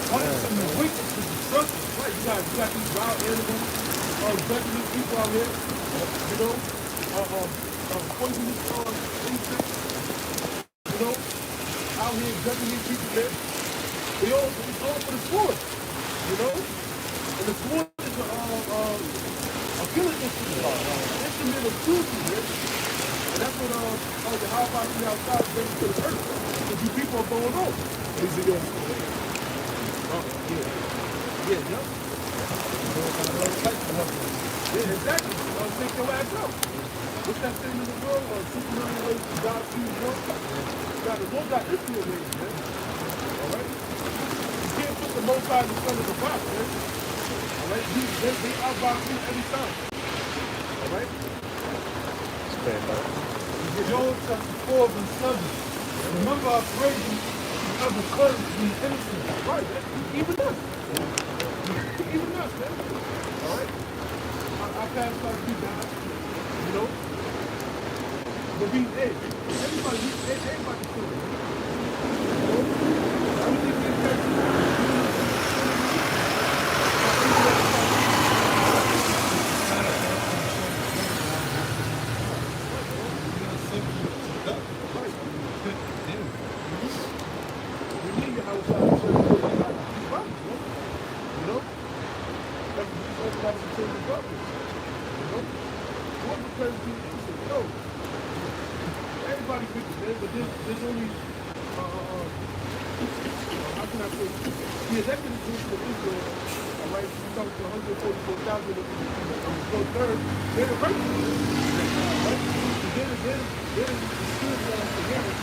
punishing the wicked to destruction. Right, you got these wild animals, judging these people out here, you know, poisonous insects, you know, out here judging these people there. It's all for the sword, you know? And the sword is a killing instrument of truth, man. And that's what the how about you outside bringing to the earth. Because you people are going on. Is it your Yeah, exactly. Take your ass out. What's that thing in the world? Superman ways to God choose one. The Lord got Israel ways, man. Alright? You can't put the Most High in front of the box, man. Alright? They outbox you every time. Alright? Job chapter 4, verse 7. Remember I prayed you, ever cleansed me innocent. Right, even us. Even us, man. All right? Our past life, we died. You know? But we, hey, everybody can feel it. You know? Everything gets we need your house out of certain places. You know? Like we just open up some certain buckets. You know? What because we innocent? No. Everybody wicked, man, but there's only how can I say? The executive nation of Israel, all right, we talk to 144,000 of the third, they're the righteous. Right? They're the spiritual together.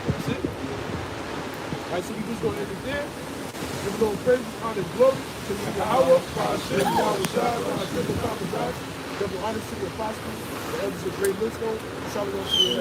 That's it. All right, so we just gonna end it there. Give a little praise, honor, and glory to the Yahweh, for our sin, for our shine, for our temple, Father God. Double honor to the apostles, the elders of Greatmillstone. Shalom to you.